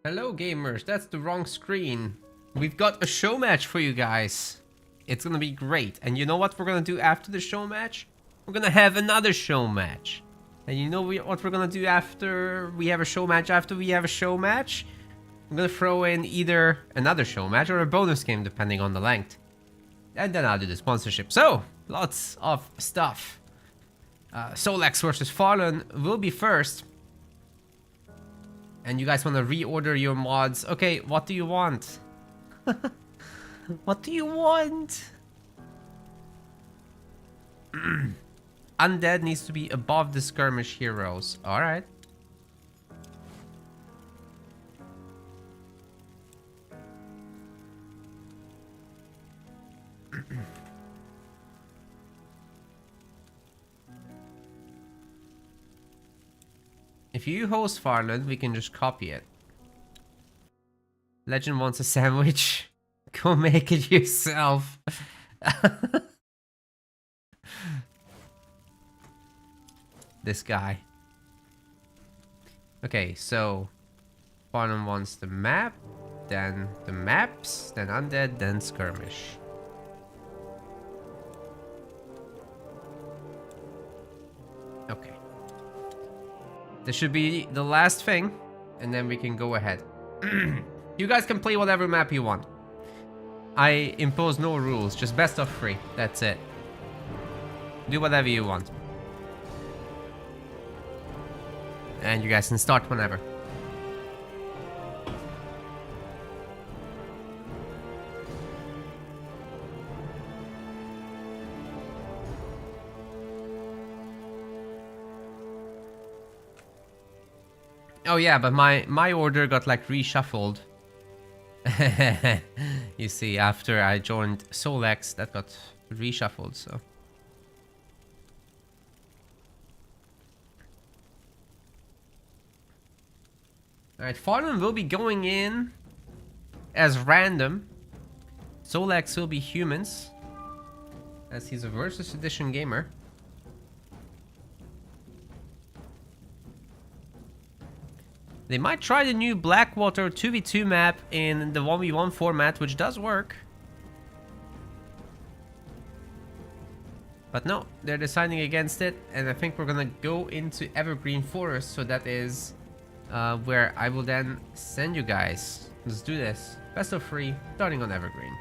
Hello gamers, that's the wrong screen. We've got a show match for you guys. It's gonna be great. And you know what we're gonna do after the show match? We're gonna have another show match. And you know what we're gonna do after we have a show match? After we have a show match, I'm gonna throw in either another show match or a bonus game depending on the length. And then I'll do the sponsorship. So, lots of stuff. Solex versus Fallen will be first. And you guys want to reorder your mods. Okay, what do you want? What do you want? Undead needs to be above the skirmish heroes. Alright. If you host Farland, we can just copy it. Legend wants a sandwich. Go make it yourself. This guy. Okay, so Farland wants the map, then the maps, then undead, then skirmish. Okay. This should be the last thing, and then we can go ahead. You guys can play whatever map you want. I impose no rules, just best of 3. That's it. Do whatever you want. And you guys can start whenever. Oh yeah, but my order got like reshuffled. You see, after I joined Solex, that got reshuffled, so. Alright, Fallen will be going in as random. Solex will be humans, as he's a Versus Edition gamer. They might try the new Blackwater 2v2 map in the 1v1 format, which does work. But no, they're deciding against it, and I think we're gonna go into Evergreen Forest, so that is where I will then send you guys. Let's do this. Best of 3, starting on Evergreen.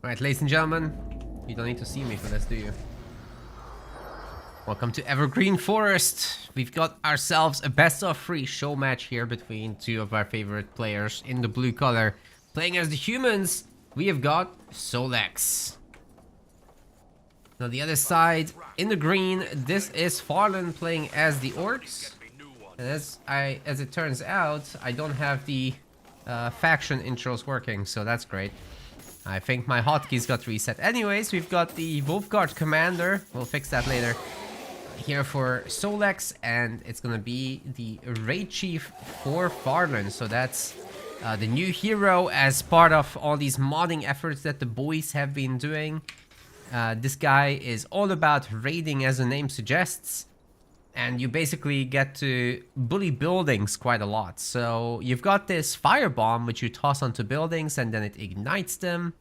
Alright, ladies and gentlemen, you don't need to see me for this, do you? Welcome to Evergreen Forest. We've got ourselves a best of 3 show match here between 2 of our favorite players in the blue color. Playing as the humans, we have got Solex. Now the other side, in the green, this is Farland playing as the orcs. And as it turns out, I don't have the faction intros working, so that's great. I think my hotkeys got reset. Anyways, we've got the Wolfguard Commander. We'll fix that later. Here for Solex, and it's gonna be the Raid Chief for Farland. So that's the new hero as part of all these modding efforts that the boys have been doing. This guy is all about raiding, as the name suggests. And you basically get to bully buildings quite a lot. So you've got this firebomb which you toss onto buildings and then it ignites them.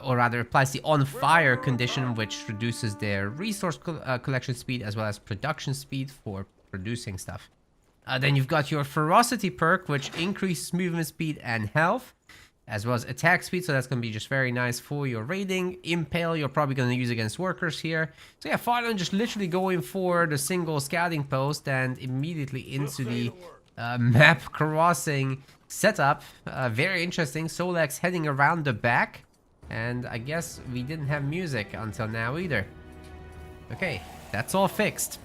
Or rather applies the on fire condition, which reduces their resource collection speed as well as production speed for producing stuff. Then you've got your Ferocity perk, which increases movement speed and health, as well as attack speed, so that's going to be just very nice for your raiding. Impale, you're probably going to use against workers here. So yeah, Farland just literally going for the single scouting post and immediately into the map crossing setup. Very interesting. Solex heading around the back, and I guess we didn't have music until now either. Okay, that's all fixed.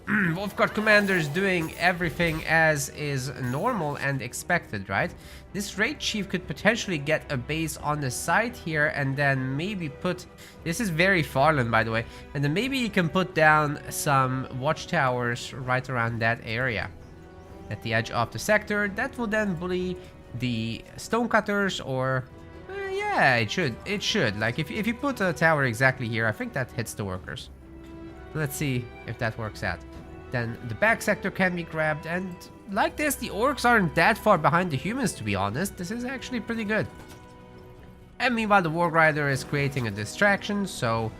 Wolfguard Commander's doing everything as is normal and expected, right? This raid chief could potentially get a base on the side here and then maybe put... This is very Farland, by the way. And then maybe you can put down some watchtowers right around that area at the edge of the sector. That will then bully the stonecutters, or... yeah, it should. It should. Like, if you put a tower exactly here, I think that hits the workers. Let's see if that works out. Then the back sector can be grabbed, and like this, the orcs aren't that far behind the humans, to be honest. This is actually pretty good. And meanwhile, the Warg Rider is creating a distraction, so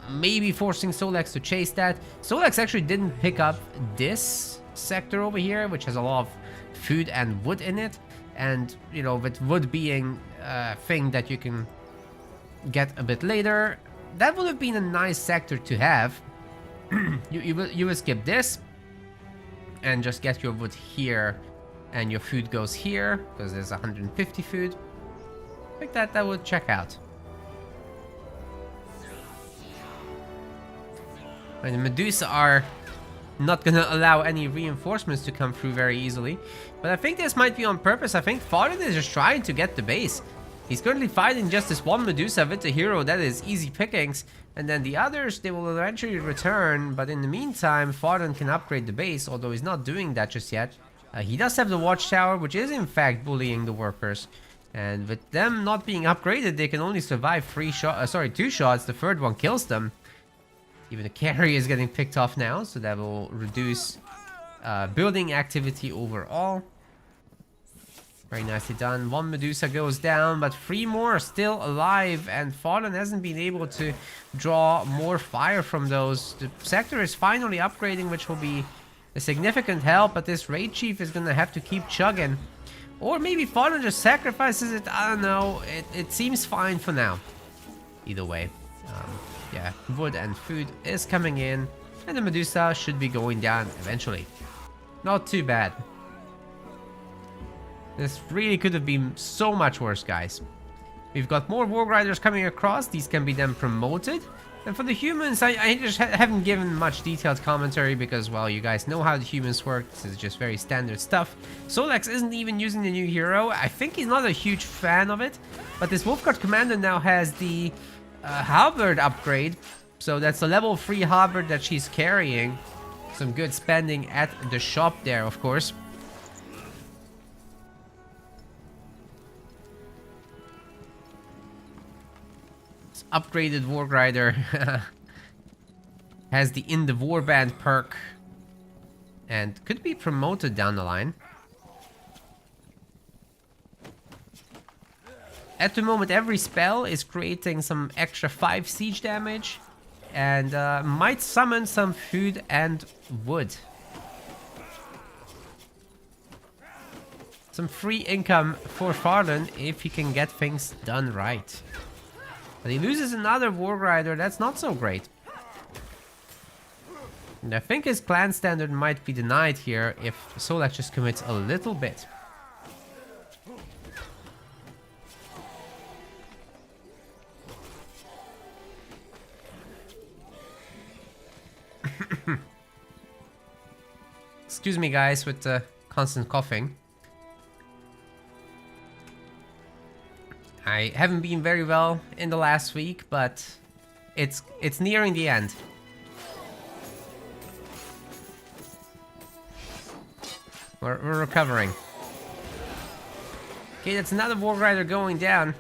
maybe forcing Solex to chase that. Solex actually didn't pick up this sector over here, which has a lot of food and wood in it. And, you know, with wood being a thing that you can get a bit later, that would have been a nice sector to have. You will skip this and just get your wood here, and your food goes here because there's 150 food. I think that would check out. And the Medusa are not gonna allow any reinforcements to come through very easily, but I think this might be on purpose. I think Farland is just trying to get the base. He's currently fighting just this one Medusa with the hero. That is easy pickings. And then the others, they will eventually return. But in the meantime, Farland can upgrade the base, although he's not doing that just yet. He does have the watchtower, which is in fact bullying the workers. And with them not being upgraded, they can only survive 2 shots. The third one kills them. Even the carry is getting picked off now, so that will reduce building activity overall. Very nicely done. One Medusa goes down, but 3 more are still alive, and Fallen hasn't been able to draw more fire from those. The sector is finally upgrading, which will be a significant help, but this raid chief is gonna have to keep chugging. Or maybe Fallen just sacrifices it, I don't know. It seems fine for now. Either way. Yeah, wood and food is coming in, and the Medusa should be going down eventually. Not too bad. This really could have been so much worse, guys. We've got more Warg Riders coming across. These can be then promoted. And for the humans, I just haven't given much detailed commentary because, well, you guys know how the humans work. This is just very standard stuff. Solex isn't even using the new hero. I think he's not a huge fan of it. But this Wolfguard Commander now has the halberd upgrade. So that's a level 3 halberd that she's carrying. Some good spending at the shop there, of course. Upgraded Warg Rider has the In the Warband perk and could be promoted down the line. At the moment, every spell is creating some extra 5 siege damage and might summon some food and wood. Some free income for Farland if he can get things done right. But he loses another Warg Rider, that's not so great. And I think his clan standard might be denied here if Solex just commits a little bit. Excuse me guys with the constant coughing. I haven't been very well in the last week, but it's nearing the end. We're recovering. Okay, that's another Warg Rider going down.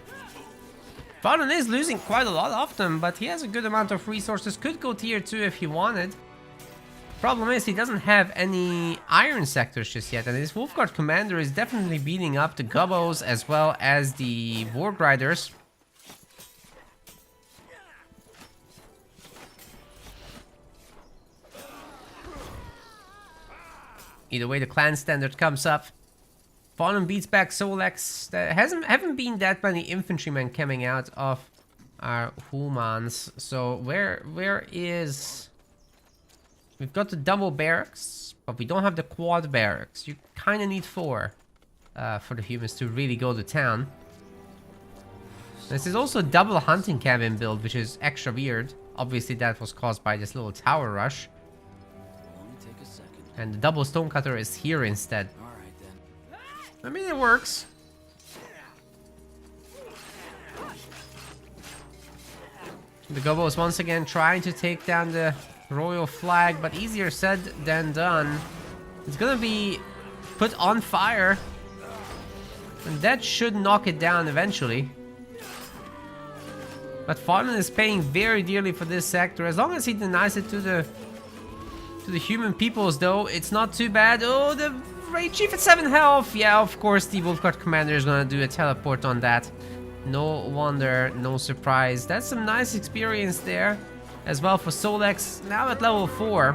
Farland is losing quite a lot of them, but he has a good amount of resources. Could go tier 2 if he wanted. Problem is, he doesn't have any iron sectors just yet, and his Wolfguard Commander is definitely beating up the Gubbos as well as the Warg Riders. Either way, the clan standard comes up. Fallen beats back Solex. There haven't been that many infantrymen coming out of our humans. So where is... We've got the double barracks, but we don't have the quad barracks. You kind of need 4 for the humans to really go to town. This is also a double hunting cabin build, which is extra weird. Obviously that was caused by this little tower rush. And the double stonecutter is here instead. I mean, it works. The Gobos once again trying to take down the royal flag, but easier said than done. It's gonna be put on fire, and that should knock it down eventually. But Fallen is paying very dearly for this sector. As long as he denies it to the human peoples, though, it's not too bad. Oh, the Raid Chief at 7 health. Yeah, of course, the Wolfguard commander is gonna do a teleport on that. No wonder, no surprise. That's some nice experience there as well for Solex. Now at level 4,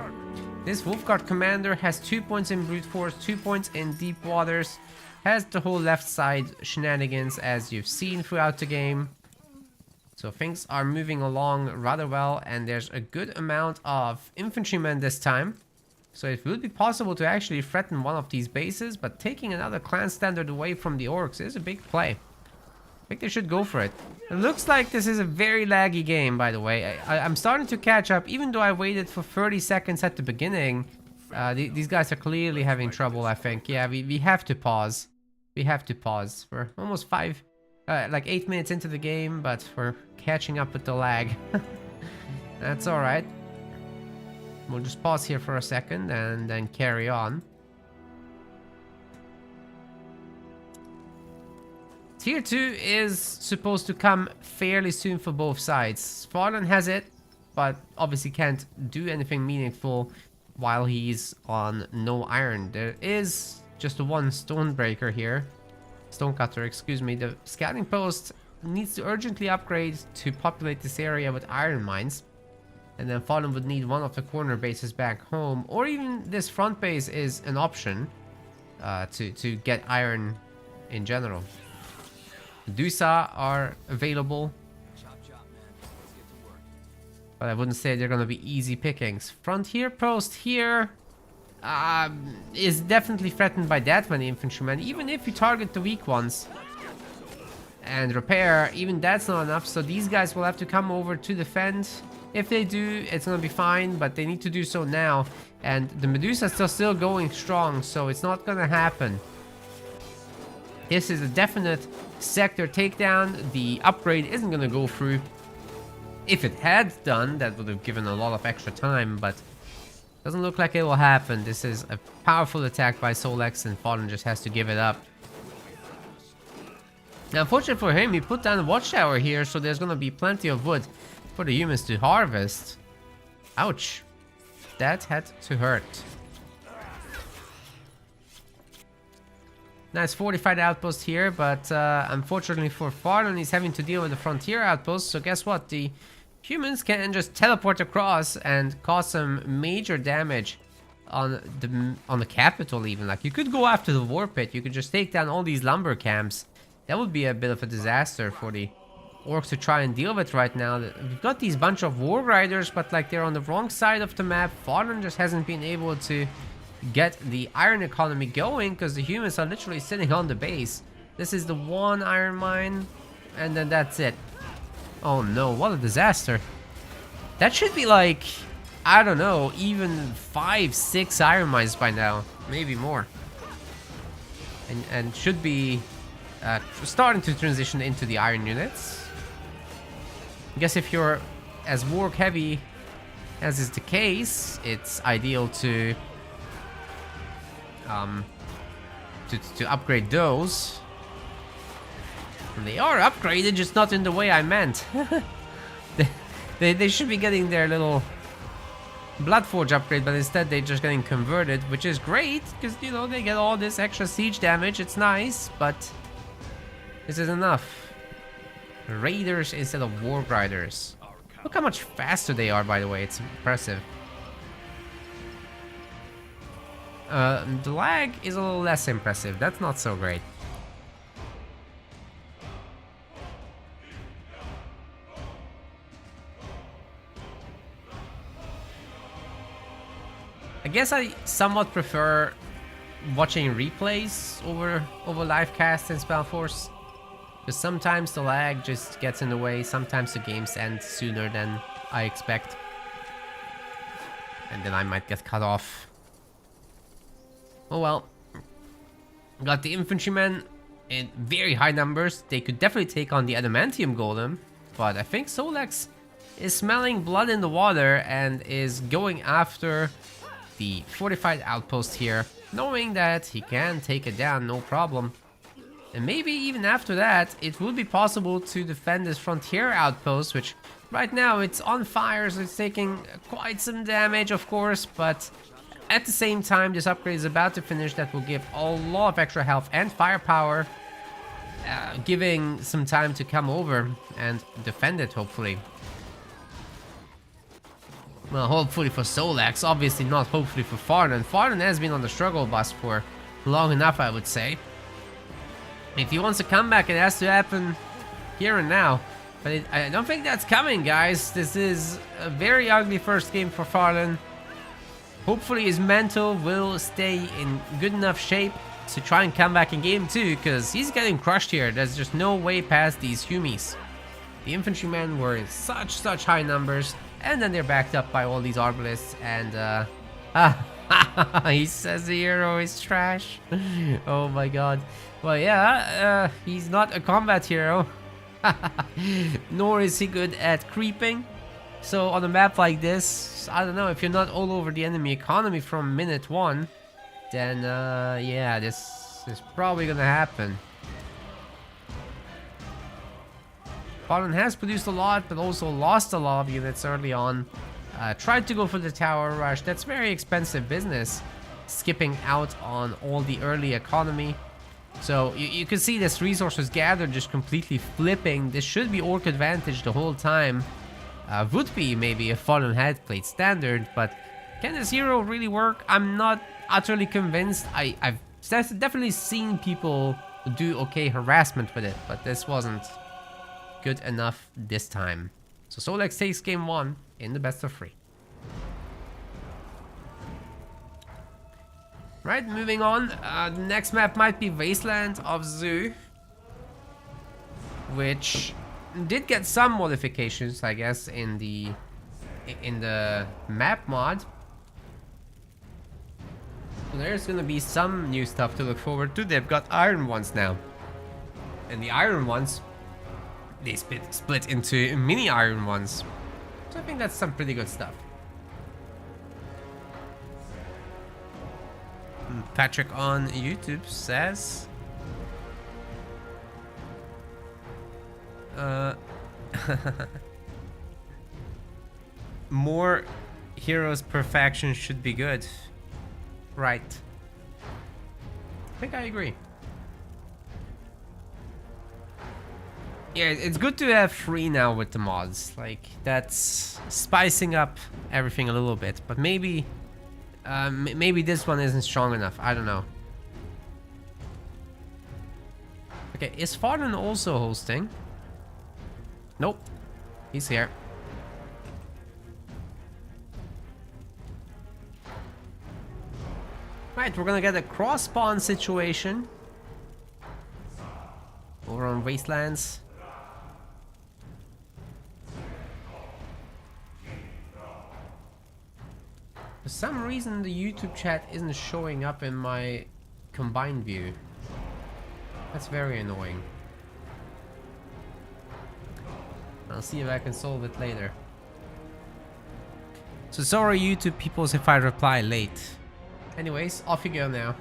this Wolfguard commander has 2 points in brute force, 2 points in deep waters, has the whole left side shenanigans as you've seen throughout the game. So things are moving along rather well, and there's a good amount of infantrymen this time. So it will be possible to actually threaten one of these bases, but taking another clan standard away from the orcs is a big play. I think they should go for it. It looks like this is a very laggy game, by the way. I'm starting to catch up, even though I waited for 30 seconds at the beginning. These guys are clearly having trouble, I think. Yeah, we have to pause. We have to pause. We're almost like 8 minutes into the game, but we're catching up with the lag. That's alright. We'll just pause here for a second and then carry on. Tier 2 is supposed to come fairly soon for both sides. Fallen has it, but obviously can't do anything meaningful while he's on no iron. There is just the one stonebreaker here. Stonecutter, excuse me. The scouting post needs to urgently upgrade to populate this area with iron mines. And then Fallen would need one of the corner bases back home, or even this front base is an option to get iron in general. Medusa are available, but I wouldn't say they're gonna be easy pickings. Frontier post here is definitely threatened by that many infantrymen, even if you target the weak ones. And repair, even that's not enough, so these guys will have to come over to defend. If they do, it's gonna be fine, but they need to do so now. And the Medusa is still going strong, so it's not gonna happen. This is a definite sector takedown. The upgrade isn't gonna go through. If it had done, that would have given a lot of extra time, but doesn't look like it will happen. This is a powerful attack by Solex, and Fallen just has to give it up. Now, unfortunately for him, he put down a watchtower here, so there's gonna be plenty of wood for the humans to harvest. Ouch. That had to hurt. Nice fortified outpost here, but unfortunately for Fallen, he's having to deal with the frontier outpost. So guess what? The humans can just teleport across and cause some major damage on the capital even. Like, you could go after the war pit. You could just take down all these lumber camps. That would be a bit of a disaster for the orcs to try and deal with right now. We've got these bunch of war riders, but like they're on the wrong side of the map. Fallen just hasn't been able to get the iron economy going because the humans are literally sitting on the base. This is the one iron mine, and then that's it. Oh no, what a disaster. That should be like, I don't know, even 5, 6 iron mines by now, maybe more. And should be starting to transition into the iron units. I guess if you're as work heavy as is the case, it's ideal to upgrade those. And they are upgraded, just not in the way I meant. they should be getting their little Bloodforge upgrade, but instead they're just getting converted, which is great because, you know, they get all this extra siege damage. It's nice, but this is enough. Raiders instead of war riders. Look how much faster they are, by the way. It's impressive. The lag is a little less impressive. That's not so great. I guess I somewhat prefer watching replays over live cast in SpellForce. Because sometimes the lag just gets in the way, sometimes the games end sooner than I expect. And then I might get cut off. Oh well. Got the infantrymen in very high numbers. They could definitely take on the adamantium golem. But I think Solex is smelling blood in the water and is going after the fortified outpost here, knowing that he can take it down, no problem. And maybe even after that, it would be possible to defend this frontier outpost, which right now it's on fire, so it's taking quite some damage, of course, but at the same time, this upgrade is about to finish. That will give a lot of extra health and firepower, giving some time to come over and defend it, hopefully. Well, hopefully for Solex, obviously not hopefully for Farden. Farden has been on the struggle bus for long enough, I would say. If he wants to come back, it has to happen here and now. But I don't think that's coming, guys. This is a very ugly first game for Farden. Hopefully his mental will stay in good enough shape to try and come back in game 2, because he's getting crushed here. There's just no way past these Humies. The infantrymen were in such high numbers, and then they're backed up by all these arbalists, and he says the hero is trash. Oh my god. Well, yeah, he's not a combat hero. Nor is he good at creeping. So on a map like this, I don't know, if you're not all over the enemy economy from minute 1, then yeah, this is probably gonna happen. Farden has produced a lot, but also lost a lot of units early on. Tried to go for the tower rush. That's very expensive business, skipping out on all the early economy. So you can see this resources gathered just completely flipping. This should be orc advantage the whole time. Would be maybe if Farden had played standard, but can this hero really work? I'm not utterly convinced. I've definitely seen people do okay harassment with it, but this wasn't good enough this time. So Solex takes game 1 in the best of 3. Right, moving on. The next map might be Wasteland of Zoo, which did get some modifications, I guess, in the map mod. So there's gonna be some new stuff to look forward to. They've got iron ones now, and the iron ones, they split into mini iron ones. So I think that's some pretty good stuff. Patrick on YouTube says more heroes per faction should be good. Right. I think I agree. Yeah, it's good to have 3 now with the mods. Like, that's spicing up everything a little bit, but maybe maybe this one isn't strong enough. I don't know. Okay, is Farden also hosting? Nope. He's here. Right, we're gonna get a cross spawn situation over on Wastelands. For some reason, the YouTube chat isn't showing up in my combined view. That's very annoying. I'll see if I can solve it later. So sorry, YouTube peoples, if I reply late. Anyways, off you go now.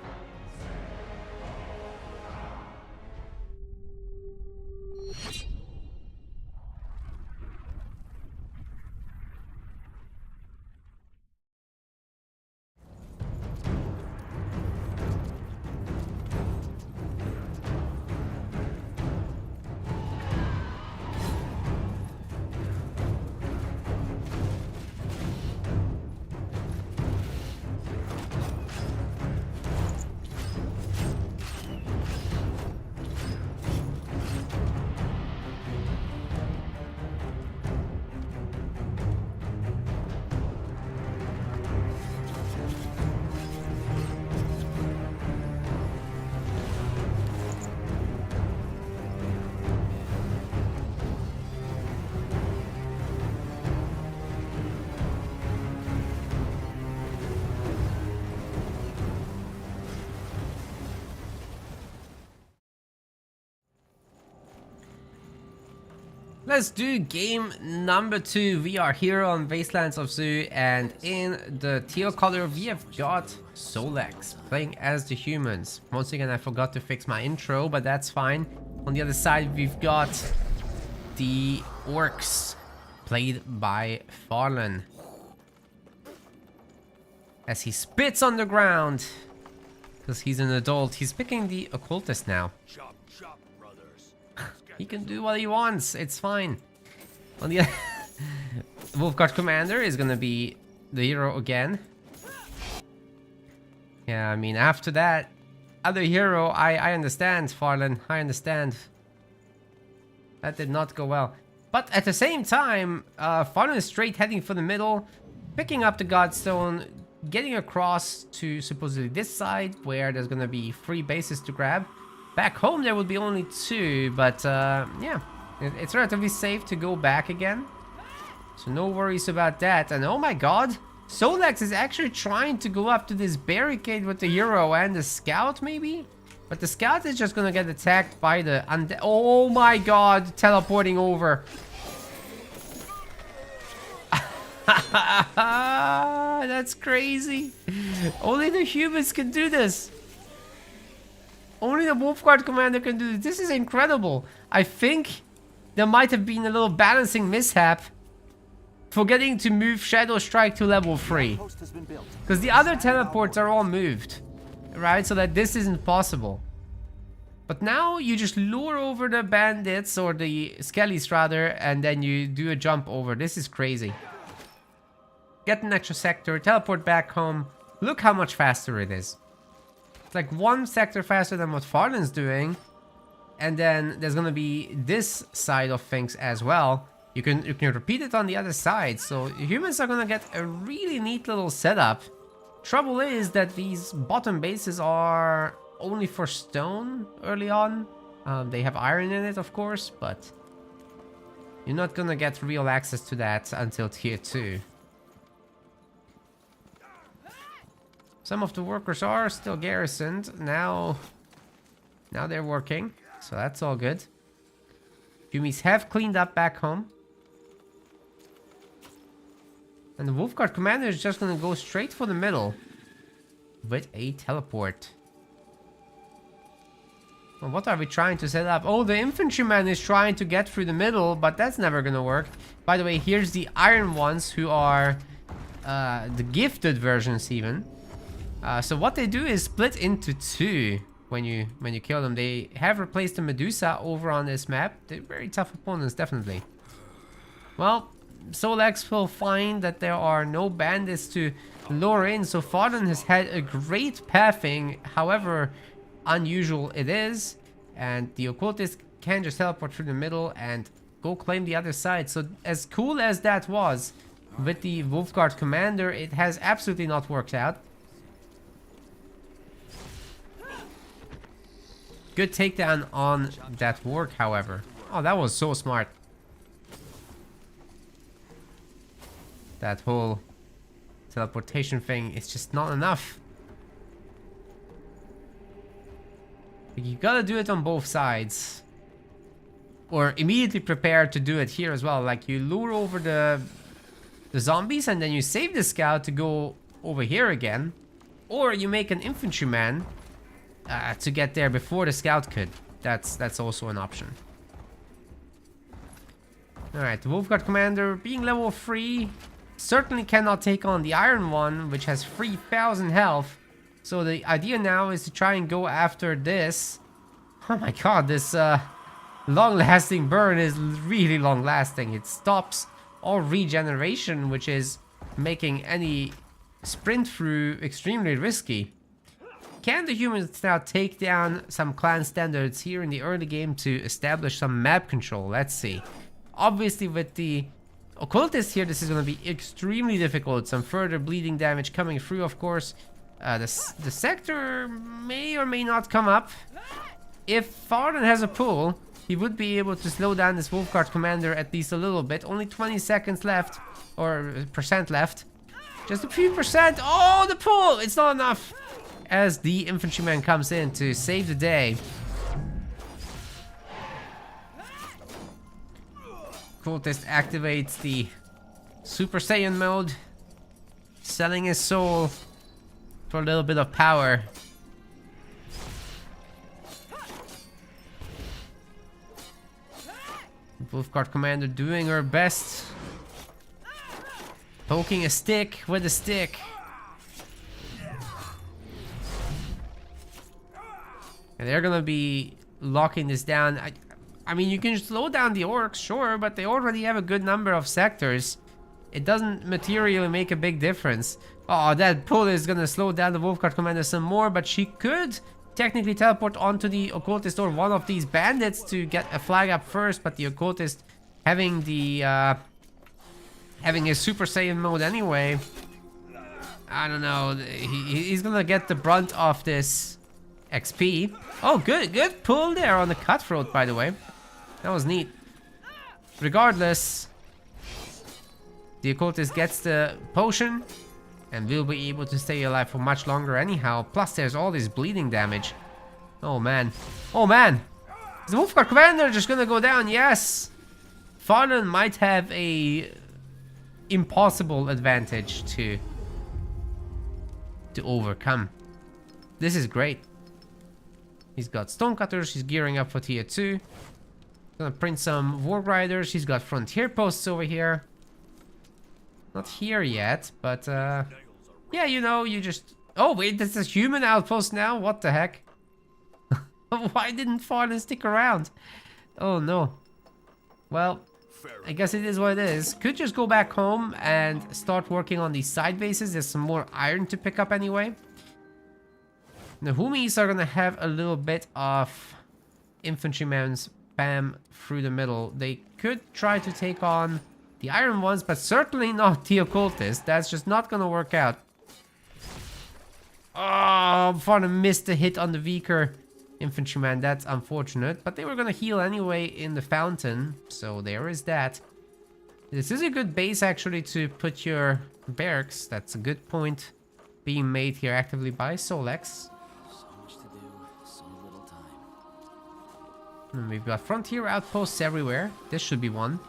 Let's do game number 2. We are here on Wastelands of Zoo, and in the teal color we have got Solex playing as the humans. Once again, I forgot to fix my intro, but that's fine. On the other side we've got the orcs played by Farlan, as he spits on the ground because he's an adult. He's picking the occultist now. He can do what he wants, it's fine. On the Wolfguard Commander is gonna be the hero again. Yeah, I mean, after that other hero, I understand, Farlan, I understand. That did not go well. But at the same time, Farlan is straight heading for the middle, picking up the Godstone, getting across to supposedly this side, where there's gonna be 3 bases to grab. Back home there will be only 2, but yeah, it's relatively safe to go back again. So no worries about that. And oh my god, Solex is actually trying to go up to this barricade with the hero and the scout maybe? But the scout is just gonna get attacked by the undead. Oh my god, teleporting over. That's crazy. Only the humans can do this. Only the Wolfguard Commander can do this. This is incredible. I think there might have been a little balancing mishap, forgetting to move Shadow Strike to level 3. Because the other teleports are all moved, right? So that this isn't possible. But now you just lure over the bandits, or the skellies rather, and then you do a jump over. This is crazy. Get an extra sector, teleport back home. Look how much faster it is. It's like 1 sector faster than what Farlan's doing. And then there's gonna be this side of things as well. You can repeat it on the other side. So humans are gonna get a really neat little setup. Trouble is that these bottom bases are only for stone early on. They have iron in it, of course, but you're not gonna get real access to that until tier 2. Some of the workers are still garrisoned. Now they're working, so that's all good. Humies have cleaned up back home. And the Wolfguard Commander is just gonna go straight for the middle with a teleport. Well, what are we trying to set up? Oh, the infantryman is trying to get through the middle, but that's never gonna work. By the way, here's the iron ones, who are the gifted versions even. So what they do is split into 2 when you kill them. They have replaced the Medusa over on this map. They're very tough opponents, definitely. Well, Solex will find that there are no bandits to lure in, so Farlan has had a great pathing, however unusual it is, and the occultist can just teleport through the middle and go claim the other side. So as cool as that was with the Wolfguard Commander, it has absolutely not worked out. Good takedown on that warg, however. Oh, that was so smart. That whole teleportation thing is just not enough. You gotta do it on both sides. Or immediately prepare to do it here as well. Like, you lure over the zombies and then you save the scout to go over here again. Or you make an infantryman to get there before the scout could. That's also an option. Alright, the Wolfguard Commander, being level 3, certainly cannot take on the iron one, which has 3,000 health. So the idea now is to try and go after this. Oh my god, this long-lasting burn is really long-lasting. It stops all regeneration, which is making any sprint through extremely risky. Can the humans now take down some clan standards here in the early game to establish some map control? Let's see. Obviously with the occultist here, this is going to be extremely difficult. Some further bleeding damage coming through, of course. The sector may or may not come up. If Farlan has a pull, he would be able to slow down this Wolfguard Commander at least a little bit. Only 20 seconds left, or percent left. Just a few percent. Oh, the pull! It's not enough. As the infantryman comes in to save the day. Cultist activates the Super Saiyan mode, selling his soul for a little bit of power. Wolfguard Commander doing her best, poking a stick with a stick. And they're gonna be locking this down. I mean, you can slow down the orcs, sure, but they already have a good number of sectors. It doesn't materially make a big difference. Oh, that pull is gonna slow down the Wolfguard Commander some more, but she could technically teleport onto the Occultist or one of these bandits to get a flag up first, but the Occultist having the having his Super Saiyan mode anyway, I don't know, he's gonna get the brunt of this XP. Oh, good pull there on the Cutthroat, by the way. That was neat. Regardless, the Occultist gets the potion and will be able to stay alive for much longer anyhow. Plus, there's all this bleeding damage. Oh, man. Oh, man. Is the Wolfguard Commander just gonna go down? Yes. Fallen might have a impossible advantage to overcome. This is great. He's got Stonecutters. He's gearing up for tier 2. Gonna print some Warg Riders. He's got Frontier Posts over here. Not here yet, but yeah, you know, you just... Oh, wait, this is a human outpost now? What the heck? Why didn't Fallen stick around? Oh, no. Well, I guess it is what it is. Could just go back home and start working on these side bases. There's some more iron to pick up anyway. The Humis are gonna have a little bit of infantrymen spam through the middle. They could try to take on the iron ones, but certainly not the Occultist. That's just not gonna work out. Oh, Fallen missed the hit on the weaker infantryman. That's unfortunate, but they were gonna heal anyway in the fountain, so there is that. This is a good base actually to put your barracks. That's a good point being made here actively by Solex. And we've got frontier outposts everywhere. This should be one.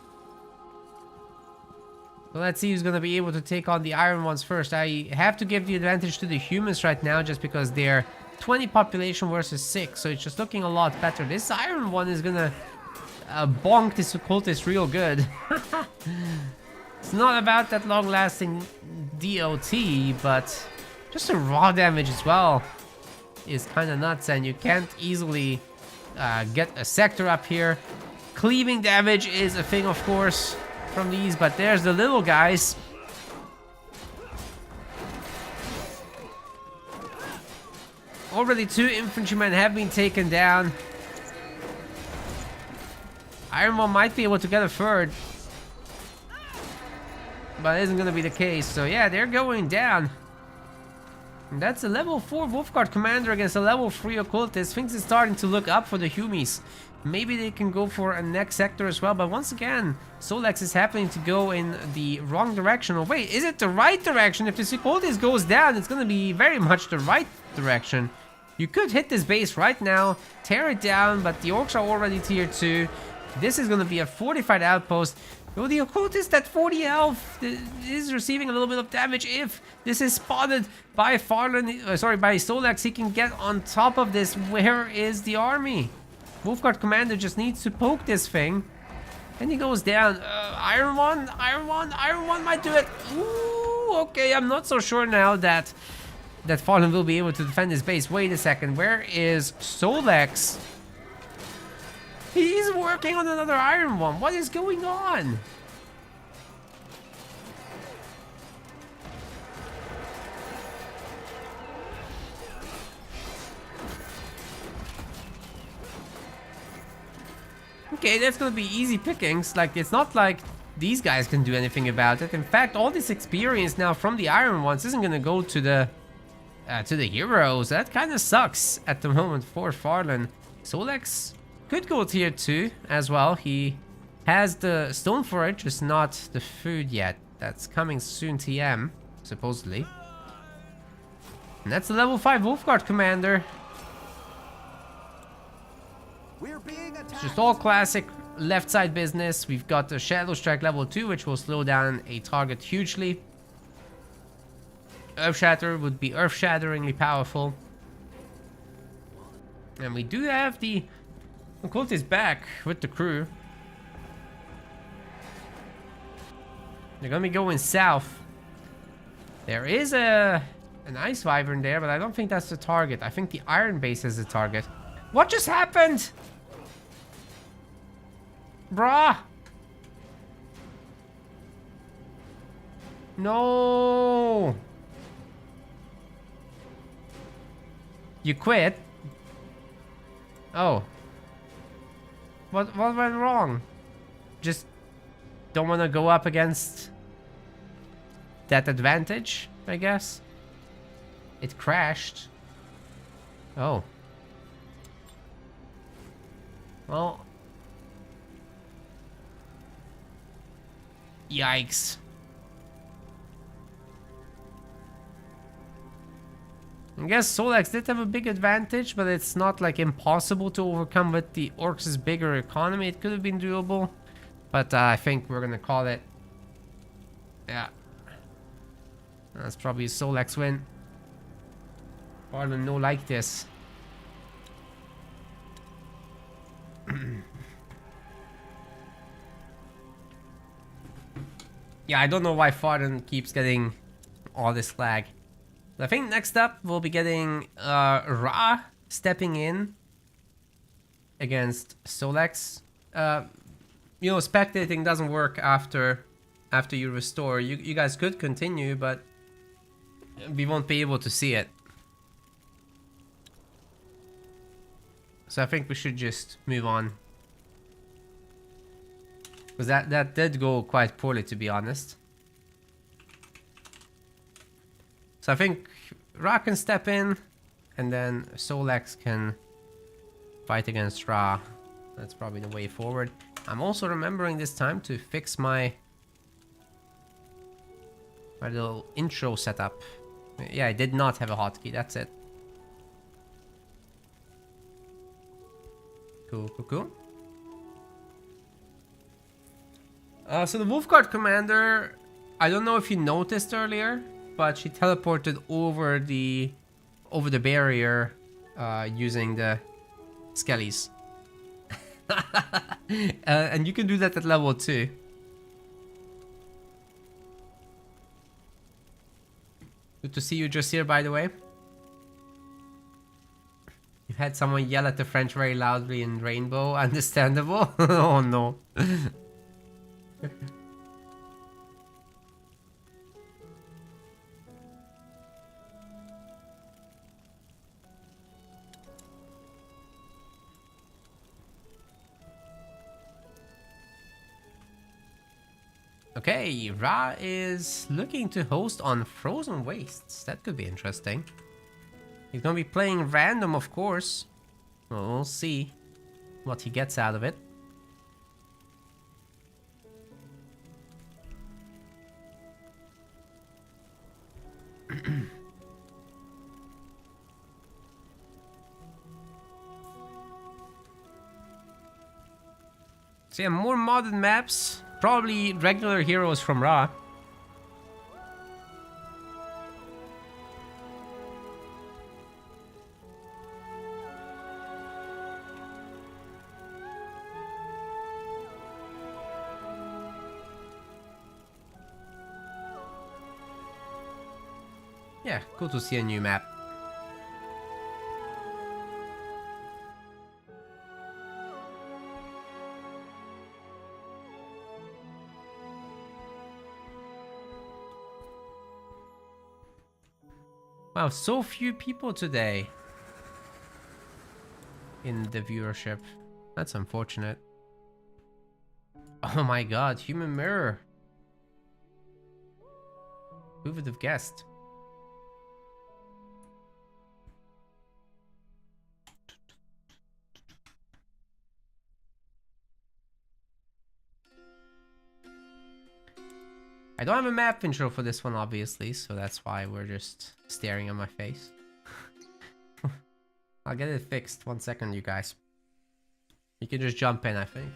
Well, let's see who's going to be able to take on the iron ones first. I have to give the advantage to the humans right now just because they're 20 population versus 6. So it's just looking a lot better. This iron one is going to bonk this Occultist real good. It's not about that long-lasting DOT, but just the raw damage as well is kind of nuts. And you can't easily... get a sector up here. Cleaving damage is a thing, of course, from these, but there's the little guys. Already 2 infantrymen have been taken down. Iron One might be able to get a third, but it isn't going to be the case. So yeah, they're going down. And that's a level 4 Wolfguard Commander against a level 3 Occultist. Things are starting to look up for the Humis. Maybe they can go for a next sector as well. But once again, Solex is happening to go in the wrong direction. Oh wait, is it the right direction? If this Occultist goes down, it's going to be very much the right direction. You could hit this base right now, tear it down, but the Orcs are already tier 2. This is going to be a fortified outpost. Oh, the Occultist at 40 health is receiving a little bit of damage. If this is spotted by Fallen, sorry, by Solex, he can get on top of this. Where is the army? Wolfguard Commander just needs to poke this thing, and he goes down. Iron One might do it. Ooh, okay, I'm not so sure now that Fallen will be able to defend his base. Wait a second, where is Solex? He's working on another Iron One. What is going on? Okay, that's gonna be easy pickings. Like, it's not like these guys can do anything about it. In fact, all this experience now from the Iron Ones isn't gonna go to the heroes. That kind of sucks at the moment for Farlan. Solex could go tier 2 as well. He has the stone for it, just not the food yet. That's coming soon, TM, supposedly. And that's the level 5 Wolfguard Commander. It's just all classic left side business, we've got the Shadow Strike level 2, which will slow down a target hugely. Earth Shatter would be earth-shatteringly powerful. And we do have the Occultist back with the crew. They're gonna be going south. There is an Ice Wyvern there, but I don't think that's the target. I think the Iron Base is the target. What just happened? Bruh! No! You quit? Oh. What went wrong? Just don't want to go up against that advantage, I guess. It crashed. Oh. Well. Yikes. I guess Solex did have a big advantage, but it's not like impossible to overcome with the Orcs' bigger economy. It could have been doable, but I think we're gonna call it. Yeah. That's probably a Solex win. Pardon, no like this. Yeah, I don't know why Farden keeps getting all this lag. I think next up we'll be getting Ra stepping in against Solex. You know, spectating doesn't work after you restore. You guys could continue, but we won't be able to see it. So I think we should just move on. Because that did go quite poorly, to be honest. So I think Ra can step in, and then Solex can fight against Ra. That's probably the way forward. I'm also remembering this time to fix my little intro setup. Yeah, I did not have a hotkey, that's it. Cool, cool, cool. So the Wolfguard commander, I don't know if you noticed earlier, but she teleported over the barrier using the skellies. And you can do that at level 2. Good to see you just here, by the way. You've had someone yell at the French very loudly in Rainbow. Understandable. Oh no. Okay, Ra is looking to host on Frozen Wastes. That could be interesting. He's gonna be playing random, of course. Well, we'll see what he gets out of it. So yeah, more modded maps. Probably regular heroes from Ra. Yeah, cool to see a new map. Wow, so few people today in the viewership. That's unfortunate. Oh my god, human mirror. Who would have guessed? I don't have a map intro for this one, obviously, so that's why we're just staring at my face. I'll get it fixed. 1 second, you guys. You can just jump in, I think.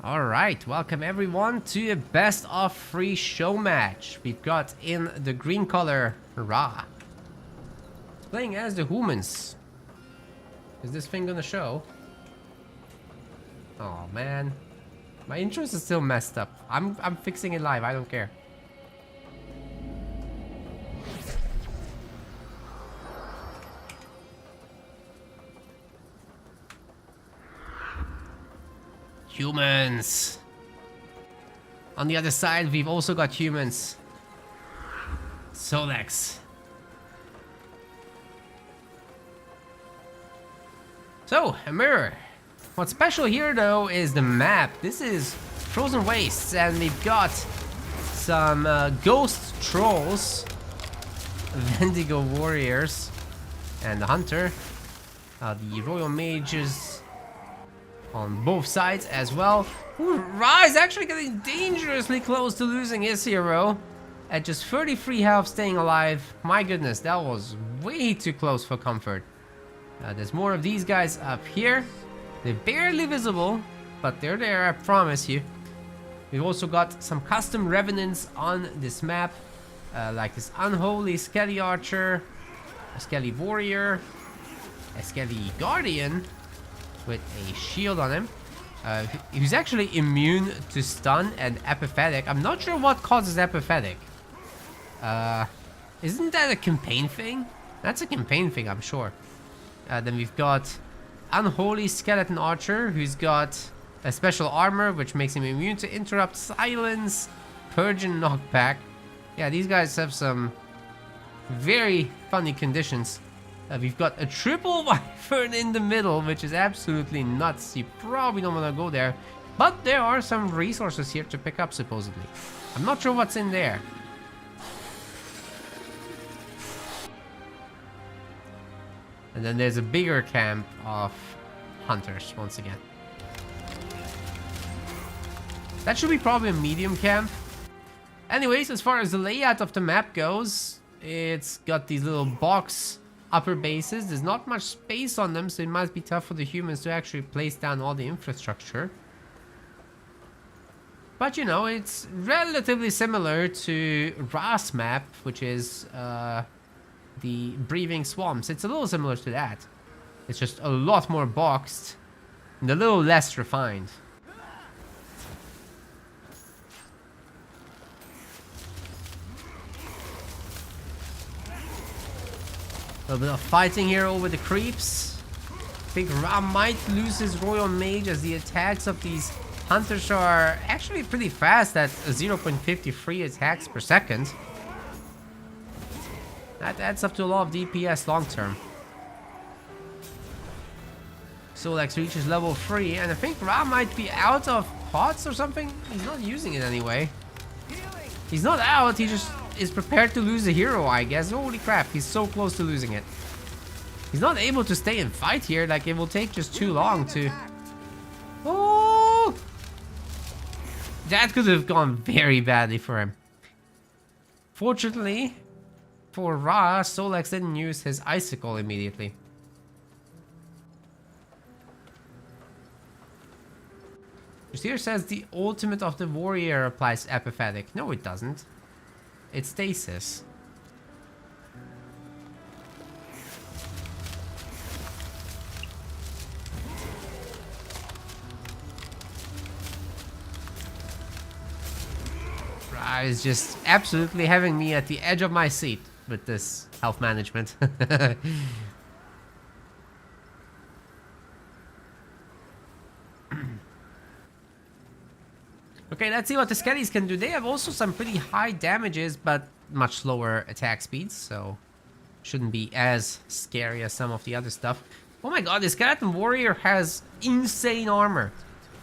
Alright, welcome everyone to a best of 3 show match. We've got in the green color Ra playing as the humans. Is this thing gonna show? Oh man, my interest is still messed up. I'm fixing it live, I don't care. Humans. On the other side, we've also got humans. Solex. So, a mirror. What's special here though is the map. This is Frozen Wastes and we've got some ghost trolls, Vendigo warriors, and the hunter. The royal mages on both sides as well. Ooh, Ra is actually getting dangerously close to losing his hero at just 33 health staying alive. My goodness, that was way too close for comfort. There's more of these guys up here. They're barely visible, but they're there, I promise you. We've also got some custom revenants on this map, like this unholy Skelly Archer, a Skelly Warrior, a Skelly Guardian with a shield on him, who's actually immune to stun and apathetic. I'm not sure what causes apathetic. Isn't that a campaign thing? That's a campaign thing, I'm sure. Then we've got Unholy Skeleton Archer, who's got a special armor which makes him immune to interrupt, silence, purge, and knockback. Yeah, these guys have some very funny conditions. We've got a triple wyvern in the middle, which is absolutely nuts. You probably don't want to go there, but there are some resources here to pick up, supposedly. I'm not sure what's in there. And then there's a bigger camp of hunters once again. That should be probably a medium camp. Anyways, as far as the layout of the map goes, it's got these little box upper bases. There's not much space on them, so it might be tough for the humans to actually place down all the infrastructure. But you know, it's relatively similar to Ra's map, which is the Breathing Swamps. It's a little similar to that. It's just a lot more boxed and a little less refined. A little bit of fighting here over the creeps. I think Ra might lose his Royal Mage as the attacks of these hunters are actually pretty fast at 0.53 attacks per second. That adds up to a lot of DPS long term. Solex reaches level 3 and I think Ra might be out of pots or something. He's not using it anyway. He's not out, he just is prepared to lose a hero, I guess. Holy crap, he's so close to losing it. He's not able to stay and fight here, like it will take just too long to... Oh! That could have gone very badly for him. Fortunately, for Ra, Solex didn't use his icicle immediately. Here says the ultimate of the warrior applies apathetic. No, it doesn't. It's stasis. Ra is just absolutely having me at the edge of my seat with this health management. Okay, let's see what the Skellies can do. They have also some pretty high damages, but much slower attack speeds, so shouldn't be as scary as some of the other stuff. Oh my god, the Skeleton Warrior has insane armor.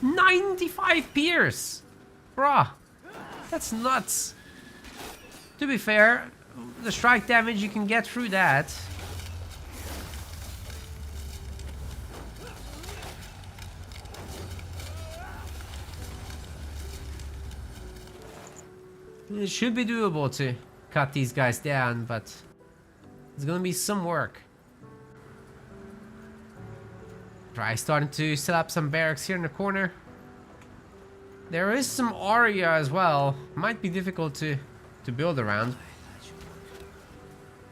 95 pierce! Bruh, that's nuts. To be fair, the strike damage you can get through that. It should be doable to cut these guys down, but it's gonna be some work. Try starting to set up some barracks here in the corner. There is some Aria as well. Might be difficult to build around.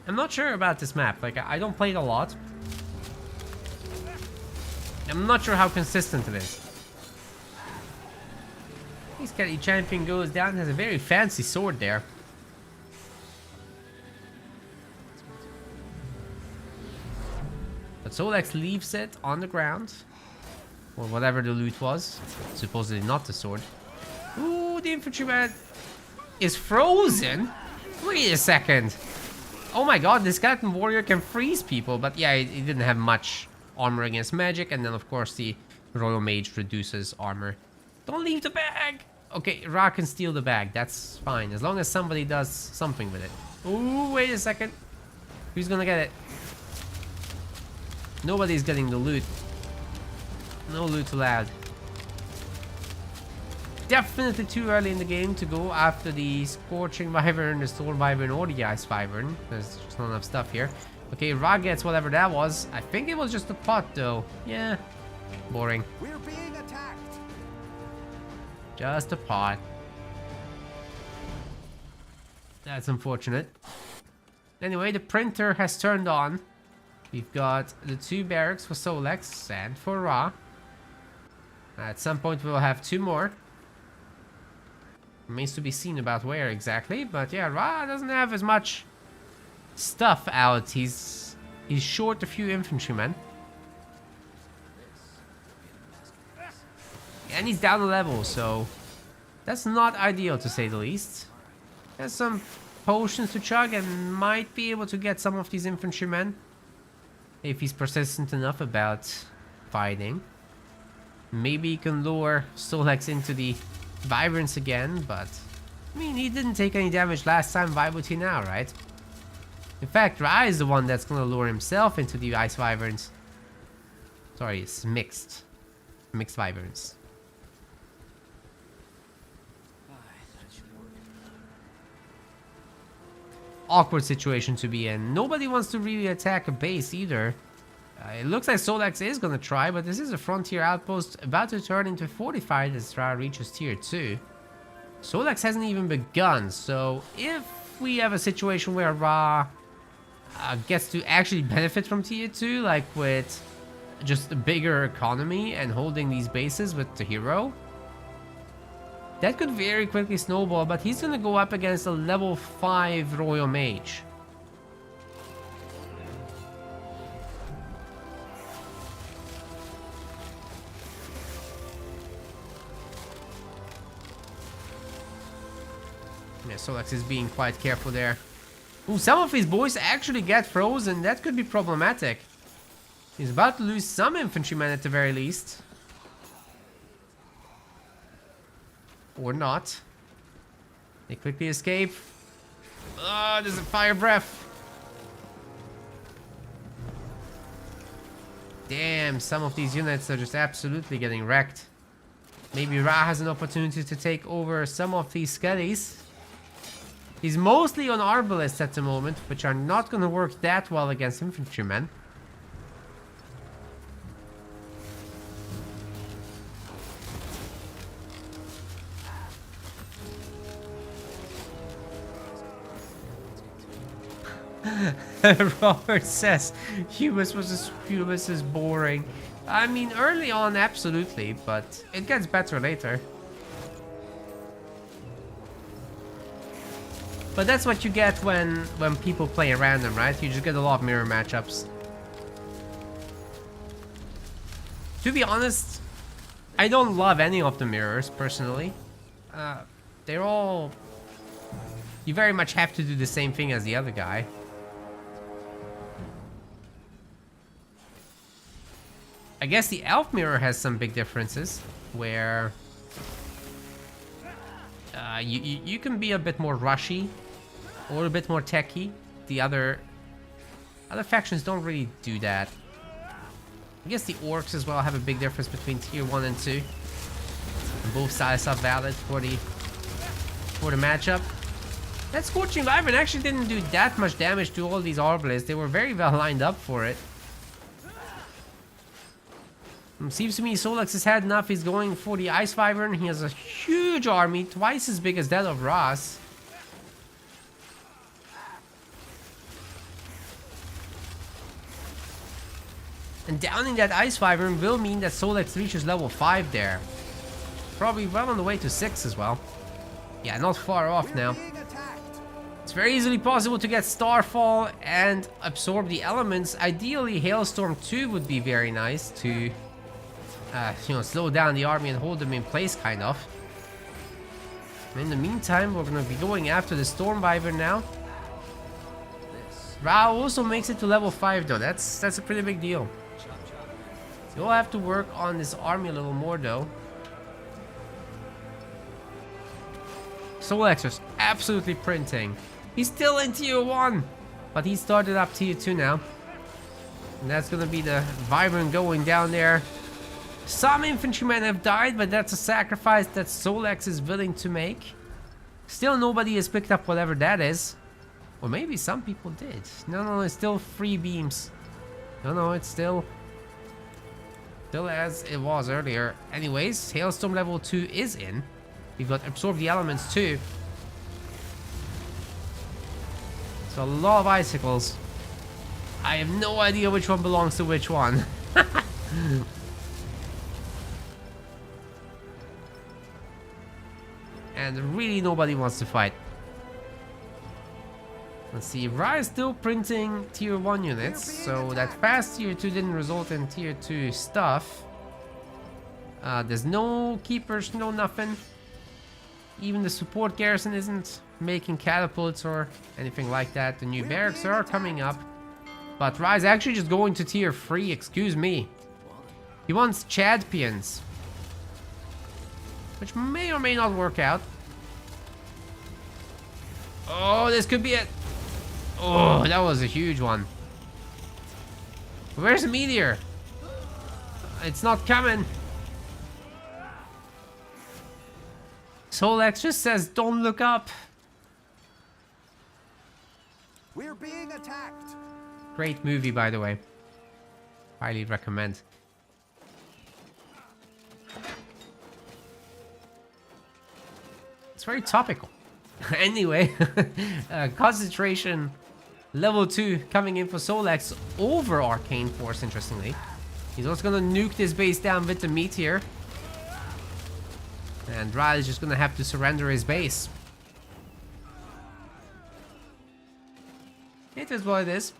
I'm not sure about this map. Like, I don't play it a lot. I'm not sure how consistent it is. This Kelly champion goes down, has a very fancy sword there. But Solex leaves it on the ground. Or whatever the loot was. Supposedly not the sword. Ooh, the infantryman is frozen? Wait a second. Oh my god, this skeleton warrior can freeze people. But yeah, he didn't have much armor against magic. And then of course the royal mage reduces armor. Don't leave the bag. Okay, Ra can steal the bag. That's fine. As long as somebody does something with it. Ooh, wait a second. Who's gonna get it? Nobody's getting the loot. No loot allowed. Definitely too early in the game to go after the Scorching Wyvern, the Storm Wyvern, or the Ice Wyvern. There's just not enough stuff here. Okay, Ra gets whatever that was. I think it was just a pot though. Yeah. Boring. We're being attacked. Just a pot. That's unfortunate. Anyway, the printer has turned on. We've got the 2 barracks for Solex and for Ra. At some point we'll have 2 more. Remains to be seen about where exactly, but yeah, Ra doesn't have as much stuff out. He's short a few infantrymen. And he's down a level, so that's not ideal to say the least. Has some potions to chug and might be able to get some of these infantrymen if he's persistent enough about fighting. Maybe he can lure Solex into the Vibrance again, but I mean, he didn't take any damage last time. Why would he now, right? In fact, Ra is the one that's gonna lure himself into the Ice Wyverns. Sorry, it's mixed Wyverns. Awkward situation to be in. Nobody wants to really attack a base either. It looks like Solex is gonna try, but this is a frontier outpost about to turn into fortified as Ra reaches tier 2. Solex hasn't even begun, so if we have a situation where Ra gets to actually benefit from tier 2, like with just a bigger economy and holding these bases with the hero, that could very quickly snowball, but he's gonna go up against a level 5 royal mage. Yeah, Solex is being quite careful there. Ooh, some of his boys actually get frozen. That could be problematic. He's about to lose some infantrymen at the very least. Or not. They quickly escape. Ah, there's a fire breath. Damn, some of these units are just absolutely getting wrecked. Maybe Ra has an opportunity to take over some of these skellies. He's mostly on arbalists at the moment, which are not going to work that well against infantrymen. Robert says Humus is boring. I mean, early on, absolutely, but it gets better later. But that's what you get when people play at random, right? You just get a lot of mirror matchups. To be honest, I don't love any of the mirrors, personally. They're all... You very much have to do the same thing as the other guy. I guess the elf mirror has some big differences, where you can be a bit more rushy or a bit more techy. The other factions don't really do that. I guess the orcs as well have a big difference between tier 1 and 2. And both sides are valid for the matchup. That Scorching Wyvern actually didn't do that much damage to all these Arbalists. They were very well lined up for it. Seems to me Solex has had enough. He's going for the Ice Wyvern. He has a huge army, twice as big as that of Ross. And downing that Ice Wyvern will mean that Solex reaches level 5 there. Probably well on the way to 6 as well. Yeah, not far off now. It's very easily possible to get Starfall and absorb the elements. Ideally, Hailstorm 2 would be very nice to, you know, slow down the army and hold them in place, kind of. In the meantime, we're going to be going after the Storm Wyvern now. Ra also makes it to level 5, though. That's a pretty big deal. So we'll have to work on this army a little more, though. Solex is absolutely printing. He's still in tier 1, but he started up tier 2 now. And that's gonna be the Wyvern going down there. Some infantrymen have died, but that's a sacrifice that Solex is willing to make. Still nobody has picked up whatever that is. Or maybe some people did. No, it's still 3 beams. No, it's still as it was earlier. Anyways, Hailstorm level 2 is in. We've got Absorb the Elements too. So a lot of icicles. I have no idea which one belongs to which one. And really nobody wants to fight. Let's see, Ra is still printing tier 1 units, so that fast tier 2 didn't result in tier 2 stuff. There's no keepers, no nothing. Even the support garrison isn't making catapults or anything like that. The new barracks are coming up. But Ra is actually just going to tier 3, excuse me. He wants Chadpians. Which may or may not work out. Oh, this could be it. Oh, that was a huge one. Where's the meteor? It's not coming. Solex just says, don't look up. We're being attacked. Great movie, by the way. Highly recommend. It's very topical. Anyway, concentration level 2 coming in for Solex over Arcane Force, interestingly. He's also gonna nuke this base down with the meteor. And Ra is just gonna have to surrender his base. It is what it is.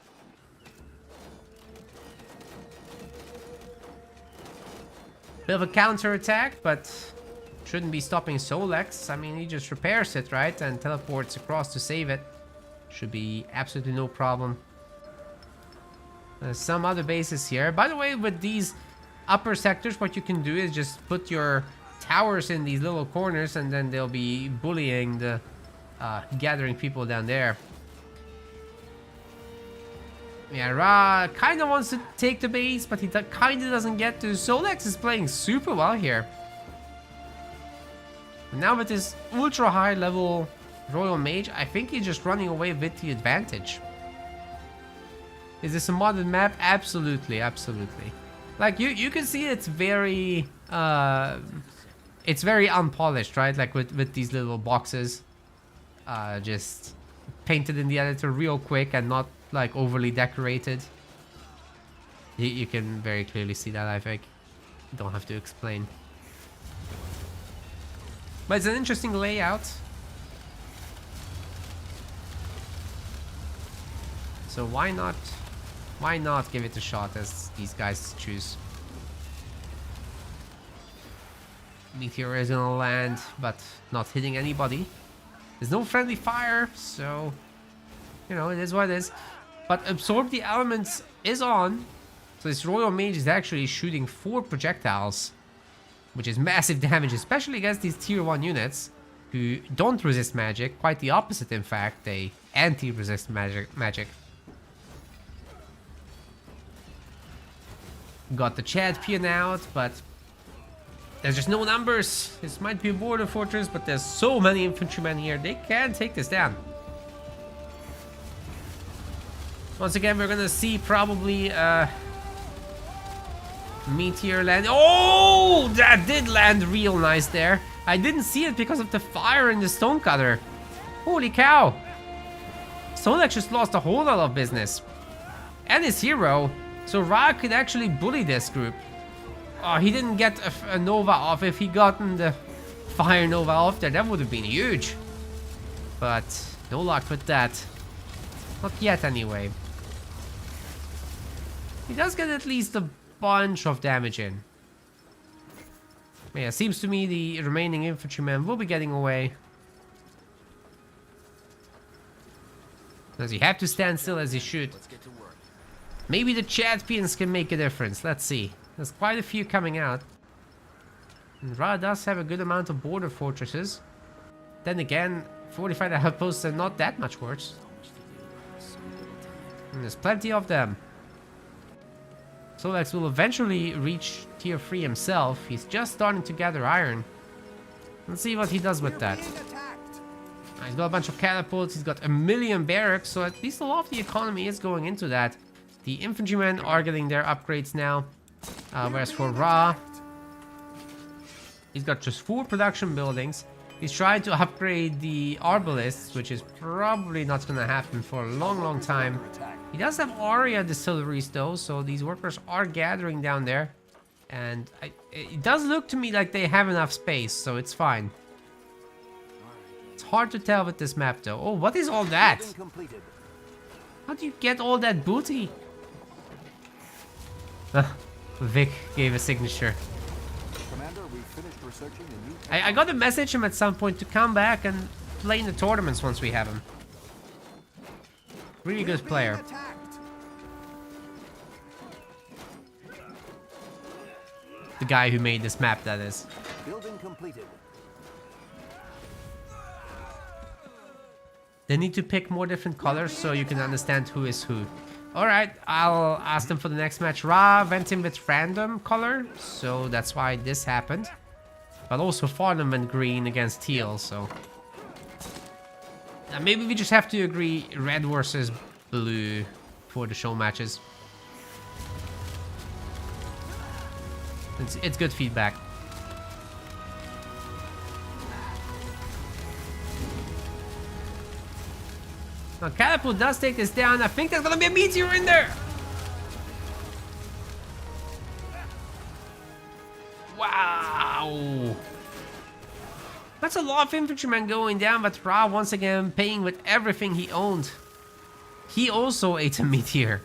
Bit of a counter attack, but shouldn't be stopping Solex. I mean, he just repairs it, right? And teleports across to save it. Should be absolutely no problem. There's some other bases here. By the way, with these upper sectors, what you can do is just put your towers in these little corners, and then they'll be bullying the gathering people down there. Yeah, Ra kind of wants to take the base, but he kind of doesn't get to. Solex is playing super well here. Now with this ultra high level Royal Mage, I think he's just running away with the advantage. Is this a modded map? Absolutely, absolutely. Like you can see it's very unpolished, right? Like with these little boxes, just painted in the editor real quick and not like overly decorated. You can very clearly see that, I think. Don't have to explain. But it's an interesting layout. So why not give it a shot, as these guys choose. Meteor is gonna land, but not hitting anybody. There's no friendly fire, so you know, it is what it is. But Absorb the Elements is on. So this Royal Mage is actually shooting 4 projectiles, which is massive damage, especially against these tier 1 units who don't resist magic. Quite the opposite, in fact. They anti-resist magic. Got the Chadpian out, but there's just no numbers. This might be a border fortress, but there's so many infantrymen here. They can take this down. Once again, we're gonna see probably Meteor land. Oh, that did land real nice there. I didn't see it because of the fire in the stonecutter. Holy cow. Solex just lost a whole lot of business. And his hero. So Ra could actually bully this group. Oh, he didn't get a Nova off. If he gotten the Fire Nova off there, that would have been huge. But no luck with that. Not yet anyway. He does get at least a bunch of damage in. Yeah, seems to me the remaining infantrymen will be getting away. Does he have to stand still as he should? Maybe the champions can make a difference. Let's see. There's quite a few coming out. And Ra does have a good amount of border fortresses. Then again, 45 outposts are not that much worse. And there's plenty of them. Solex will eventually reach tier 3 himself. He's just starting to gather iron. Let's see what he does with that. He's got a bunch of catapults. He's got 1,000,000 barracks. So at least a lot of the economy is going into that. The infantrymen are getting their upgrades now. Whereas for Ra, he's got just 4 production buildings. He's trying to upgrade the arbalists, which is probably not going to happen for a long, long time. He does have Aria distilleries though, so these workers are gathering down there. And it does look to me like they have enough space, so it's fine. It's hard to tell with this map though. Oh, what is all that? How do you get all that booty? Vic gave a signature. Commander, we finished researching a new... I got to message him at some point to come back and play in the tournaments once we have him. Really good player. The guy who made this map, that is. Building completed. They need to pick more different colors so you can understand who is who. Alright, I'll ask them for the next match. Ra went in with random color, so that's why this happened. But also Farnham went green against teal, so... maybe we just have to agree red versus blue for the show matches. It's good feedback. Now Catapult does take this down. I think there's gonna be a meteor in there. Wow. That's a lot of infantrymen going down, but Ra once again paying with everything he owned. He also ate a meteor.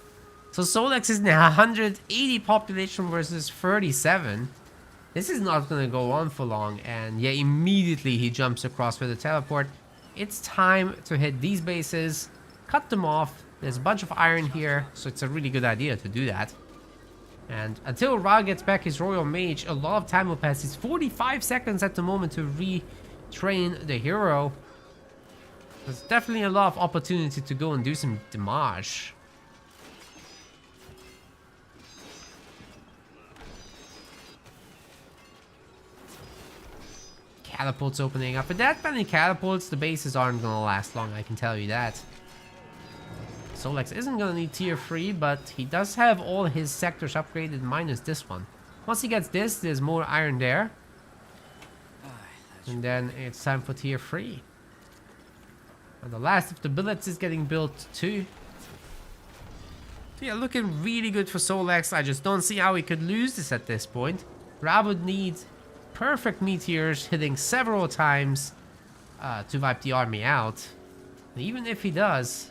So Solex is now 180 population versus 37. This is not gonna go on for long, and yeah, immediately he jumps across with a teleport. It's time to hit these bases, cut them off. There's a bunch of iron here, so it's a really good idea to do that. And until Ra gets back his Royal Mage, a lot of time will pass. It's 45 seconds at the moment to retrain the hero. There's definitely a lot of opportunity to go and do some damage. Catapults opening up. With that many catapults, the bases aren't gonna last long, I can tell you that. Solex isn't gonna need tier 3, but he does have all his sectors upgraded minus this one. Once he gets this, there's more iron there. And then it's time for tier 3. And the last of the billets is getting built too. So yeah, looking really good for Solex. I just don't see how he could lose this at this point. Ra would need perfect meteors hitting several times to wipe the army out. And even if he does,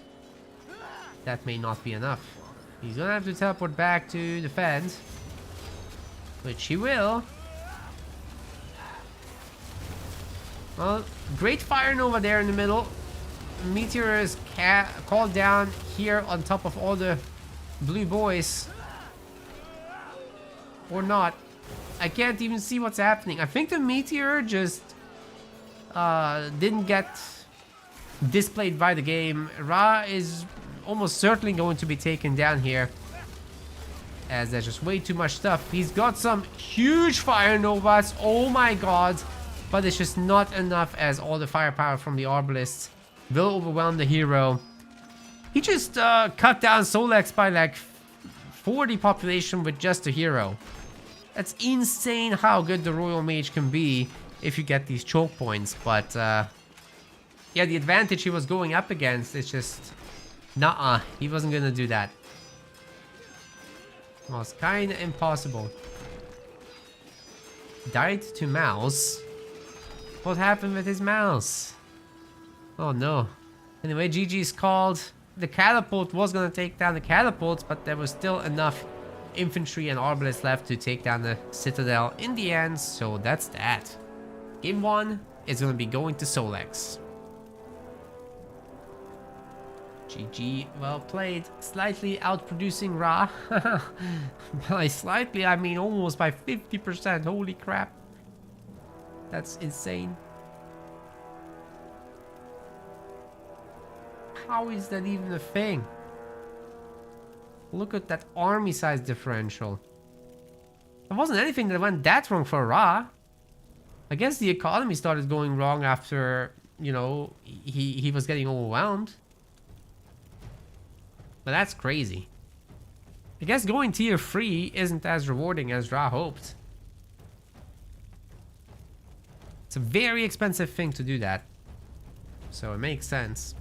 that may not be enough. He's gonna have to teleport back to defend, which he will. Well, great fire nova there in the middle. Meteor is called down here on top of all the blue boys. Or not. I can't even see what's happening. I think the meteor just didn't get displayed by the game. Ra is almost certainly going to be taken down here, as there's just way too much stuff. He's got some huge fire novas. Oh my god. But it's just not enough, as all the firepower from the arbalists will overwhelm the hero. He just cut down Solex by like 40 population with just a hero. That's insane how good the Royal Mage can be if you get these choke points. But yeah, the advantage he was going up against is just... Nuh-uh, he wasn't gonna do that. Well, it's kinda impossible. Died to mouse. What happened with his mouse? Oh no. Anyway, GG's called. The catapult was gonna take down the catapults, but there was still enough infantry and arbalets left to take down the citadel in the end, so that's that. Game 1 is gonna be going to Solex. GG, well played. Slightly outproducing Ra. By slightly, I mean almost by 50%. Holy crap. That's insane. How is that even a thing? Look at that army size differential. There wasn't anything that went that wrong for Ra. I guess the economy started going wrong after, you know, he was getting overwhelmed. But that's crazy. I guess going tier 3 isn't as rewarding as Ra hoped. It's a very expensive thing to do that. So it makes sense.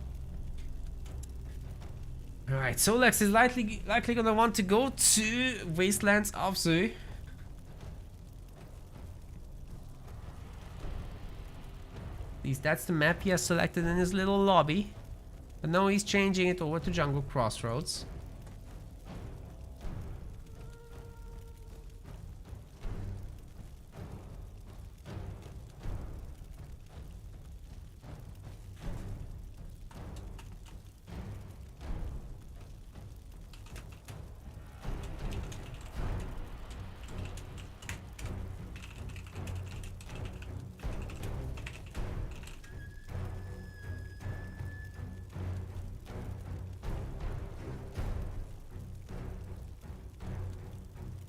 Alright, Solex is likely gonna want to go to Wastelands of Zoo. At least that's the map he has selected in his little lobby. But now he's changing it over to Jungle Crossroads.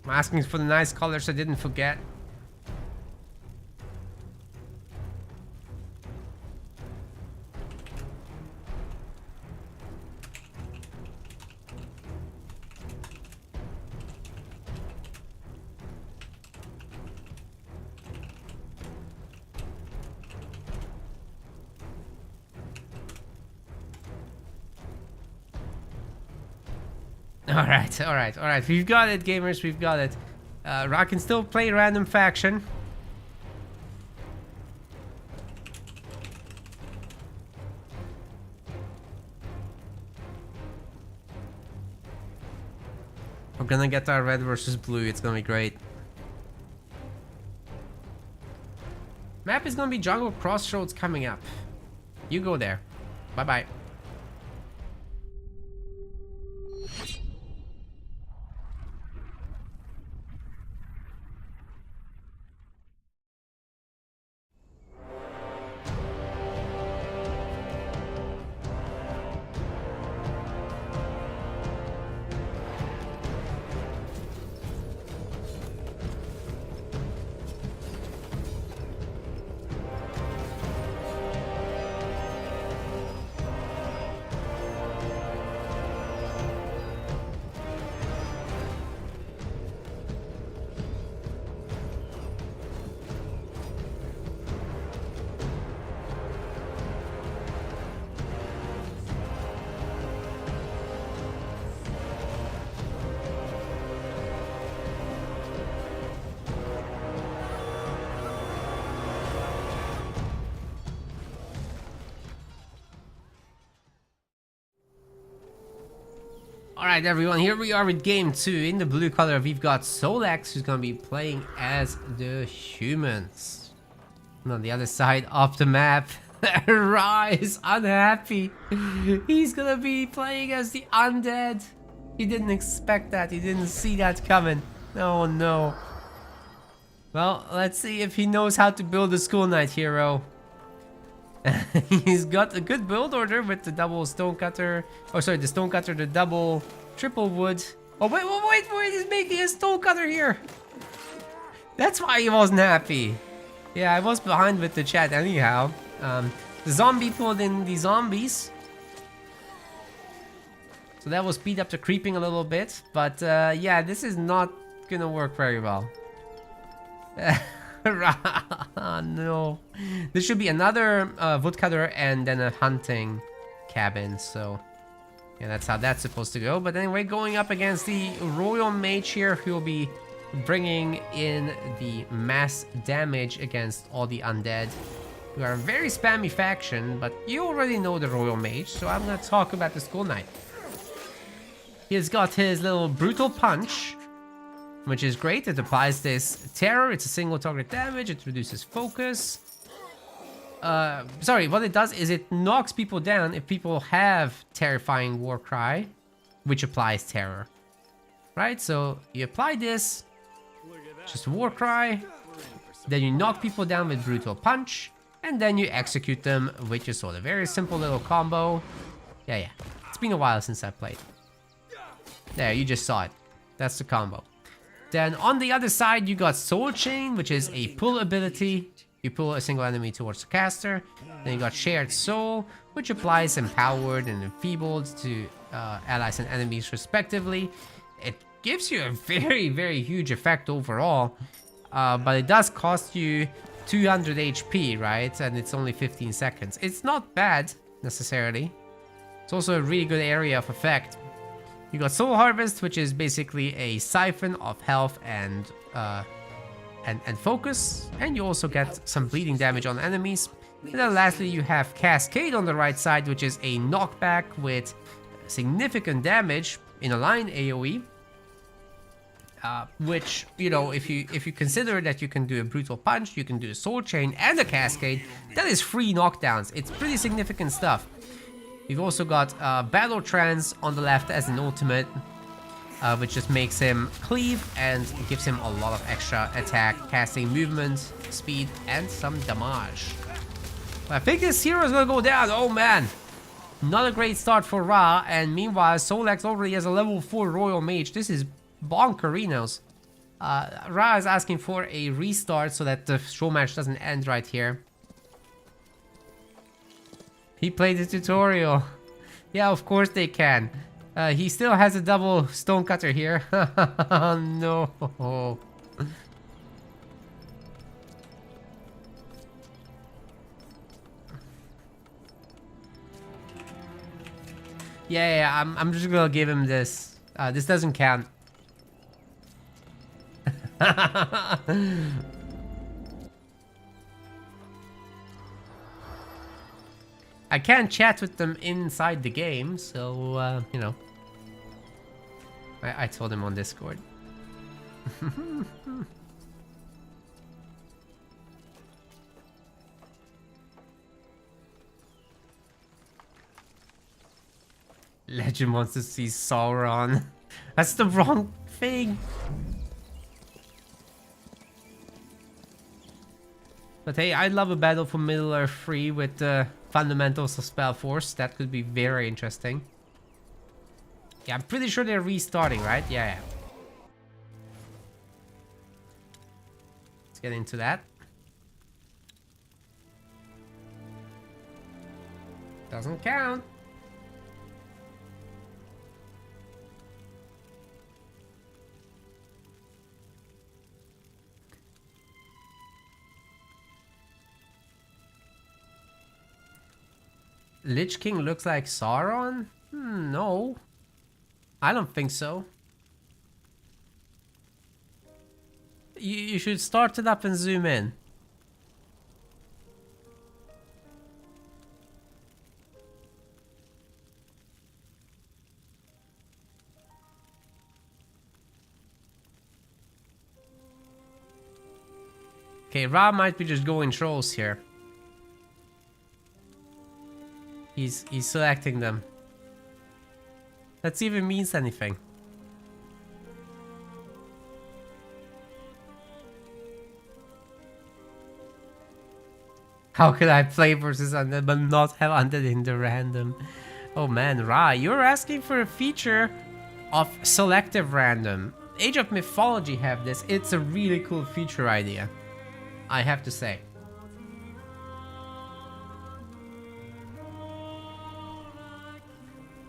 I'm asking for the nice colors I didn't forget. Alright. We've got it, gamers. We've got it. Ra can still play random faction. We're gonna get our red versus blue. It's gonna be great. Map is gonna be Jungle Crossroads coming up. You go there. Bye-bye. Alright everyone, here we are with game 2. In the blue color we've got Solex, who's gonna be playing as the humans. And on the other side of the map, Ra is unhappy. He's gonna be playing as the undead. He didn't expect that, he didn't see that coming. Oh no. Well, let's see if he knows how to build a School Knight hero. He's got a good build order with the double stonecutter. Oh, sorry, the stonecutter, the double triple wood. Oh, wait, he's making a stonecutter here. That's why he wasn't happy. Yeah, I was behind with the chat anyhow. The zombie pulled in the zombies. So that will speed up the creeping a little bit. But yeah, this is not gonna work very well. No. There should be another woodcutter and then a hunting cabin. So, yeah, that's how that's supposed to go. But anyway, going up against the Royal Mage here, who will be bringing in the mass damage against all the undead. We are a very spammy faction, but you already know the Royal Mage, so I'm gonna talk about the Skull Knight. He's got his little brutal punch, which is great. It applies this terror. It's a single target damage. It reduces focus. Sorry, what it does is it knocks people down if people have terrifying war cry, which applies terror. Right? So you apply this, just war cry, then you knock people down with brutal punch, and then you execute them with your sword. A very simple little combo. Yeah. It's been a while since I played. There, you just saw it. That's the combo. Then on the other side, you got Soul Chain, which is a pull ability. You pull a single enemy towards the caster. Then you got Shared Soul, which applies Empowered and Enfeebled to allies and enemies respectively. It gives you a very, very huge effect overall. But it does cost you 200 HP, right? And it's only 15 seconds. It's not bad, necessarily. It's also a really good area of effect. You got Soul Harvest, which is basically a siphon of health and focus. And you also get some bleeding damage on enemies. And then lastly, you have Cascade on the right side, which is a knockback with significant damage in a line AoE. Which, you know, if you consider that you can do a brutal punch, you can do a soul chain and a cascade, that is 3 knockdowns. It's pretty significant stuff. You've also got Battle Trance on the left as an ultimate, which just makes him cleave and gives him a lot of extra attack, casting movement, speed, and some damage. I think this hero is gonna go down. Oh man, not a great start for Ra. And meanwhile, Solex already has a level 4 Royal Mage. This is bonkerinos. Ra is asking for a restart so that the show match doesn't end right here. He played the tutorial. Yeah, of course they can. He still has a double stonecutter here. No. Yeah, I'm just gonna give him this. This doesn't count. I can't chat with them inside the game, so, you know. I told him on Discord. Legend wants to see Sauron. That's the wrong thing. But hey, I'd love a battle for Middle-earth 3 with the fundamentals of SpellForce. That could be very interesting. Yeah, I'm pretty sure they're restarting, right? Yeah. Let's get into that. Doesn't count. Lich King looks like Sauron? No. I don't think so. You should start it up and zoom in. Okay, Ra might be just going trolls here. He's selecting them. Let's see if it means anything. How could I play versus undead but not have undead in the random? Oh man, Ra, you're asking for a feature of selective random. Age of Mythology have this. It's a really cool feature idea, I have to say.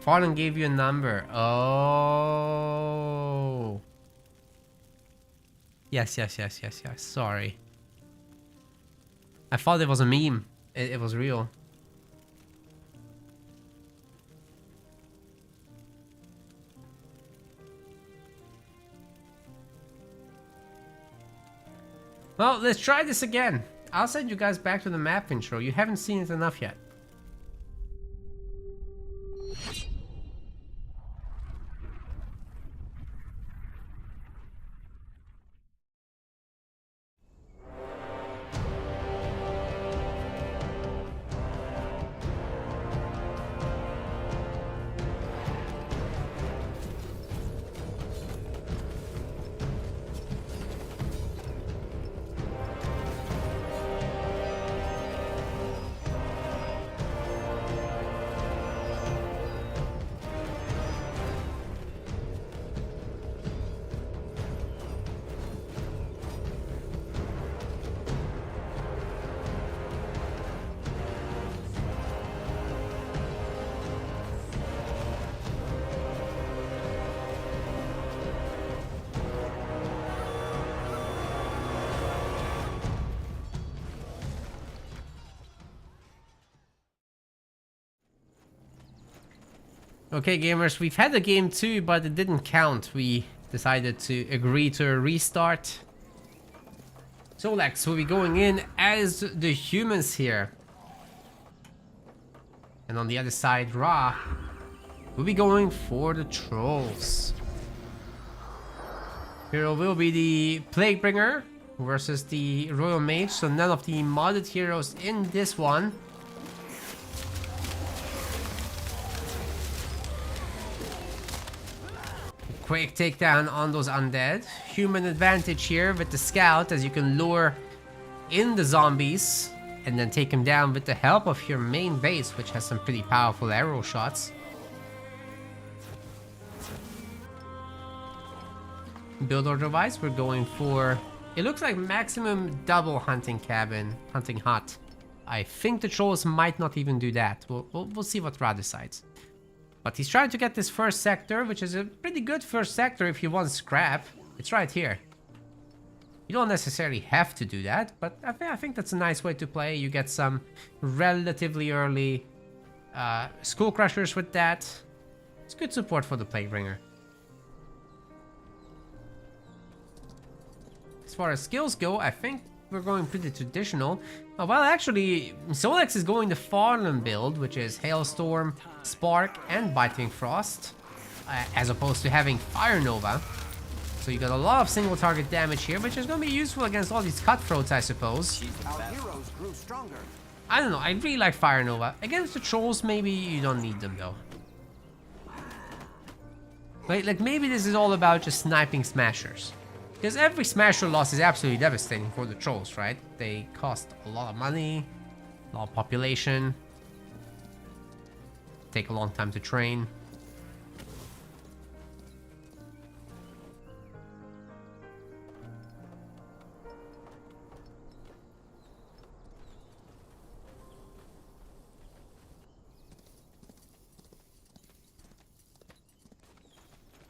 Fallen gave you a number. Oh. Yes. Sorry. I thought it was a meme. It was real. Well, let's try this again. I'll send you guys back to the map intro. You haven't seen it enough yet. Okay, gamers, we've had a game too, but it didn't count. We decided to agree to a restart. Solex will be going in as the humans here. And on the other side, Ra will be going for the trolls. Hero will be the Plaguebringer versus the Royal Mage, so none of the modded heroes in this one. Quick takedown on those undead. Human advantage here with the scout, as you can lure in the zombies and then take them down with the help of your main base, which has some pretty powerful arrow shots. Build order wise, we're going for, it looks like maximum double hunting cabin, hunting hut. I think the trolls might not even do that. We'll see what Ra decides. But he's trying to get this first sector, which is a pretty good first sector if you want scrap. It's right here. You don't necessarily have to do that, but I think that's a nice way to play. You get some relatively early Skull Crushers with that. It's good support for the Plaguebringer. As far as skills go, I think we're going pretty traditional. Well, actually, Solex is going the Fallen build, which is Hailstorm, Spark, and Biting Frost, as opposed to having Fire Nova. So you got a lot of single target damage here, which is going to be useful against all these cutthroats, I suppose. Our heroes grew stronger. I don't know, I really like Fire Nova. Against the trolls, maybe you don't need them though. Like maybe this is all about just sniping smashers. Because every smasher loss is absolutely devastating for the trolls, right? They cost a lot of money, a lot of population, take a long time to train.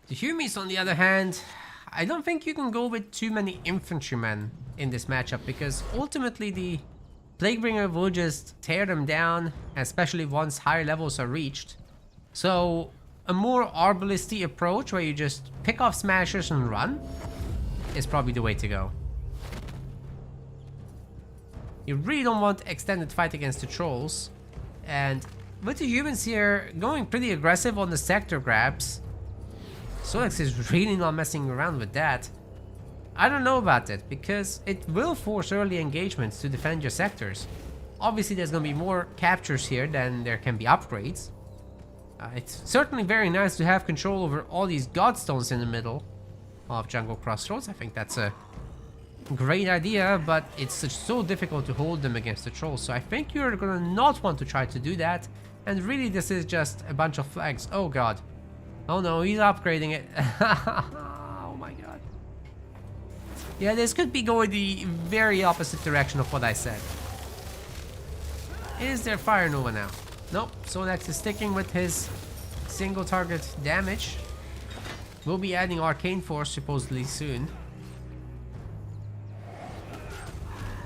The Humies, on the other hand, I don't think you can go with too many infantrymen in this matchup, because ultimately the Plaguebringer will just tear them down, especially once higher levels are reached. So a more arbalisty approach where you just pick off smashers and run is probably the way to go. You really don't want extended fight against the trolls, and with the humans here going pretty aggressive on the sector grabs, Solex is really not messing around with that. I don't know about that, because it will force early engagements to defend your sectors. Obviously there's gonna be more captures here than there can be upgrades. It's certainly very nice to have control over all these godstones in the middle of Jungle Crossroads. I think that's a great idea, but it's so difficult to hold them against the trolls. So I think you're gonna not want to try to do that. And really this is just a bunch of flags. Oh god. Oh no, he's upgrading it. Oh my god. Yeah, this could be going the very opposite direction of what I said. Is there Fire Nova now? Nope, Solex is sticking with his single target damage. We'll be adding Arcane Force supposedly soon.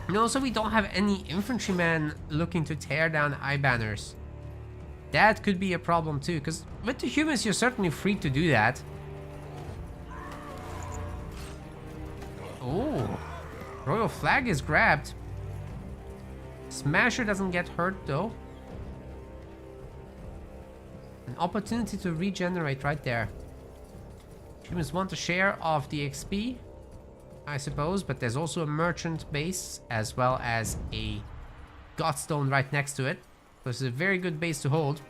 And also we don't have any infantrymen looking to tear down eye banners. That could be a problem too, because with the humans you're certainly free to do that. Oh, royal flag is grabbed. Smasher doesn't get hurt though. An opportunity to regenerate right there. Humans want a share of the XP, I suppose, but there's also a merchant base as well as a godstone right next to it. So it's a very good base to hold.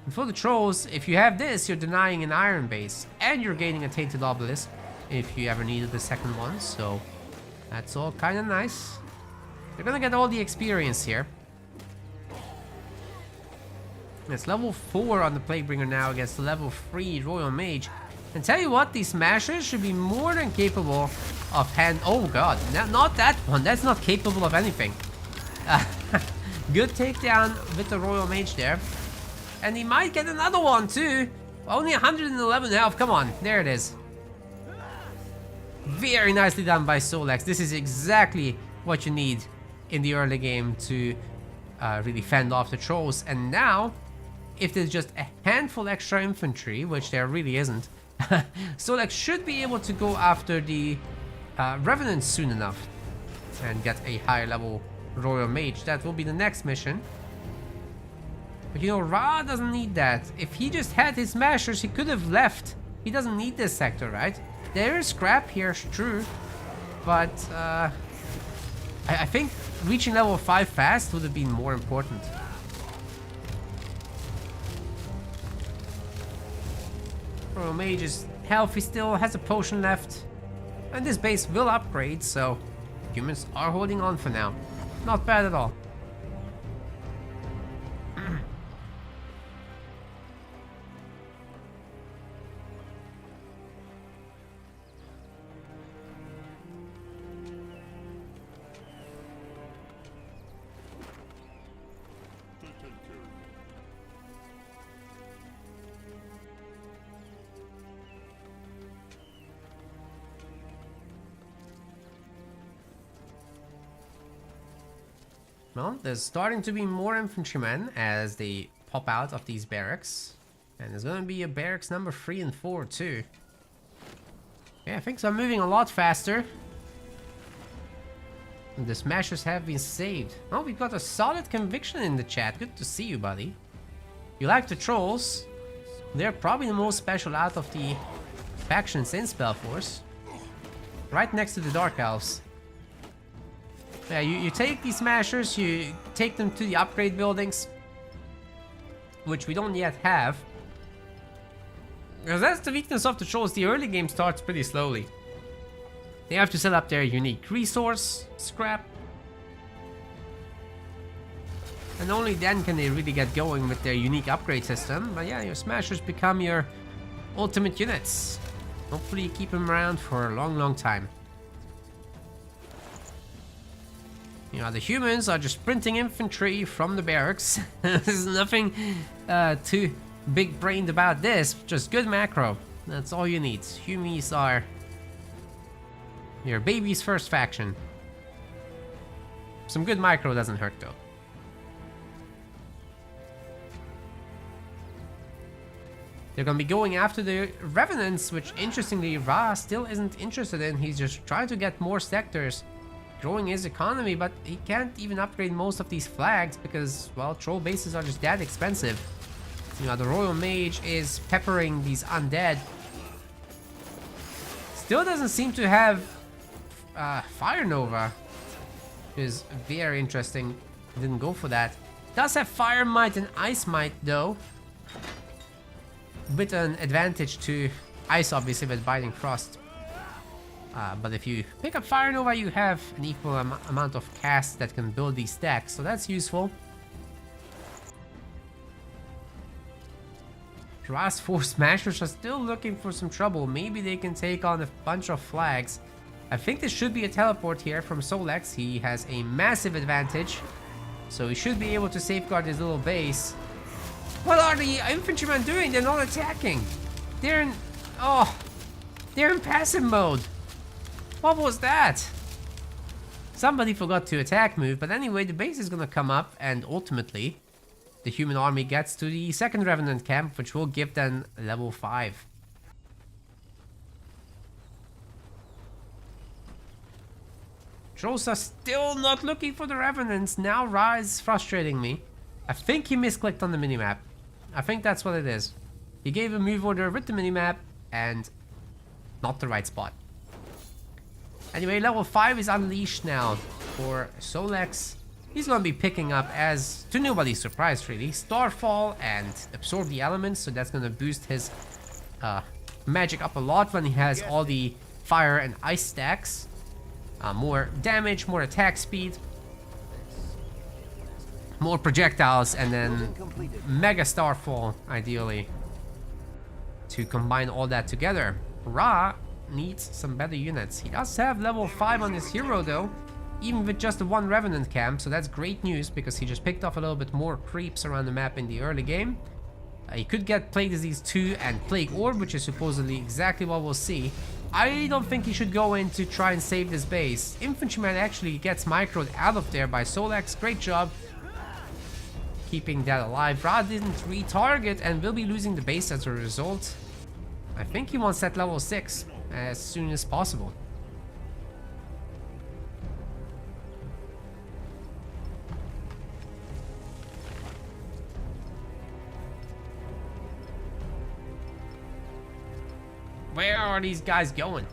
And for the trolls, if you have this, you're denying an iron base and you're gaining a tainted obelisk if you ever needed the second one. So that's all kind of nice. You're gonna get all the experience here. It's level 4 on the Plaguebringer now against the level 3 Royal Mage. And tell you what, these smashers should be more than capable of oh god, not that one. That's not capable of anything. Good takedown with the Royal Mage there. And he might get another one too. Only 111 health. Come on, there it is. Very nicely done by Solex. This is exactly what you need in the early game to really fend off the trolls. And now, if there's just a handful extra infantry, which there really isn't, Solex should be able to go after the Revenants soon enough and get a higher level Royal Mage. That will be the next mission. But you know, Ra doesn't need that. If he just had his smashers, he could have left. He doesn't need this sector, right? There is scrap here, true. But I think reaching level 5 fast would have been more important. Royal Mage's health, he still has a potion left. And this base will upgrade, so humans are holding on for now. Not bad at all. Well, there's starting to be more infantrymen as they pop out of these barracks. And there's going to be a barracks number 3 and 4 too. Yeah, things are moving a lot faster. And the smashers have been saved. Oh, we've got a solid conviction in the chat. Good to see you, buddy. You like the trolls? They're probably the most special out of the factions in SpellForce. Right next to the Dark Elves. Yeah, you take these smashers, you take them to the upgrade buildings, which we don't yet have. Because that's the weakness of the trolls, the early game starts pretty slowly. They have to set up their unique resource, scrap. And only then can they really get going with their unique upgrade system. But yeah, your smashers become your ultimate units. Hopefully you keep them around for a long, long time. You know, the humans are just sprinting infantry from the barracks. There's nothing too big-brained about this. Just good macro. That's all you need. Humies are your baby's first faction. Some good micro doesn't hurt though. They're gonna be going after the Revenants, which interestingly Ra still isn't interested in. He's just trying to get more sectors. Growing his economy, but he can't even upgrade most of these flags because, well, troll bases are just that expensive. You know, the Royal Mage is peppering these undead. Still doesn't seem to have Fire Nova, which is very interesting. Didn't go for that. Does have Fire Might and Ice Might though, with an advantage to Ice obviously with Biting Frost. But if you pick up Fire Nova, you have an equal amount of cast that can build these stacks, so that's useful. Ra's 4 Smashers are still looking for some trouble. Maybe they can take on a bunch of flags. I think this should be a teleport here from Solex. He has a massive advantage, so he should be able to safeguard his little base. What are the infantrymen doing? They're not attacking. They're in... oh, they're in passive mode. What was that? Somebody forgot to attack move, but anyway, the base is gonna come up, and ultimately, the human army gets to the second Revenant camp, which will give them level 5. Trolls are still not looking for the Revenants. Now Ra is frustrating me. I think he misclicked on the minimap. I think that's what it is. He gave a move order with the minimap and not the right spot. Anyway, level 5 is unleashed now for Solex. He's gonna be picking up, as to nobody's surprise really, Starfall and Absorb the Elements, so that's gonna boost his magic up a lot when he has all the fire and ice stacks. More damage, more attack speed, more projectiles, and then Mega Starfall, ideally, to combine all that together. Ra needs some better units. He does have level 5 on his hero though, even with just the 1 Revenant camp, so that's great news because he just picked off a little bit more creeps around the map in the early game. He could get Plague Disease 2 and Plague Orb, which is supposedly exactly what we'll see. I don't think he should go in to try and save this base. Infantryman actually gets microed out of there by Solex. Great job keeping that alive. Ra didn't retarget and will be losing the base as a result. I think he wants that level 6 as soon as possible. Where are these guys going?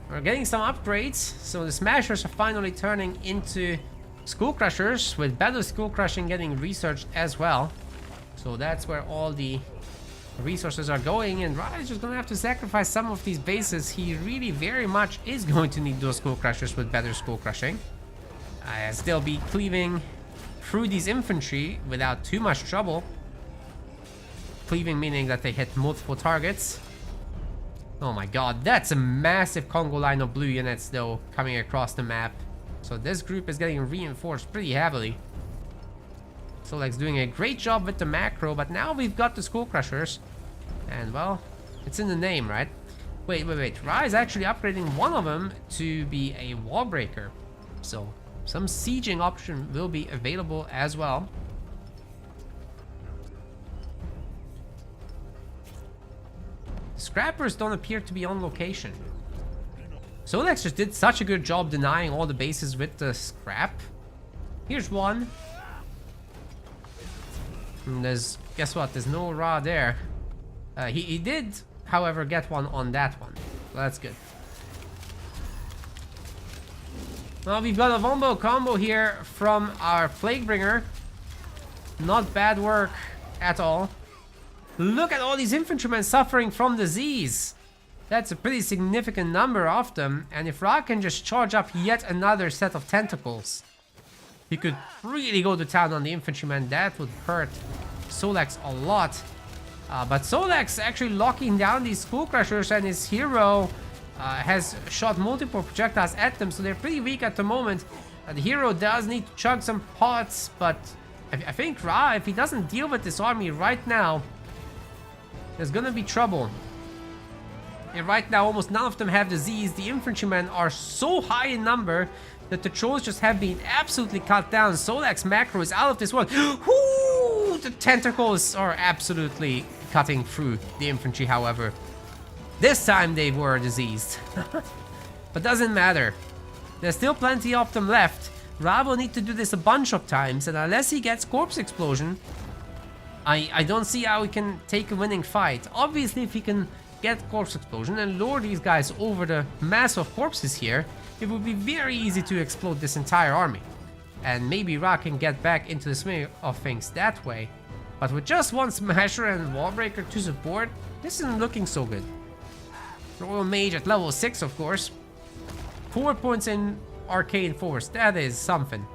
We're getting some upgrades, so the Smashers are finally turning into Skull Crushers, with better Skull Crushing getting researched as well. So that's where all the resources are going, and Ra is just gonna have to sacrifice some of these bases. He really very much is going to need those Skull Crushers with better Skull Crushing. Still be cleaving through these infantry without too much trouble. Cleaving meaning that they hit multiple targets. Oh my god, that's a massive Congo line of blue units though coming across the map. So this group is getting reinforced pretty heavily. Solex doing a great job with the macro, but now we've got the Skull Crushers. And well, it's in the name, right? Wait. Ra is actually upgrading one of them to be a wall breaker. So some sieging option will be available as well. Scrappers don't appear to be on location. Solex just did such a good job denying all the bases with the scrap. Here's one. And there's, guess what, there's no Ra there. He did, however, get one on that one. So that's good. Well, we've got a Wombo combo here from our Plaguebringer. Not bad work at all. Look at all these infantrymen suffering from disease. That's a pretty significant number of them, and if Ra can just charge up yet another set of tentacles, he could really go to town on the infantrymen. That would hurt Solex a lot. But Solex actually locking down these Skull Crushers, and his hero has shot multiple projectiles at them, so they're pretty weak at the moment. The hero does need to chug some pots, but I think Ra, if he doesn't deal with this army right now, there's gonna be trouble. And right now, almost none of them have disease. The infantrymen are so high in number that the trolls just have been absolutely cut down. Solex macro is out of this world. Whoo! The tentacles are absolutely cutting through the infantry, however. This time they were diseased. But doesn't matter. There's still plenty of them left. Ra will need to do this a bunch of times, and unless he gets Corpse Explosion, I don't see how he can take a winning fight. Obviously, if he can get Corpse Explosion and lure these guys over the mass of corpses here, it would be very easy to explode this entire army. And maybe Ra can get back into the swing of things that way. But with just one Smasher and Wallbreaker to support, this isn't looking so good. Royal Mage at level 6, of course. 4 points in Arcane Force, that is something.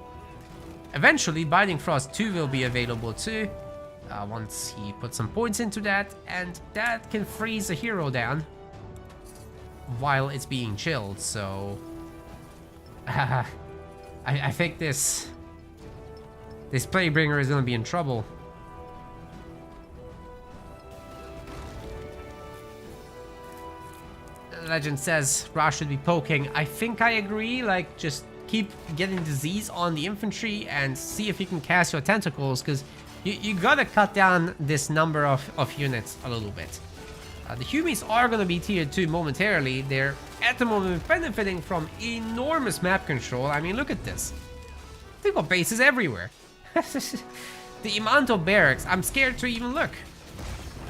Eventually, Biting Frost 2 will be available too. Once he puts some points into that, and that can freeze a hero down while it's being chilled, so I think this Playbringer is gonna be in trouble. Legend says Ra should be poking. I think I agree, like, just keep getting disease on the infantry and see if you can cast your tentacles, because you gotta cut down this number of units a little bit. The Humies are gonna be tier 2 momentarily. They're at the moment benefiting from enormous map control. I mean, look at this. They've got bases everywhere. The amount of barracks, I'm scared to even look.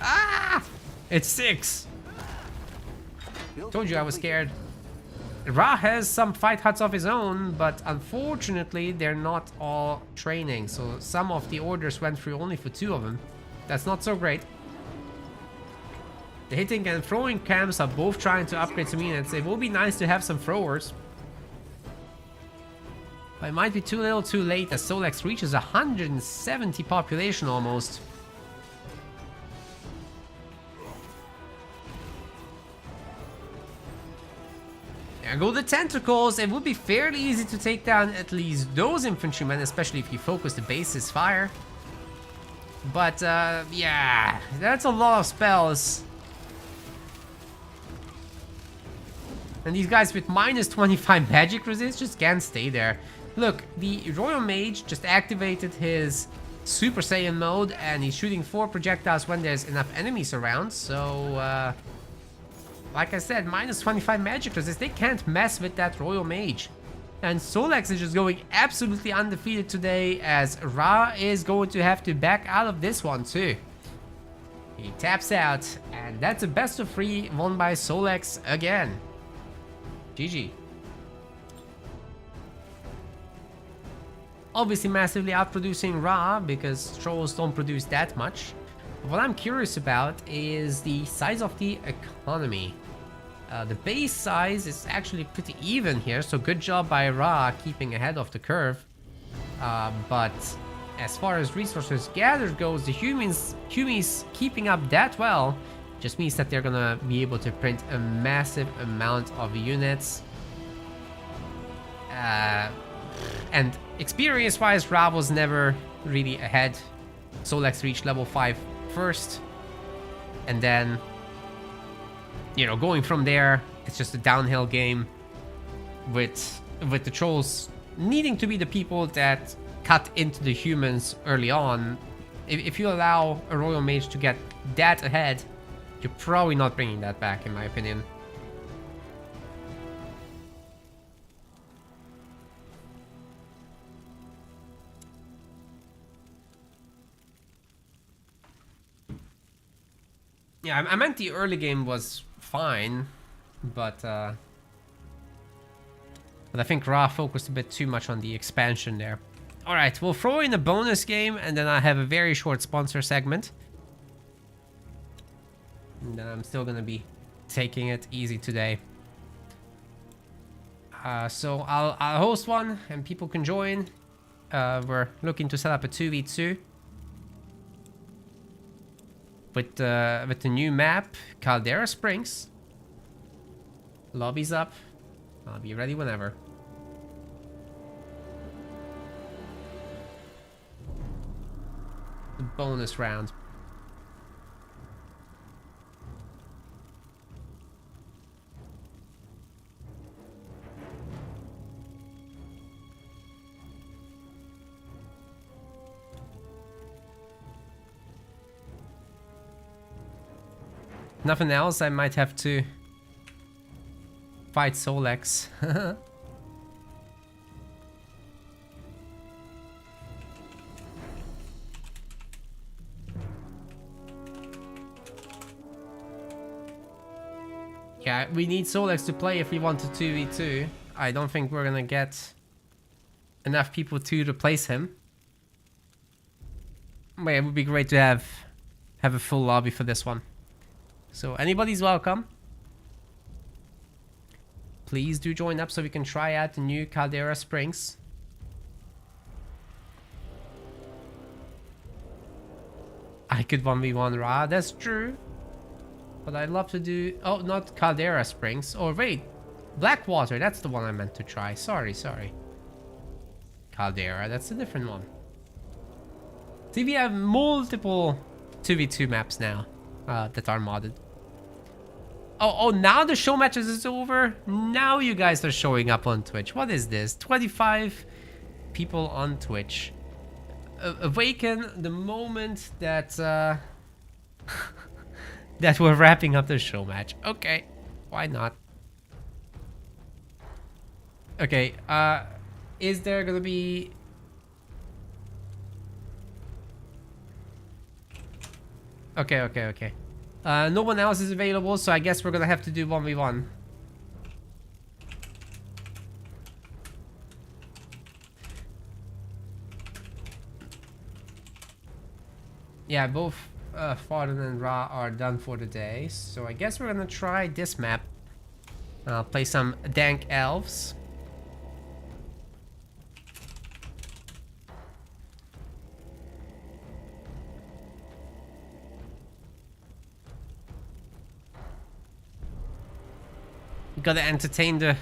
Ah! It's 6. Told you I was scared. Ra has some fight huts of his own, but unfortunately they're not all training, so some of the orders went through only for 2 of them. That's not so great. The hitting and throwing camps are both trying to upgrade some units. It will be nice to have some throwers. But it might be too little too late as Solex reaches 170 population almost. There go the tentacles. It would be fairly easy to take down at least those infantrymen, especially if you focus the base's fire. But yeah, that's a lot of spells. And these guys with minus 25 magic resist just can't stay there. Look, the Royal Mage just activated his Super Saiyan mode and he's shooting 4 projectiles when there's enough enemies around. So, like I said, minus 25 magic resist. They can't mess with that Royal Mage. And Solex is just going absolutely undefeated today, as Ra is going to have to back out of this one too. He taps out, and that's a best of 3 won by Solex again. GG. Obviously massively outproducing Ra, because trolls don't produce that much. What I'm curious about is the size of the economy. The base size is actually pretty even here, so good job by Ra keeping ahead of the curve. But as far as resources gathered goes, the Humies keeping up that well just means that they're gonna be able to print a massive amount of units. And experience-wise, Ra was never really ahead. Solex reached level 5 first, and then, you know, going from there, it's just a downhill game with the trolls needing to be the people that cut into the humans early on. If you allow a Royal Mage to get that ahead, you're probably not bringing that back, in my opinion. Yeah, I meant the early game was fine, but I think Ra focused a bit too much on the expansion there. Alright, we'll throw in a bonus game, and then I have a very short sponsor segment. And then I'm still gonna be taking it easy today. So I'll host one, and people can join. We're looking to set up a 2v2. With the new map, Caldera Springs. Lobby's up. I'll be ready whenever. The bonus round. Nothing else, I might have to fight Solex. Yeah, we need Solex to play if we want to 2v2. I don't think we're gonna get enough people to replace him. But it would be great to have a full lobby for this one. So anybody's welcome. Please do join up so we can try out the new Caldera Springs. I could 1v1 Ra, that's true. But I'd love to do... Oh, not Caldera Springs. Oh, wait. Blackwater, that's the one I meant to try. Sorry. Caldera, that's a different one. See, we have multiple 2v2 maps now that are modded. Oh, now the show matches is over? Now you guys are showing up on Twitch. What is this? 25 people on Twitch. Awaken the moment that that we're wrapping up the show match. Okay, why not? Okay, is there gonna be... Okay. No one else is available, so I guess we're gonna have to do 1v1. Yeah, both Farden and Ra are done for the day, so I guess we're gonna try this map. Play some dank elves. We gotta entertain the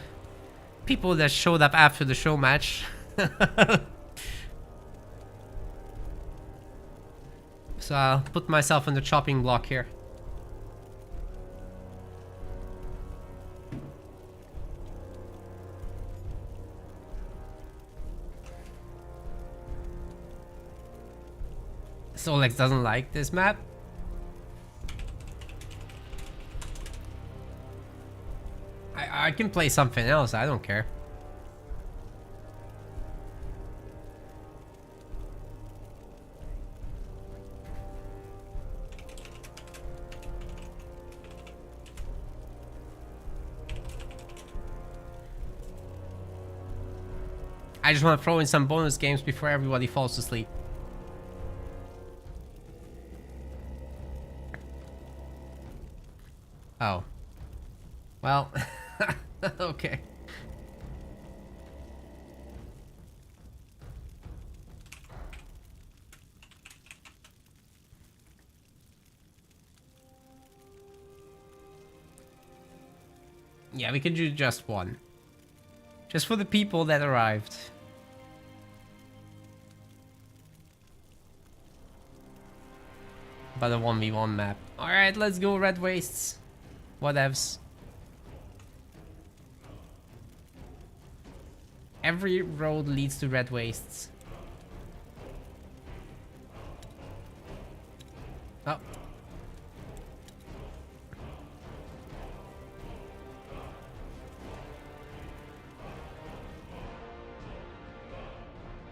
people that showed up after the show match. So I'll put myself on the chopping block here. Solex doesn't like this map. I can play something else, I don't care. I just want to throw in some bonus games before everybody falls asleep. Oh. Well, okay. Yeah, we can do just one. Just for the people that arrived. But a 1v1 map. Alright, let's go Red Wastes. Whatevs. Every road leads to Red Wastes. Oh.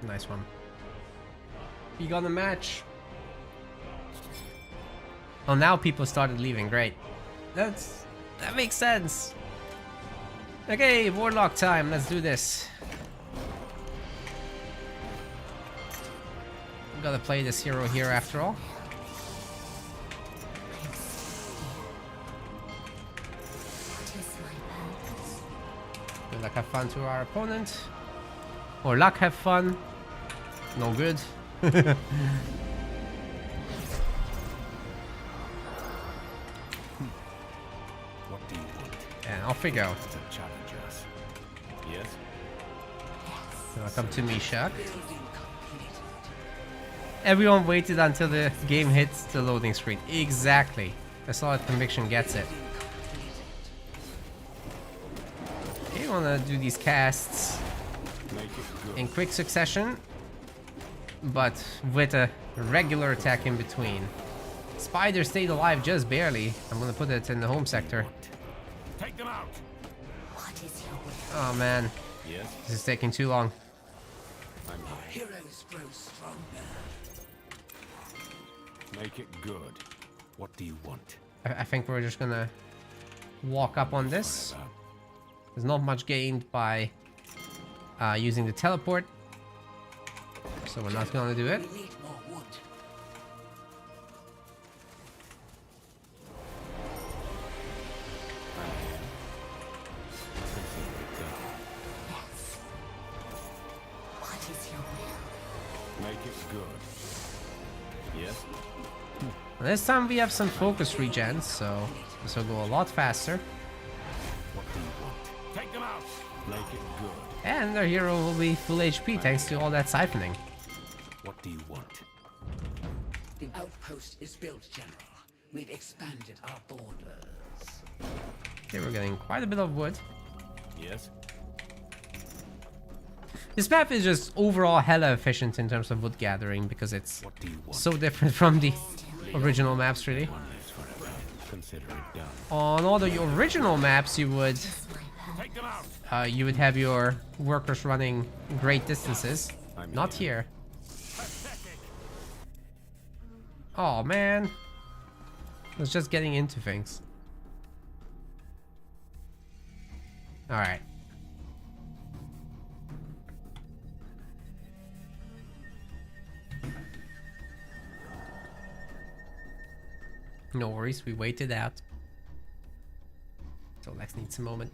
Nice one. You got a match. Oh, now people started leaving. Great. That makes sense. Okay, Warlock time. Let's do this. Gotta play this hero here after all. Good luck, have fun to our opponent. Or luck, have fun. No good. And off we go. Yes. Welcome to me, Shaq. Everyone waited until the game hits the loading screen. Exactly. A solid conviction gets it. Okay, you wanna do these casts in quick succession, but with a regular attack in between. Spider stayed alive just barely. I'm gonna put it in the home sector. Take them out. Oh man. Yes. This is taking too long. I'm here. Heroes grow stronger. Make it good. What do you want? I think we're just gonna walk up on this. There's not much gained by using the teleport, so we're not gonna do it. We need more wood. Make it good. Yes. This time we have some focus regens, so this will go a lot faster. What do you want? Take them out. Make it good. And our hero will be full HP thanks to all that siphoning. What do you want? The outpost is built, General. We've expanded our borders. Okay, we're getting quite a bit of wood. Yes. This map is just overall hella efficient in terms of wood gathering because it's What do you want? so different from the original maps, really. One lives forever. Consider it done. On all the original maps, you would Take them out. have your workers running great distances. I'm Not here. Oh man, I was just getting into things. All right. No worries, we waited out. So Lex needs a moment.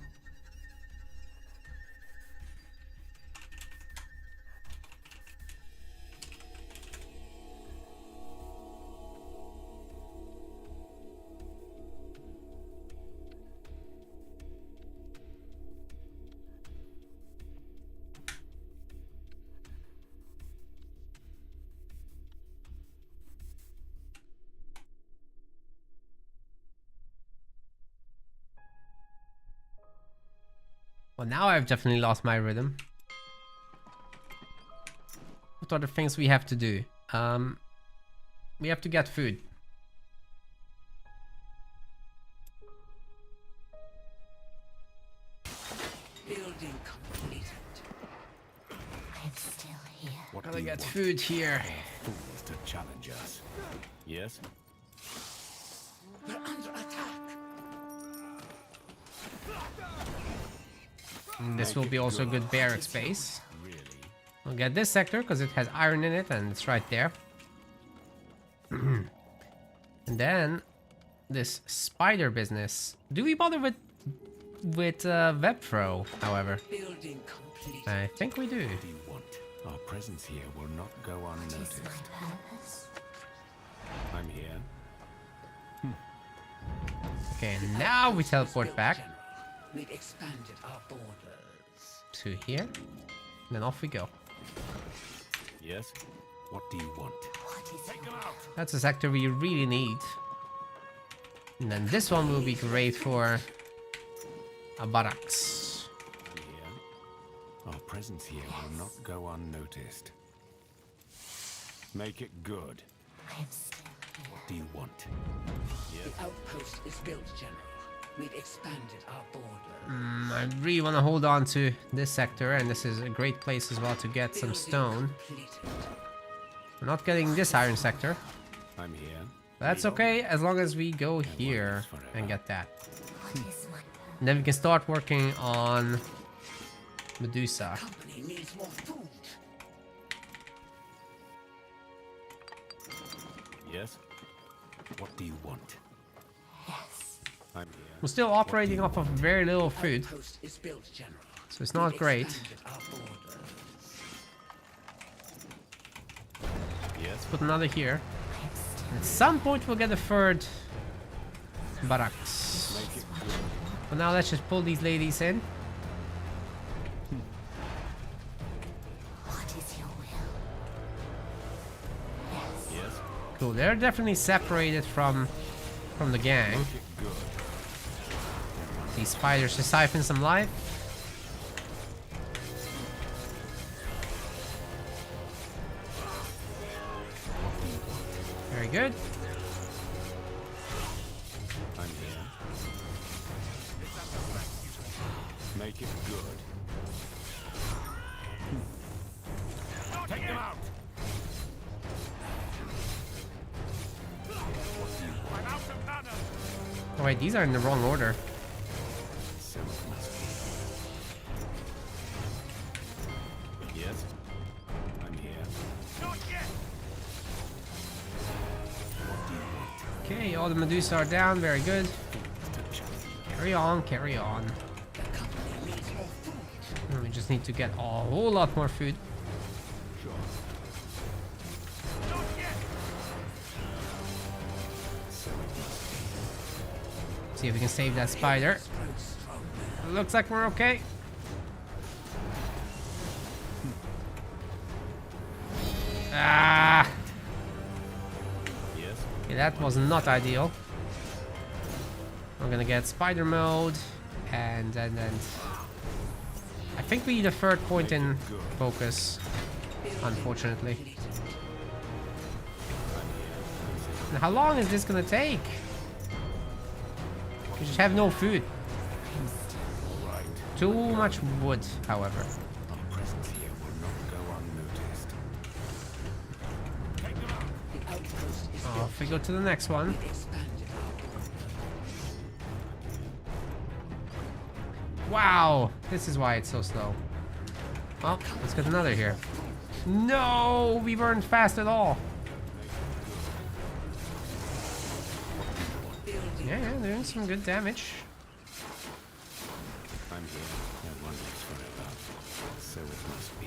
Well, now I've definitely lost my rhythm. What are the things we have to do? We have to get food. Building completed. I'm still here. What Gotta do you get want? food here. Fools to challenge us. Yes. We're under attack. And this will be also a good barrack space. Really? We'll get this sector because it has iron in it and it's right there. And then this spider business. Do we bother with web throw, however? Building completed. I think we do. What do you want? Our presence here will not go unnoticed. My purpose. I'm here. Okay, now we teleport back General, we've expanded our borders. to here. And then off we go. Yes. What do you want? What is Take your them out. That's a sector we really need. And then this one will be great for a barracks. I'm here. Our presence here will not go unnoticed. Make it good. I am still here. What do you want? Yes. The outpost is built, General. We've expanded our borders. I really want to hold on to this sector, and this is a great place as well to get some stone. Completed. We're not getting this iron sector. I'm here. That's okay as long as we go here and get that. What is my purpose? And then we can start working on Medusa. Company needs more food. Yes. What do you want? Yes. I'm here. We're still operating off of very little food, Outpost is built, General. so it's not We've great. expanded our borders. Yes. Put another here. I am still At some point we'll get a third barracks. Make it good. For now, let's just pull these ladies in. What is your will? Yes. Yes. Cool, they're definitely separated from the gang. Make it good. These spiders to siphon some life. Very good. I'm here. Make it good. Take them out. I'm out of mana. Oh wait, these are in the wrong order. So it must be. Yes. I'm here. Not yet. What do you want? Okay, all the Medusa are down. Very good. To challenge. Carry on, carry on. The company needs more food. And we just need to get a whole lot more food. Sure. Not yet. So it must See if we can save that spider. Grow stronger. Looks like we're okay. Ah! be. Yes. Okay, that was not ideal. We're gonna get spider mode, and then I think we need a third point in focus, unfortunately. And how long is this gonna take? We just have no food. Too much wood, however. Our presence here will not go unnoticed. The outpost is Oh, if we go to the next one. expanded our border. Wow, this is why it's so slow. Well, let's get another here. No, we weren't fast at all. Yeah, doing some good damage. I'm here. No one lives forever. So it must be.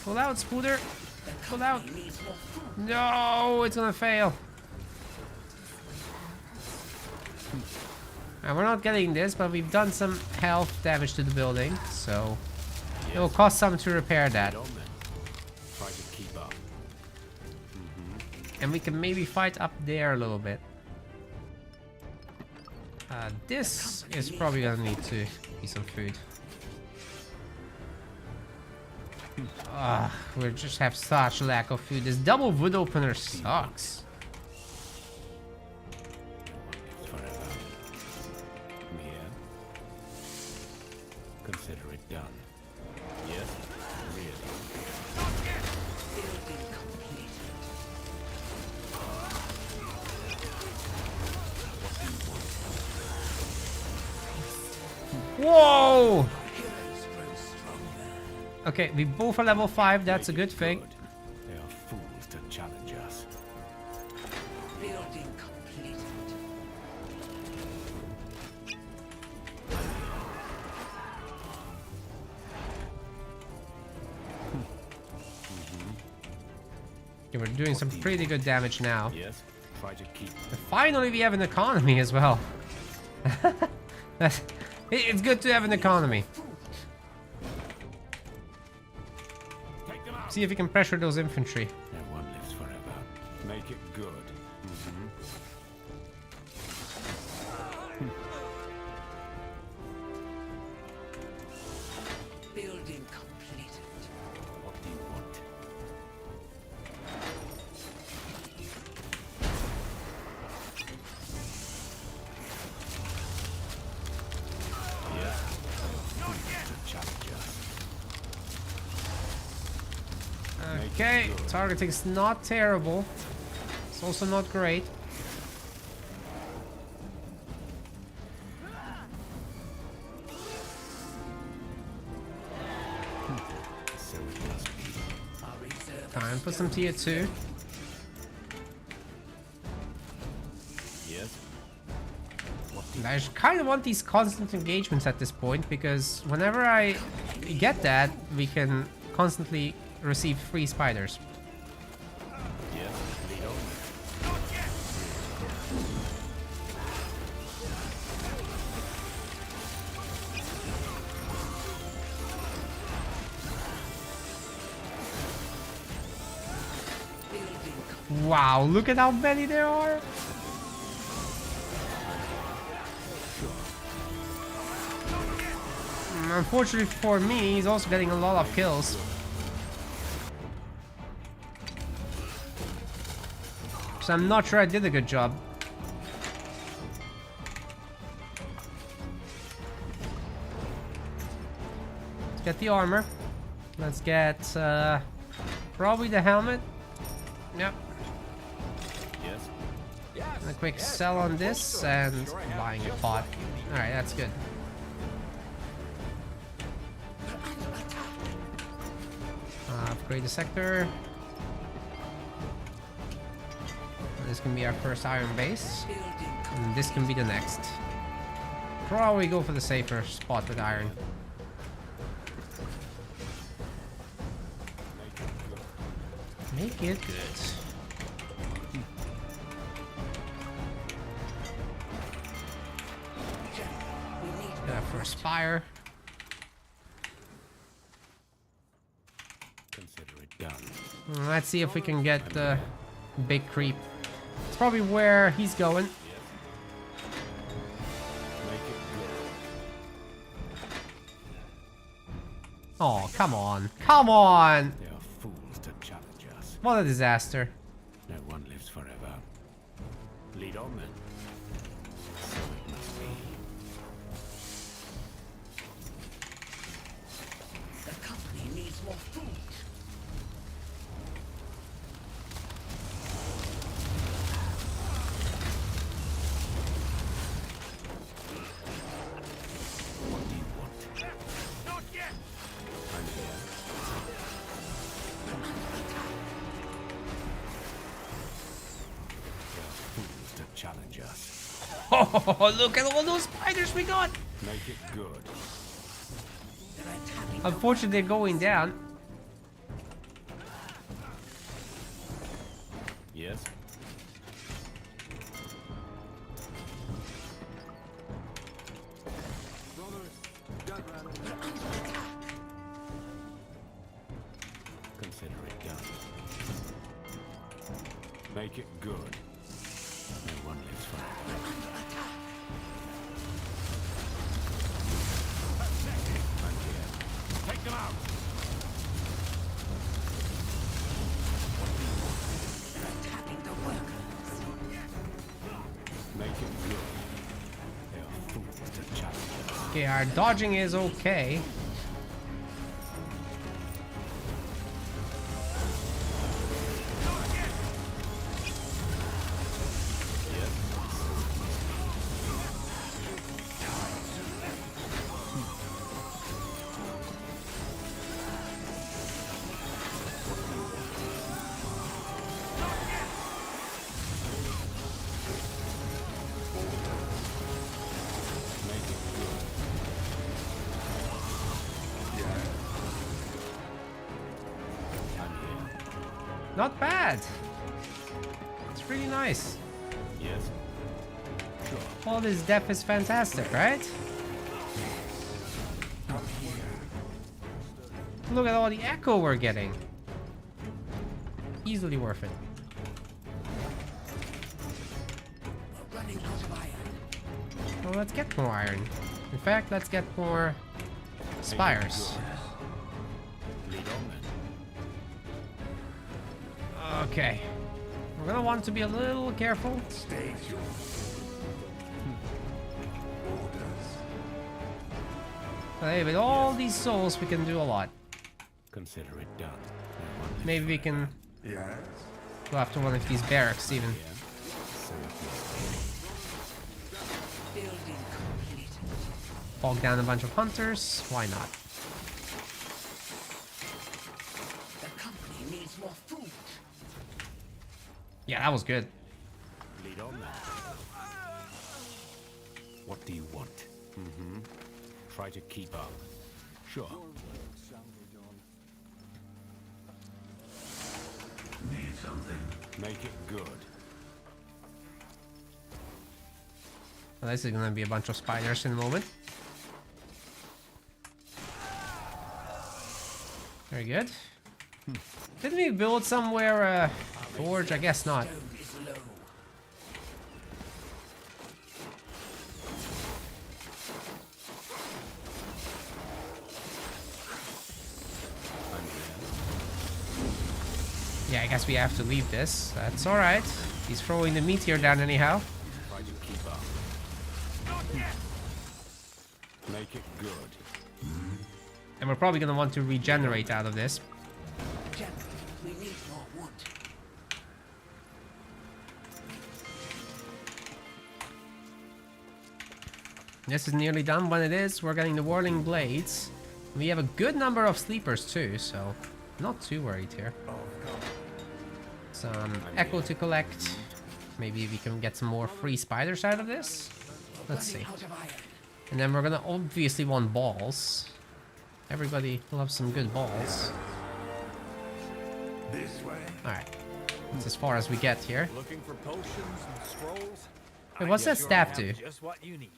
Pull out, Spooder. Pull out. No, it's gonna fail. And we're not getting this, but we've done some health damage to the building, so it will cost some to repair that. On then. Try to keep up. And we can maybe fight up there a little bit. This is probably gonna need to be some food. We just have such lack of food. This double wood opener sucks. Forever. Mia. Consider it done. Yes? Really? Building completed. Whoa! Heroes grow stronger. Okay, we both are level 5. That's a good thing. They are fools to challenge us. Building completed. Okay, we're doing some pretty good damage now. Yes? Try to keep. Finally, we have an economy as well. It's good to have an economy. Take them out. See if we can pressure those infantry. No one lives forever. Make it good. Building completed. What do you want? Yes? Fools to challenge us. Okay, targeting's not terrible. It's also not great. So it must be. Our reserve. Time for some tier 2. Yes? I kind of want these constant engagements at this point, because whenever I get that, we can constantly receive free spiders. Yes? Lead on. Wow, look at how many there are. Unfortunately for me, he's also getting a lot of kills. So I'm not sure I did a good job. Let's get the armor. Let's get probably the helmet. Yep. Yes? And a quick sell on this and buying a pot. Alright, that's good. Upgrade the sector. This can be our first iron base. And this can be the next. Probably go for the safer spot with iron. Make it good. Get our first fire. Consider it done. Let's see if we can get the big creep. It's probably where he's going. Oh, come on. Come on! They are fools to challenge us. What a disaster. No one lives forever. Lead on then. So it must be. The company needs more food. What do you want? Not yet. I'm here. They are fools to challenge us. Oh, look at all those spiders we got! Make it good. They're attacking. Unfortunately, they're going down. Yes. Consider it done. Make it good. No one lives forever. I'm here. Take them out. They're attacking the workers. Make it good. They are fools to challenge us. Okay, our dodging is okay. Make it good. I'm here. Not bad. It's really nice. Yes. Sure. All this depth is fantastic, right? Look at all the echo we're getting. Easily worth it. We're running out of iron. Well, let's get more iron. In fact, let's get more spires. Lead on then. Okay. We're gonna want to be a little careful. Stay tuned. Orders. But hey, with all these souls, we can do a lot. Consider it done. No one lives Maybe we can Yes. go after one of these barracks even. here. So it must be. Building completed. Bog down a bunch of hunters. Why not? The company needs more food. Yeah, that was good. Lead on then. What do you want? Mm-hmm. Try to keep up. Sure. Need something. Make it good. Well, this is gonna be a bunch of spiders in a moment. Very good. Didn't we build somewhere forge? I guess not. Stone is low. I'm here. Yeah, I guess we have to leave this. That's alright. He's throwing the meteor down anyhow. Try to keep up. Make it good. And we're probably gonna want to regenerate out of this. General, we need more wood. This is nearly done. When it is, we're getting the whirling blades. We have a good number of sleepers too, so not too worried here. Some echo to collect. Maybe we can get some more free spiders out of this. Let's see. Out of iron. And then we're gonna obviously want balls. Everybody loves some good balls. This way. Alright. That's as far as we get here. Looking for potions and scrolls? Wait, what's that staff do? Just what you need.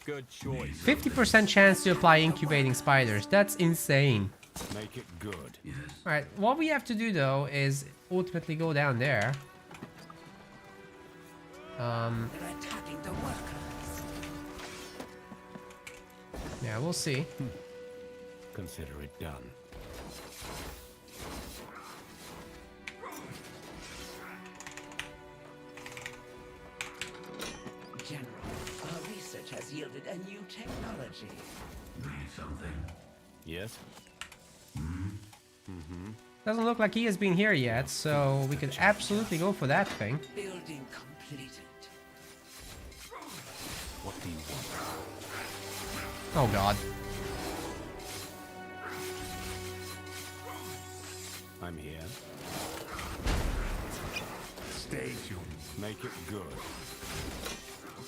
Good choice. 50% chance to apply incubating spiders. That's insane. Make it good. Alright, what we have to do though is ultimately go down there. They're attacking the workers. Yeah, we'll see. Consider it done. General, our research has yielded a new technology. Yes? Doesn't look like he has been here yet, so we could absolutely go for that thing. Building completed. What do you want? Oh god. I'm here. Stay tuned. Make it good.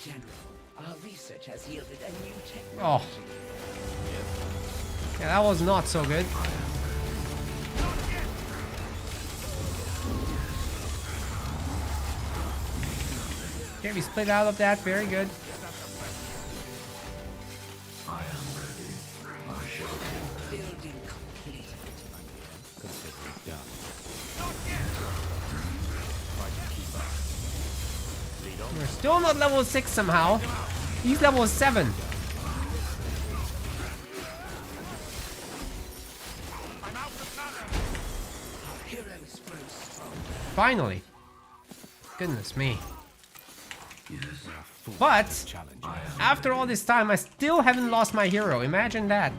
General, our research has yielded a new Oh. technology. Yeah, that was not so good. Okay, we split out of that. Very good. Building completed. Consider it done. We're still not level 6 somehow. He's level 7. Heroes grow stronger. Finally. Goodness me. But Challenge. after all this time, I still haven't lost my hero. Imagine that.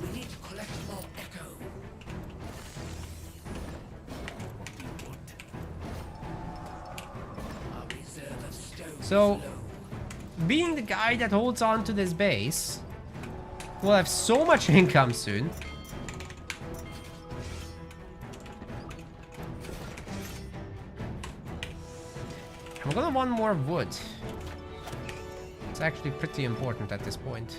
We need to collect more echo. Our reserve of stone So, is low. being the guy that holds on to this base, we'll have so much income soon. I'm gonna want more wood. It's actually pretty important at this point.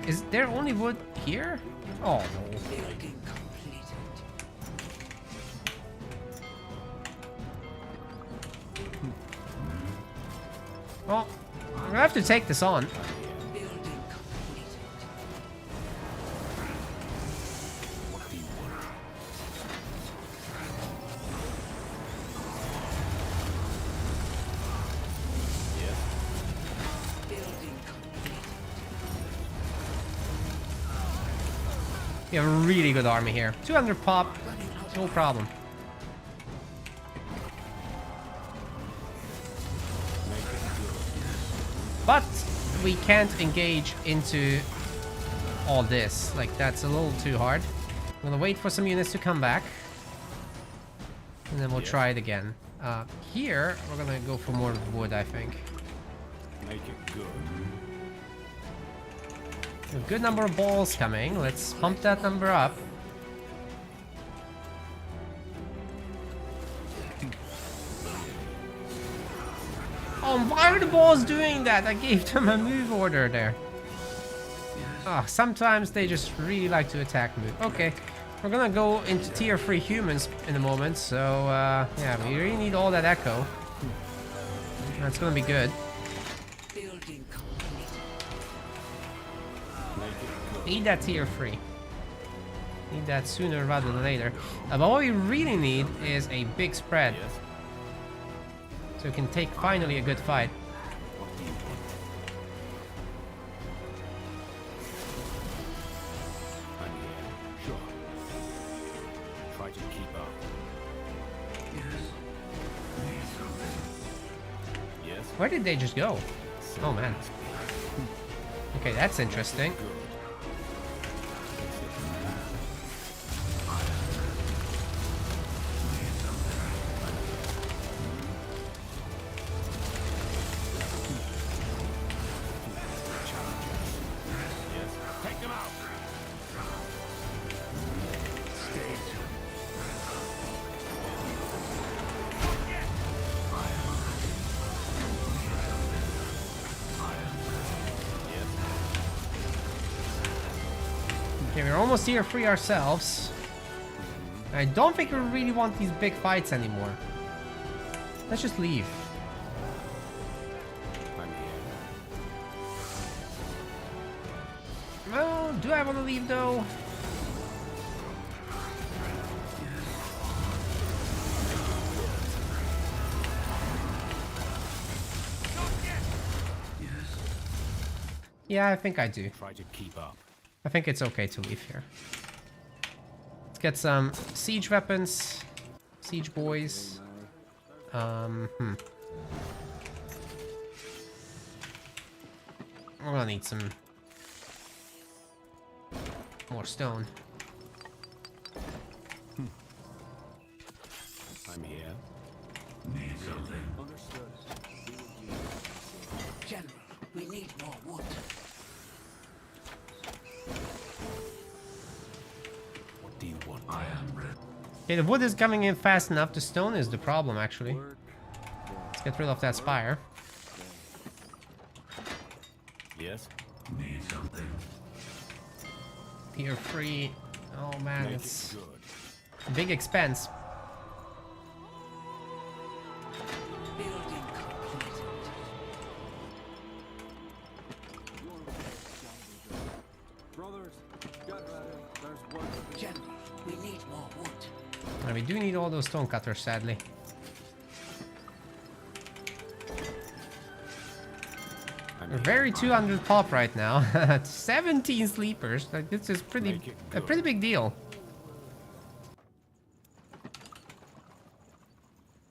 Is there only wood here? Oh no. Building completed. Well, I'm gonna have to take this on. Building completed. What do you want? Yes? Building completed. We have a really good army here. 200 pop, no problem. Make it good. But we can't engage into all this. Like, that's a little too hard. I'm gonna wait for some units to come back. And then we'll Yeah. try it again. Here, we're gonna go for more wood, I think. Make it good. A good number of balls coming. Let's pump that number up. Oh, why are the balls doing that? I gave them a move order there. Ah, sometimes they just really like to attack move. Okay, we're gonna go into tier 3 humans in a moment, so yeah, we really need all that echo. That's gonna be good. Building completed. Make it good. Need that tier 3. Need that sooner rather than later. But what we really need is a big spread, Yes? so we can take finally a good fight. What do you want? I'm here. Sure. Try to keep up. Yes? Where did they just go? Oh man. Okay, that's interesting. Good. Yes? Take them out! Stay tuned. Yes? Okay, we're almost tier 3 ourselves. I don't think we really want these big fights anymore. Let's just leave. I'm here. Well, do I want to leave though? Yeah, I think I do. Try to keep up. I think it's okay to leave here. Let's get some siege weapons. Siege boys. We're gonna need some more stone. I'm here. Need something. Understood. General, we need more wood. What do you want? I am ready. Okay, the wood is coming in fast enough. The stone is the problem, actually. Let's get rid of that spire. Yes. Need something. Tier 3. Oh man, Make it's it good. a big expense. Building completed. Brothers, get ready. There's work. General, we need more wood. And we do need all those stone cutters, sadly. We're very 200 pop right now. 17 sleepers. Like, this is a pretty big deal.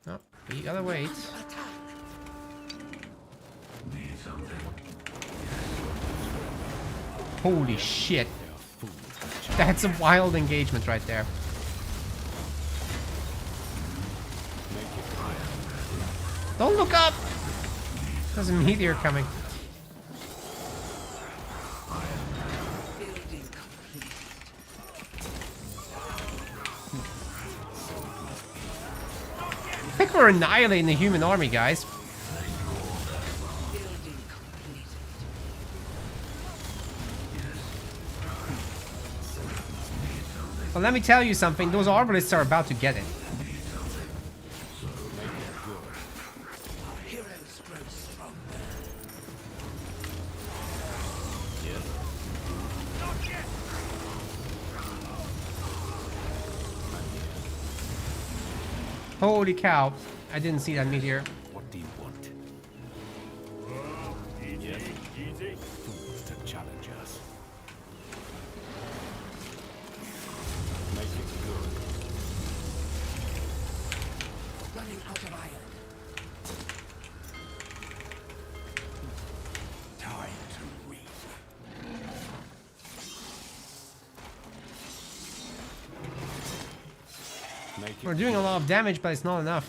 Oh, we gotta wait. Need something. Holy shit. That's a wild engagement right there. Don't look up! There's a meteor coming. Building completed. I think we're annihilating the human army, guys. Building completed. Well, let me tell you something. Those arbalists are about to get it. Our heroes grow stronger. Holy cow. I didn't see that meteor. What do you want? Yes. Fools to challenge us. Make it good. Running out of iron. Time to reap. Make it We're doing a lot of damage, but it's not enough.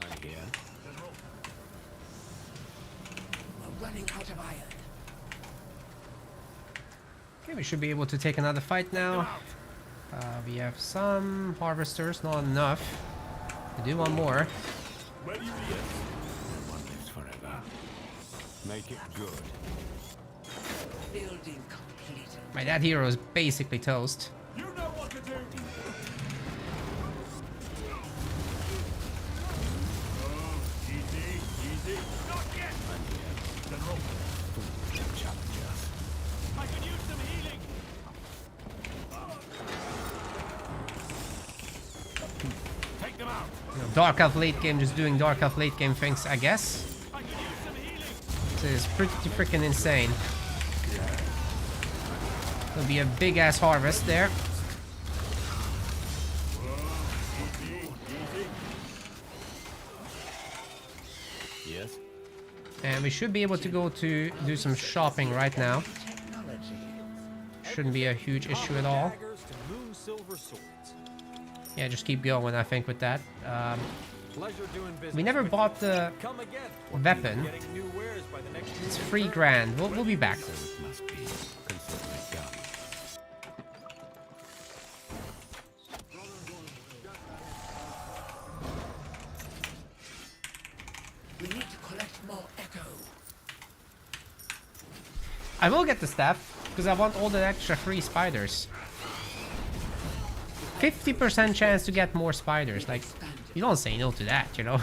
I'm here. We're running out of iron. Okay, we should be able to take another fight now. We have some harvesters, not enough. I do want more. No one lives forever. Make it good. Building completed. My dad hero is basically toast. You know what to do. Easy. Not yet. I'm here. Fools to challenge us. I can use some healing. Take them out. You know, Dark Elf late game just doing Dark Elf late game things, I guess. I can use some healing. This is pretty freaking insane. There'll be a big ass harvest there. Yes. And we should be able to go to do some shopping right now. Technology. Shouldn't be a huge issue at all. Daggers to moon silver swords. Yeah, just keep going, I think, with that. Pleasure doing business. We never with bought you. the Come again. weapon. Getting new wares by the next It's moon. 3 grand. We'll be back. So it must be considered a gun. We need to collect more echo. I will get the staff, because I want all the extra free spiders. 50% chance to get more spiders. Like, you don't say no to that, you know?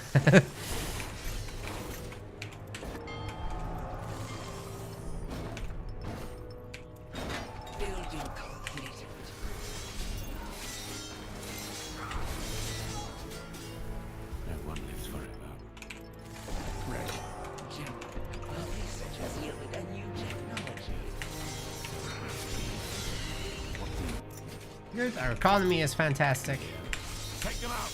Good. Our economy is fantastic. Take them out.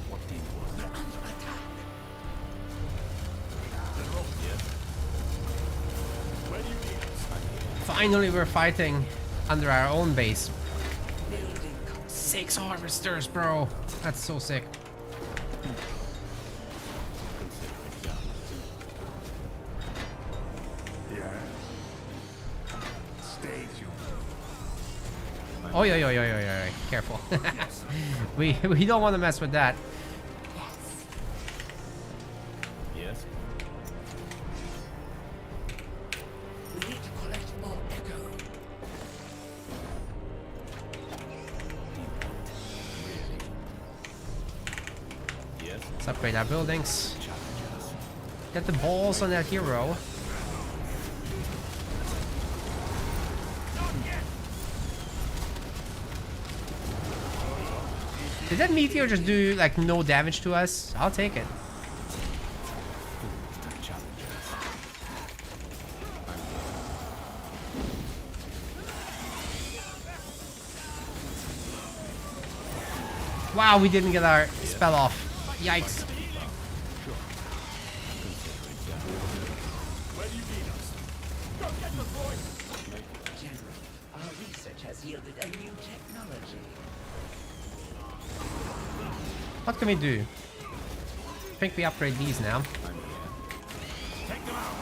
What do you want? They're under attack. General, yes. Where do you need us? Finally, we're fighting under our own base. Building 6 harvesters, bro. That's so sick. Consider it done. Yeah. Stay tuned. Oh, yeah. Careful. we don't want to mess with that. Yes. We need to collect more echo. Yes. Let's upgrade our buildings. Challenge us. Get the balls on that hero. Did that meteor just do like no damage to us? I'll take it. Challenge us. Wow, we didn't get our spell off. Yikes. General, our research has yielded a new technology. What can we do? I think we upgrade these now. Take them out.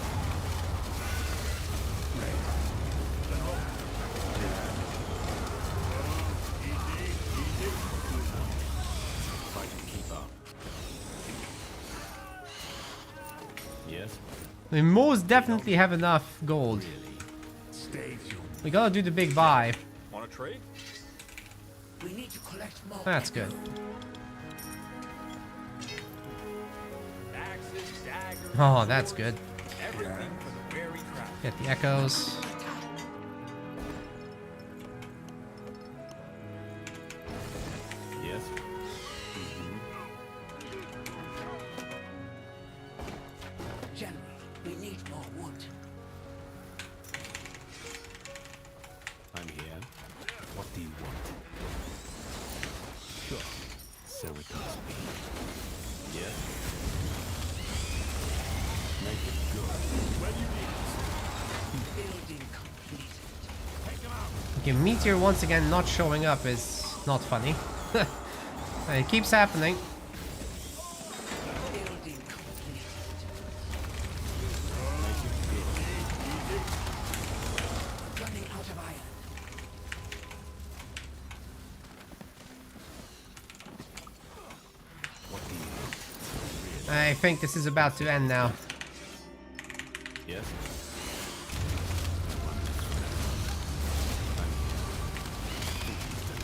Try to keep up. Yes. We most definitely have enough gold. Stay tuned. We gotta do the big buy. Want to trade? We need to collect more That's echo. good. Axes, daggers, Oh, that's good. everything for the weary traveler. Get the echoes. Yes. General, we need more wood. I'm here. What do you want? Sure. So it must be. Yes. Make it good. Where do you need us? Building completed. Take them out. Okay, meteor once again not showing up is not funny. It keeps happening. Building completed. Make it good. Running out of iron. What do you need? I think this is about to end now. Yes.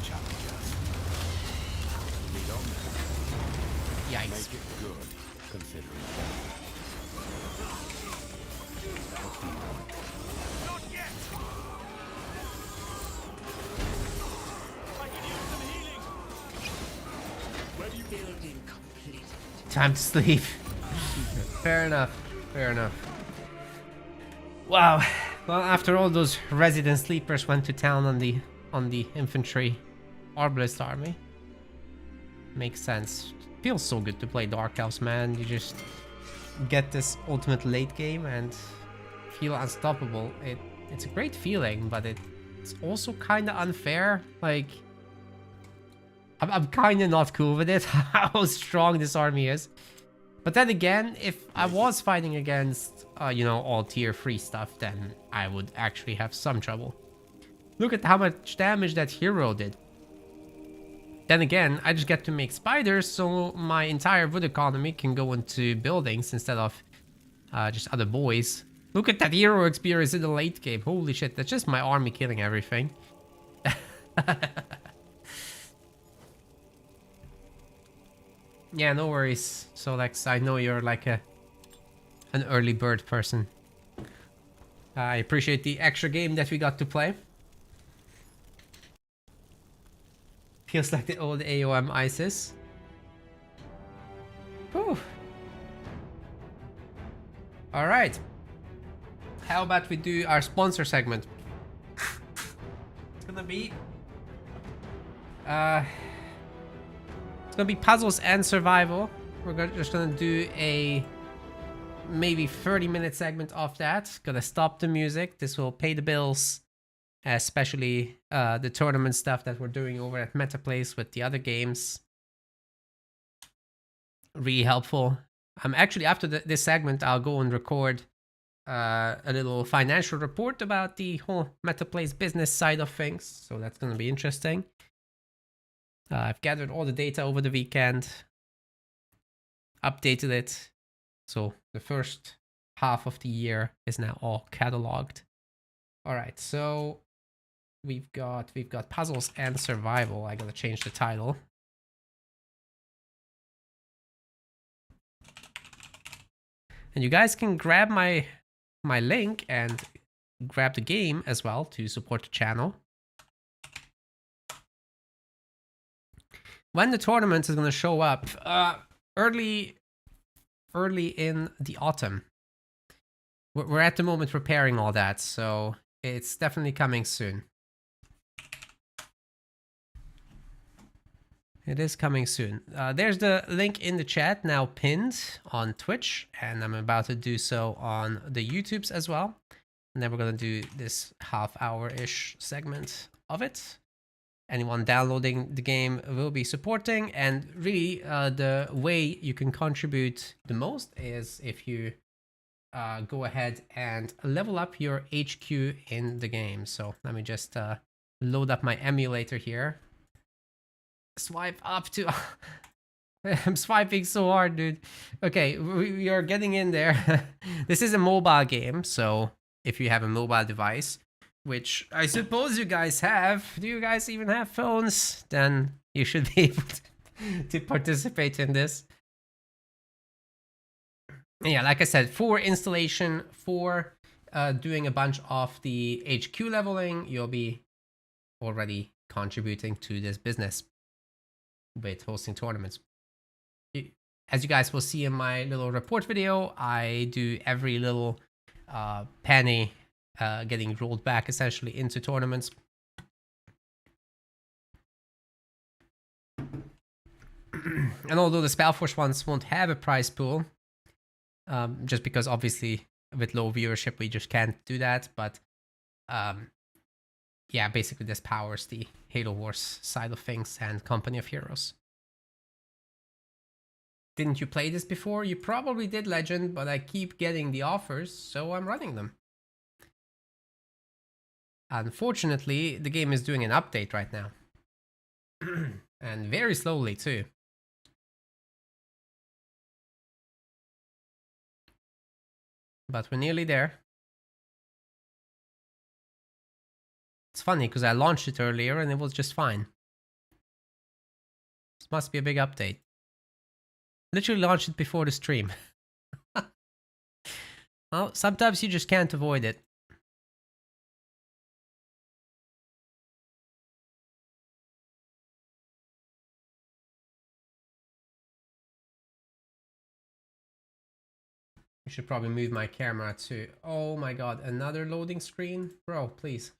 Challenge us. Lead on. Yikes. Make it good. Consider it done. What do you want? Not yet. I can use some healing. Where do you Building completed. Time to sleep. Fair enough. Fair enough. Wow. Well, after all those resident sleepers went to town on the infantry arbalist army. Makes sense. Feels so good to play Dark Elves, man. You just get this ultimate late game and feel unstoppable. It's a great feeling, but it's also kind of unfair. Like, I'm kind of not cool with it, how strong this army is. But then again, if I was fighting against, all tier 3 stuff, then I would actually have some trouble. Look at how much damage that hero did. Then again, I just get to make spiders, so my entire wood economy can go into buildings instead of just other boys. Look at that hero experience in the late game. Holy shit, that's just my army killing everything. Yeah, no worries, Solex. I know you're like an early bird person. I appreciate the extra game that we got to play. Feels like the old AOM ISIS. Whew. Alright. How about we do our sponsor segment? gonna be it's gonna be puzzles and survival. We're just gonna do a maybe 30-minute segment of that. Gonna stop the music. This will pay the bills, especially the tournament stuff that we're doing over at MetaPlace with the other games. Really helpful. Actually, after this segment, I'll go and record a little financial report about the whole MetaPlace business side of things. So that's going to be interesting. I've gathered all the data over the weekend, updated it. So the first half of the year is now all cataloged. All right, so we've got puzzles and survival. I gotta change the title. And you guys can grab my link and grab the game as well to support the channel. When the tournament is going to show up, early in the autumn. We're at the moment preparing all that, so it's definitely coming soon. It is coming soon. There's the link in the chat now pinned on Twitch, and I'm about to do so on the YouTubes as well. And then we're gonna do this half-hour-ish segment of it. Anyone downloading the game will be supporting, and really the way you can contribute the most is if you go ahead and level up your HQ in the game. So let me just load up my emulator here. Swipe up to... I'm swiping so hard, dude. Okay, we are getting in there. This is a mobile game, so if you have a mobile device, which I suppose you guys have, do you guys even have phones? Then you should be able to participate in this. Yeah, like I said, for installation, for doing a bunch of the HQ leveling, you'll be already contributing to this business with hosting tournaments. As you guys will see in my little report video, I do every little penny getting rolled back essentially into tournaments. And although the SpellForce ones won't have a prize pool, just because obviously with low viewership we just can't do that, but yeah, basically this powers the Halo Wars side of things and Company of Heroes. Didn't you play this before? You probably did, Legend, but I keep getting the offers, so I'm running them. Unfortunately, the game is doing an update right now. And very slowly, too. But we're nearly there. It's funny, because I launched it earlier and it was just fine. This must be a big update. Literally launched it before the stream. Well, sometimes you just can't avoid it. I should probably move my camera to... Oh my god, another loading screen? Bro, please.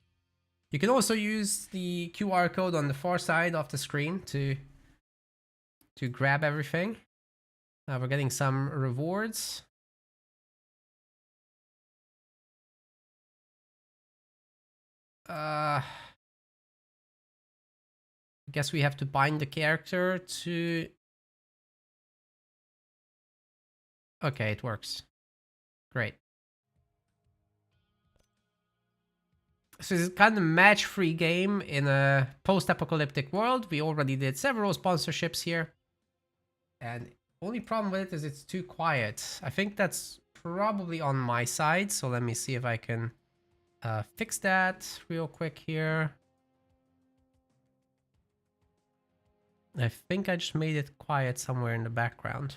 You can also use the QR code on the far side of the screen to grab everything. We're getting some rewards. I guess we have to bind the character to... Okay, it works. Great. So it's kind of a match-free game in a post-apocalyptic world. We already did several sponsorships here. And only problem with it is it's too quiet. I think that's probably on my side. So let me see if I can fix that real quick here. I think I just made it quiet somewhere in the background.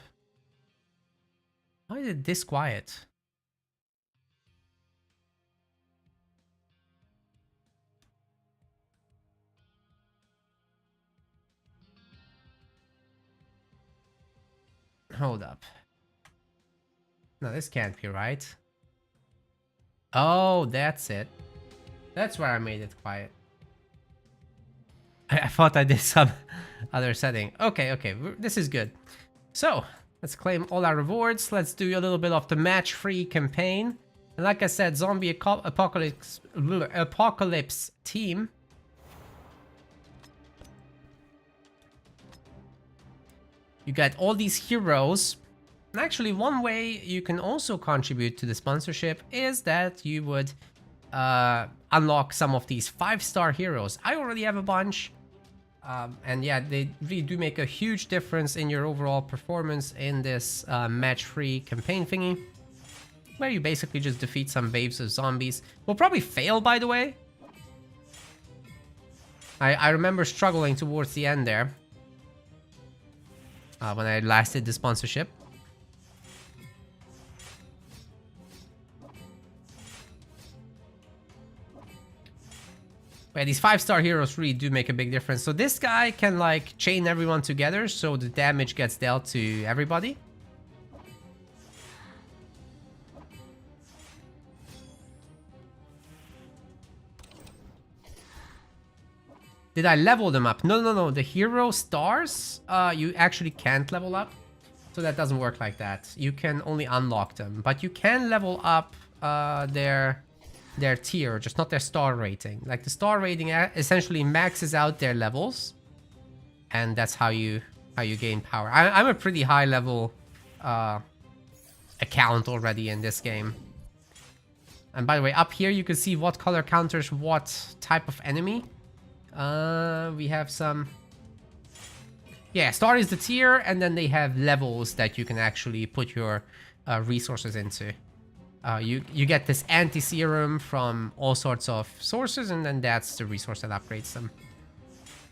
Why is it this quiet? Hold up. No, this can't be right. Oh, that's it. That's where I made it quiet. I thought I did some other setting. Okay, okay, this is good. So, let's claim all our rewards. Let's do a little bit of the match-free campaign. And like I said, zombie apocalypse team. You get all these heroes. And actually, one way you can also contribute to the sponsorship is that you would unlock some of these 5-star heroes. I already have a bunch. And yeah, they really do make a huge difference in your overall performance in this match-free campaign thingy, where you basically just defeat some waves of zombies. We'll probably fail, by the way. I remember struggling towards the end there when I last did the sponsorship. Yeah, these 5-star heroes really do make a big difference. So this guy can like chain everyone together so the damage gets dealt to everybody. Did I level them up? No, no, no. The hero stars, you actually can't level up. So that doesn't work like that. You can only unlock them. But you can level up their tier, just not their star rating. Like the star rating essentially maxes out their levels. And that's how you gain power. I'm a pretty high level account already in this game. And by the way, up here you can see what color counters what type of enemy. We have some... Yeah, star is the tier, and then they have levels that you can actually put your resources into. You get this anti-serum from all sorts of sources, and then that's the resource that upgrades them.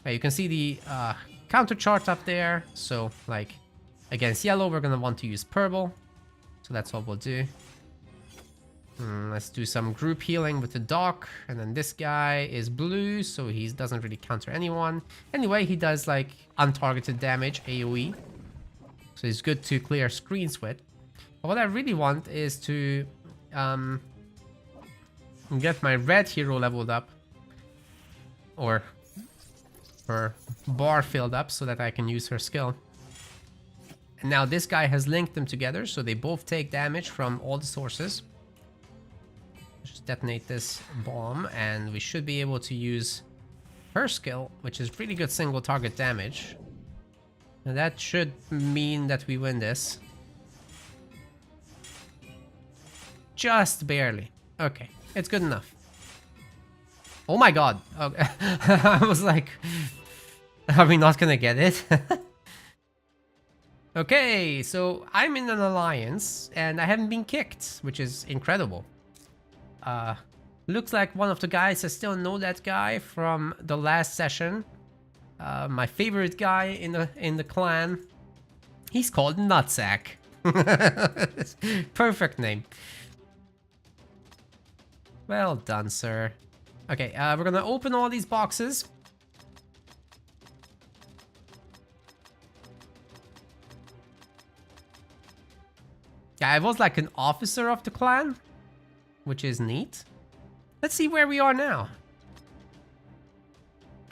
You can see the counter chart up there. So, like, against yellow, we're gonna want to use purple. So that's what we'll do. Let's do some group healing with the doc. And then this guy is blue, so he doesn't really counter anyone. Anyway, he does like untargeted damage, AoE. So it's good to clear screens with. But what I really want is to get my red hero leveled up. Or her bar filled up so that I can use her skill. And now this guy has linked them together, so they both take damage from all the sources. Just detonate this bomb, and we should be able to use her skill, which is really good single target damage. And that should mean that we win this. Just barely. Okay, it's good enough. Oh my god. Okay. I was like, are we not gonna get it? Okay, so I'm in an alliance, and I haven't been kicked, which is incredible. Looks like one of the guys, I still know that guy from the last session. My favorite guy in the clan. He's called Nutsack. Perfect name. Well done, sir. Okay, we're gonna open all these boxes. Yeah, I was like an officer of the clan, which is neat. Let's see where we are now.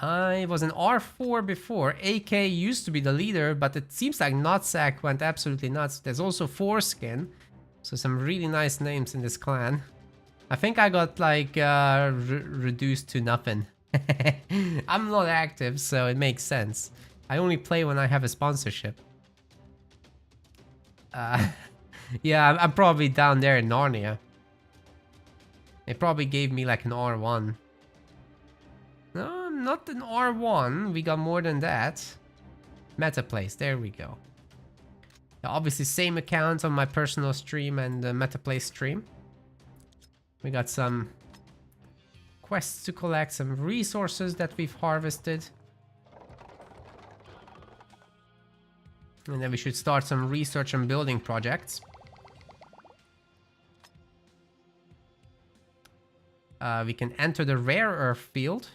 I was an R4 before. AK used to be the leader, but it seems like Nutsack went absolutely nuts. There's also Foreskin, so some really nice names in this clan. I think I got like reduced to nothing. I'm not active, so it makes sense. I only play when I have a sponsorship. Yeah, I'm probably down there in Narnia. They probably gave me like an R1. No, not an R1. We got more than that. Meta place, there we go. Obviously, same account on my personal stream and the Meta place stream. We got some quests to collect, some resources that we've harvested. And then we should start some research and building projects. We can enter the rare earth field.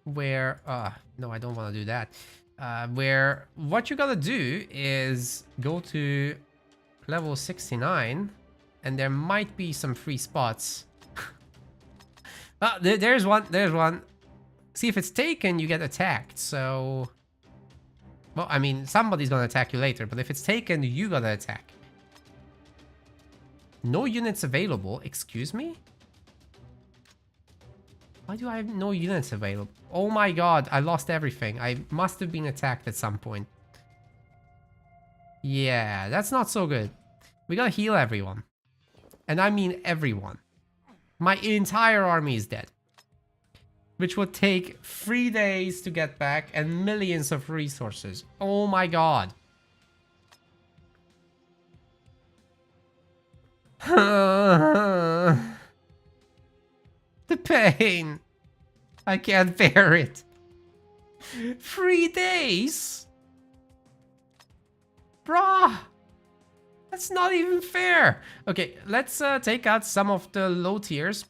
Where... no, I don't want to do that. Where what you gotta do is go to level 69. And there might be some free spots. There's one. There's one. See, if it's taken, you get attacked, so... Well, I mean, somebody's gonna attack you later, but if it's taken, you gotta attack. No units available, excuse me? Why do I have no units available? Oh my god, I lost everything. I must have been attacked at some point. Yeah, that's not so good. We gotta heal everyone. And I mean everyone. My entire army is dead. Which would take 3 days to get back and millions of resources. Oh my god. The pain. I can't bear it. 3 days? Bruh. That's not even fair. Okay, let's take out some of the low tiers.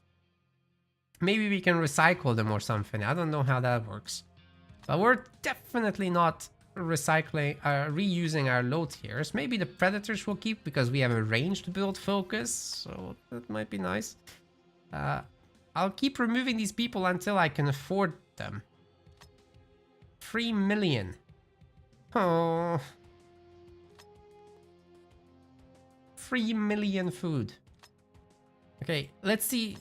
Maybe we can recycle them or something. I don't know how that works. But we're definitely not reusing our low tiers. Maybe the predators will keep because we have a range to build focus. So that might be nice. I'll keep removing these people until I can afford them. 3 million. Oh. 3 million food. Okay, let's see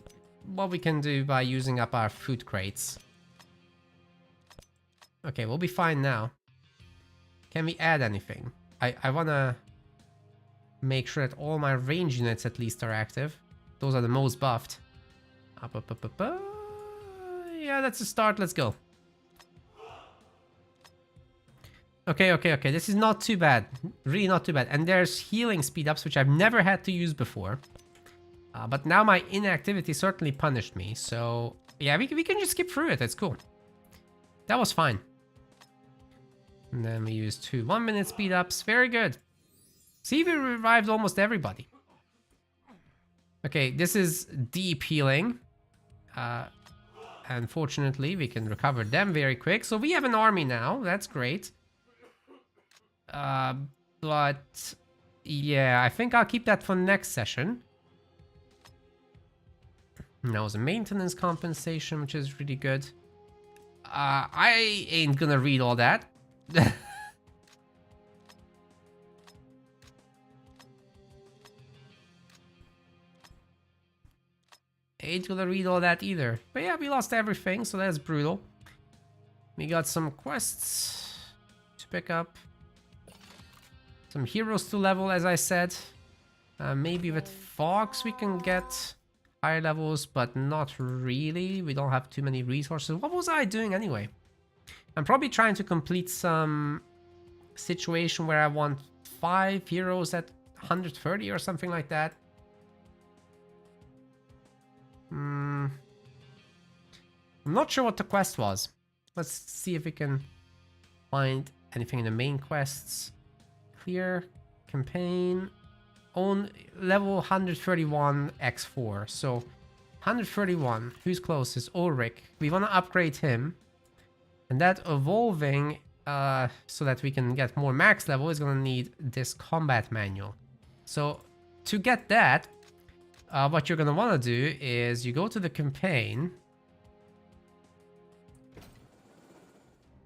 what we can do by using up our food crates. Okay, we'll be fine now. Can we add anything? I wanna make sure that all my range units at least are active. Those are the most buffed. Yeah, that's a start. Let's go. Okay. This is not too bad. Really not too bad. And there's healing speed ups, which I've never had to use before. But now my inactivity certainly punished me. So yeah, we can just skip through it. It's cool. That was fine. And then we used 2 1-minute speed ups. Very good. See, we revived almost everybody. Okay, this is deep healing. Unfortunately, we can recover them very quick. So we have an army now. That's great. But yeah, I think I'll keep that for next session. And that was a maintenance compensation, which is really good. I ain't gonna read all that. Ain't gonna read all that either. But yeah, we lost everything, so that's brutal. We got some quests to pick up. Some heroes to level, as I said. Maybe with Fox we can get higher levels, but not really. We don't have too many resources. What was I doing anyway? I'm probably trying to complete some situation where I want 5 heroes at 130 or something like that. I'm not sure what the quest was. Let's see if we can find anything in the main quests. Clear campaign. Own level 131 x4. So 131. Who's closest? Ulrich. We want to upgrade him. And that evolving so that we can get more max level is going to need this combat manual. So to get that, what you're going to want to do is you go to the campaign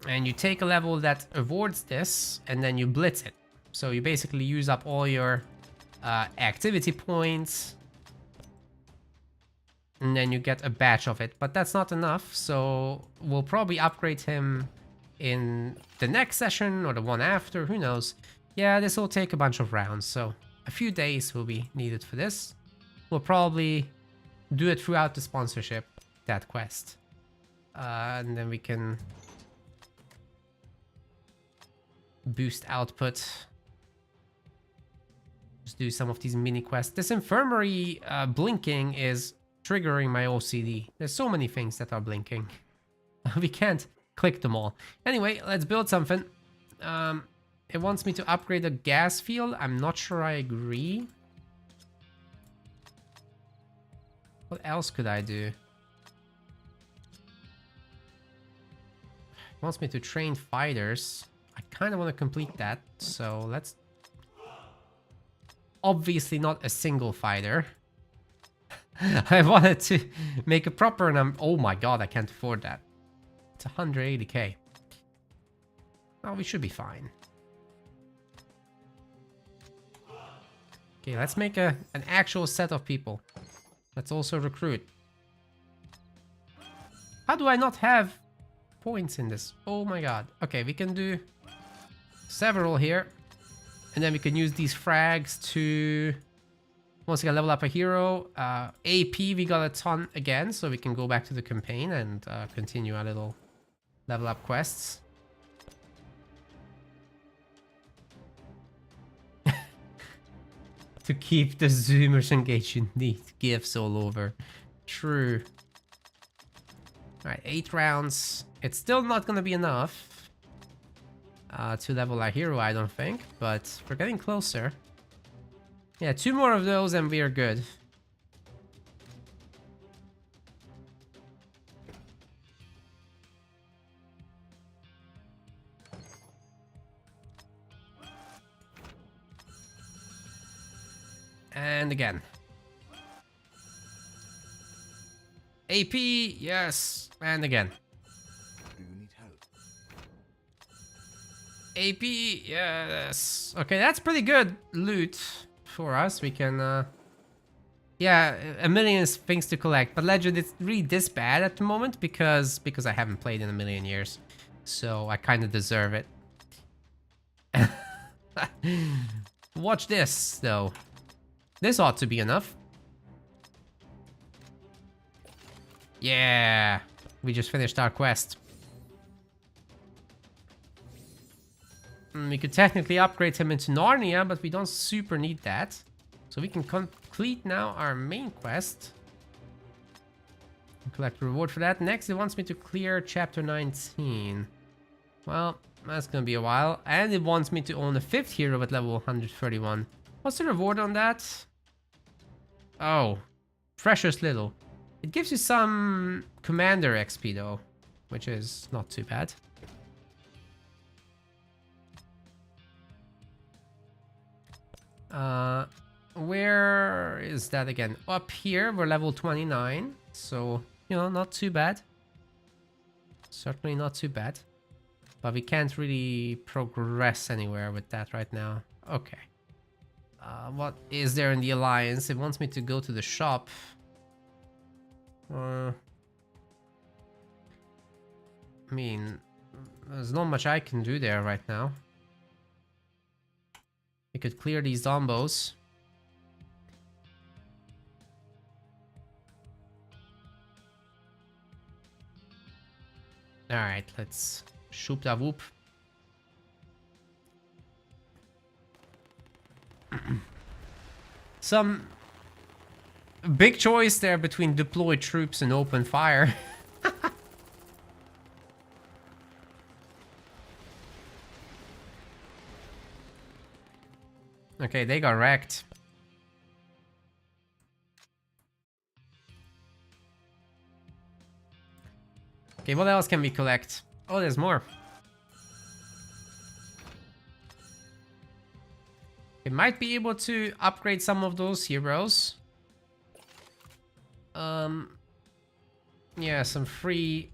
and you take a level that awards this and then you blitz it. So you basically use up all your activity points and then you get a batch of it, but that's not enough. So we'll probably upgrade him in the next session or the one after, who knows. Yeah, this will take a bunch of rounds, so a few days will be needed for this. We'll probably do it throughout the sponsorship, that quest. And then we can boost output. Just do some of these mini quests. This infirmary blinking is triggering my OCD. There's so many things that are blinking. We can't click them all. Anyway, let's build something. It wants me to upgrade a gas field. I'm not sure I agree. What else could I do? It wants me to train fighters. I kind of want to complete that. So let's... Obviously not a single fighter. I wanted to make a proper... oh my god, I can't afford that. It's 180k. Oh, we should be fine. Okay, let's make an actual set of people. Let's also recruit. How do I not have points in this? Oh my god. Okay, we can do several here. And then we can use these frags to once again level up a hero. AP, we got a ton again, so we can go back to the campaign and continue our little level up quests. To keep the zoomers engaged, you need gifts all over. True. Alright, 8 rounds. It's still not gonna be enough to level our hero, I don't think, but we're getting closer. Yeah, 2 more of those and we are good. And again. AP, yes, and again. Do you need help? AP, yes. Okay, that's pretty good loot for us. We can, yeah, a million things to collect. But Legend, it's really this bad at the moment because I haven't played in a million years. So I kind of deserve it. Watch this, though. This ought to be enough. Yeah, we just finished our quest. We could technically upgrade him into Narnia, but we don't super need that. So we can complete now our main quest. Collect reward for that. Next, it wants me to clear chapter 19. Well, that's gonna be a while. And it wants me to own a 5th hero at level 131. What's the reward on that? Oh, precious little. It gives you some commander XP though, which is not too bad. Where is that again? Up here, we're level 29. So, you know, not too bad. Certainly not too bad. But we can't really progress anywhere with that right now. Okay. What is there in the alliance? It wants me to go to the shop. I mean, there's not much I can do there right now. We could clear these zombos. Alright, let's shoop da whoop. Some big choice there between deploy troops and open fire. Okay, they got wrecked. Okay, what else can we collect? Oh, there's more. We might be able to upgrade some of those heroes. Yeah, some free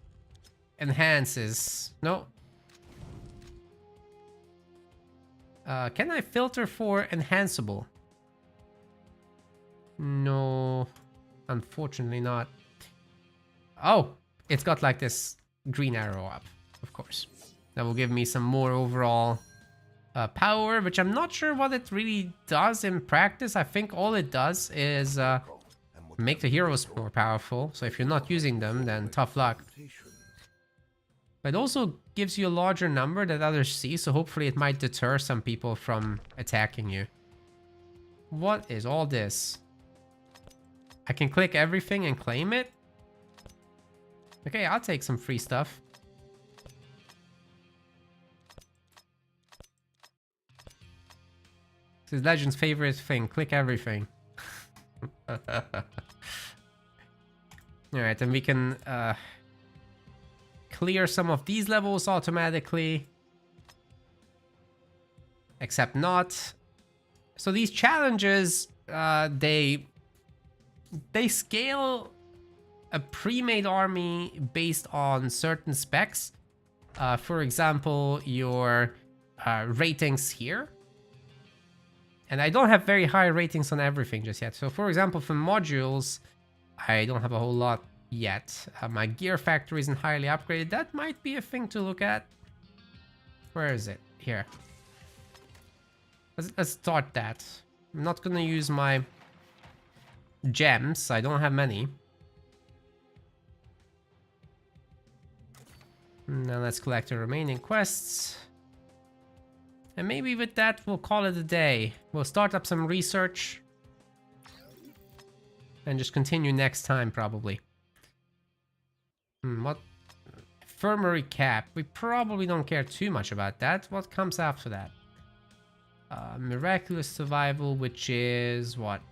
enhances. No. Can I filter for enhanceable? No, unfortunately not. Oh, it's got like this green arrow up, of course. That will give me some more overall power, which I'm not sure what it really does in practice. I think all it does is make the heroes more powerful. So if you're not using them, then tough luck. But it also gives you a larger number that others see, so hopefully it might deter some people from attacking you. What is all this? I can click everything and claim it? Okay, I'll take some free stuff. This is Legend's favorite thing, click everything. Alright, then we can clear some of these levels automatically. Except not. So these challenges, they scale a pre-made army based on certain specs. For example, your ratings here. And I don't have very high ratings on everything just yet. So for example, for modules, I don't have a whole lot yet. My gear factory isn't highly upgraded. That might be a thing to look at. Where is it? Here. Let's start that. I'm not gonna use my gems. I don't have many. Now let's collect the remaining quests. And maybe with that, we'll call it a day. We'll start up some research. And just continue next time, probably. What? Infirmary cap. We probably don't care too much about that. What comes after that? Miraculous survival, which is what?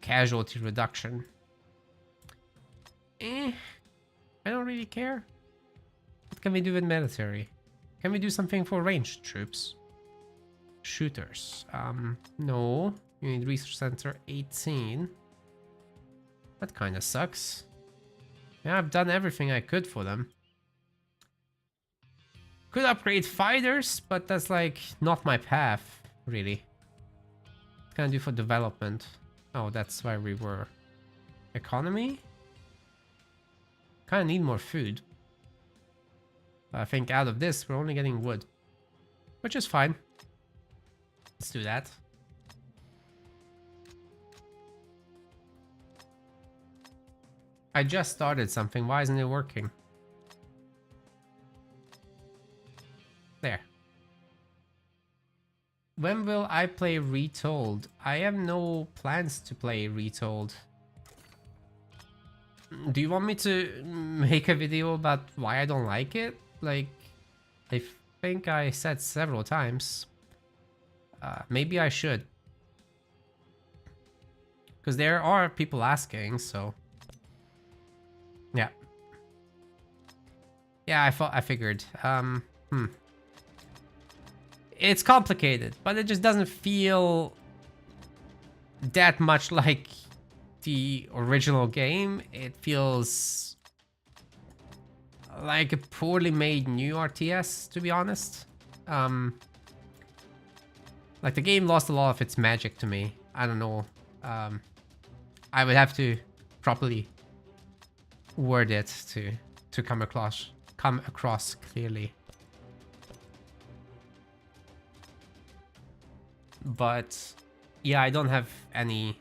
Casualty reduction. I don't really care. What can we do with military? Can we do something for ranged troops? Shooters. No. You need research center 18. That kind of sucks. Yeah, I've done everything I could for them. Could upgrade fighters, but that's like not my path, really. What can I do for development? Oh, that's where we were. Economy? Kind of need more food. I think out of this, we're only getting wood. Which is fine. Let's do that. I just started something. Why isn't it working? There. When will I play Retold? I have no plans to play Retold. Do you want me to make a video about why I don't like it? Like, I think I said several times. Maybe I should. Because there are people asking, so... Yeah. Yeah, I figured. It's complicated, but it just doesn't feel that much like the original game. It feels like a poorly made new RTS, to be honest. Like the game lost a lot of its magic to me. I don't know. I would have to properly word it to come across clearly. But yeah, I don't have any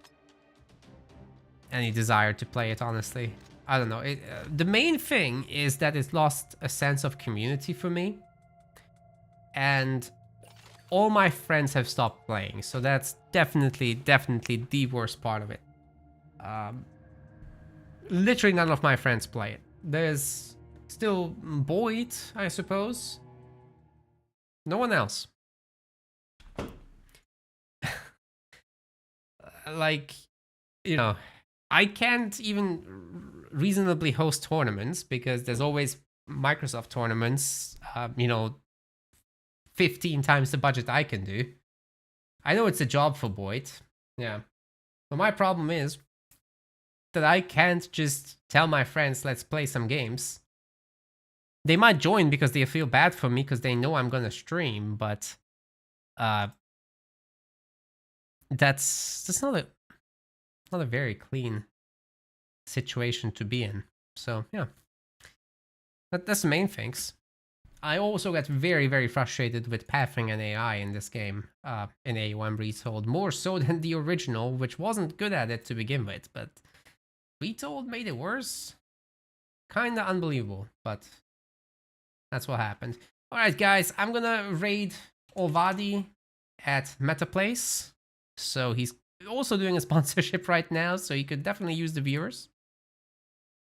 desire to play it, honestly. I don't know. The main thing is that it's lost a sense of community for me. And all my friends have stopped playing. So that's definitely the worst part of it. Literally none of my friends play it. There's still Boyd, I suppose. No one else. Like, you know, I can't even reasonably host tournaments because there's always Microsoft tournaments, you know, 15 times the budget I can do. I know it's a job for Boyd. Yeah. But my problem is that I can't just tell my friends, let's play some games. They might join because they feel bad for me because they know I'm gonna stream, but that's not a very clean situation to be in. So yeah, that's the main things. I also get very frustrated with pathing and AI in this game, in A1 Retold, more so than the original, which wasn't good at it to begin with, but Retold made it worse. Kinda unbelievable, but that's what happened. Alright guys, I'm gonna raid Olvadi at MetaPlace. So he's also doing a sponsorship right now, so you could definitely use the viewers.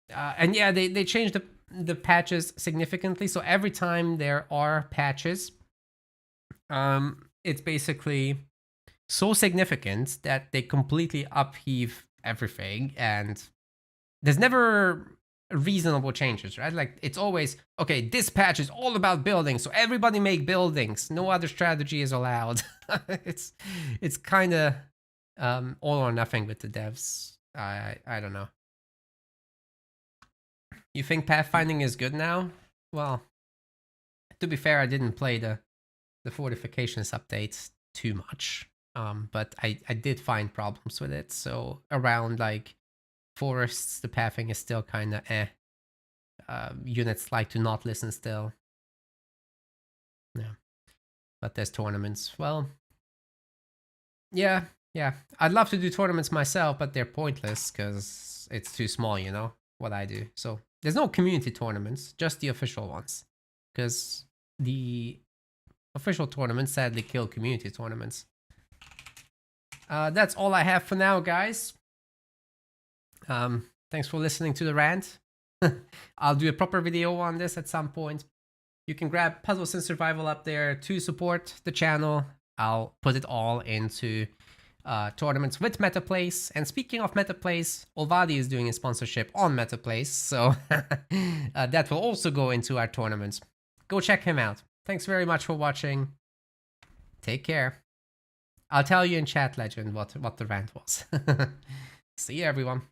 And yeah, they changed the patches significantly. So every time there are patches, it's basically so significant that they completely upheave everything, and there's never reasonable changes, right? Like it's always, okay, this patch is all about buildings, so everybody make buildings, no other strategy is allowed. It's kind of all or nothing with the devs. I don't know. You think pathfinding is good now? Well, to be fair, I didn't play the fortifications updates too much. But I did find problems with it. So around like forests, the pathing is still kind of eh. Units like to not listen still. Yeah. But there's tournaments. Well, yeah. I'd love to do tournaments myself, but they're pointless because it's too small, you know, what I do. So there's no community tournaments, just the official ones. Because the official tournaments sadly kill community tournaments. That's all I have for now, guys. Thanks for listening to the rant. I'll do a proper video on this at some point. You can grab Puzzles and Survival up there to support the channel. I'll put it all into tournaments with MetaPlace. And speaking of MetaPlace, Olvadi is doing a sponsorship on MetaPlace, so that will also go into our tournaments. Go check him out. Thanks very much for watching. Take care. I'll tell you in chat, Legend, what the rant was. See you, everyone.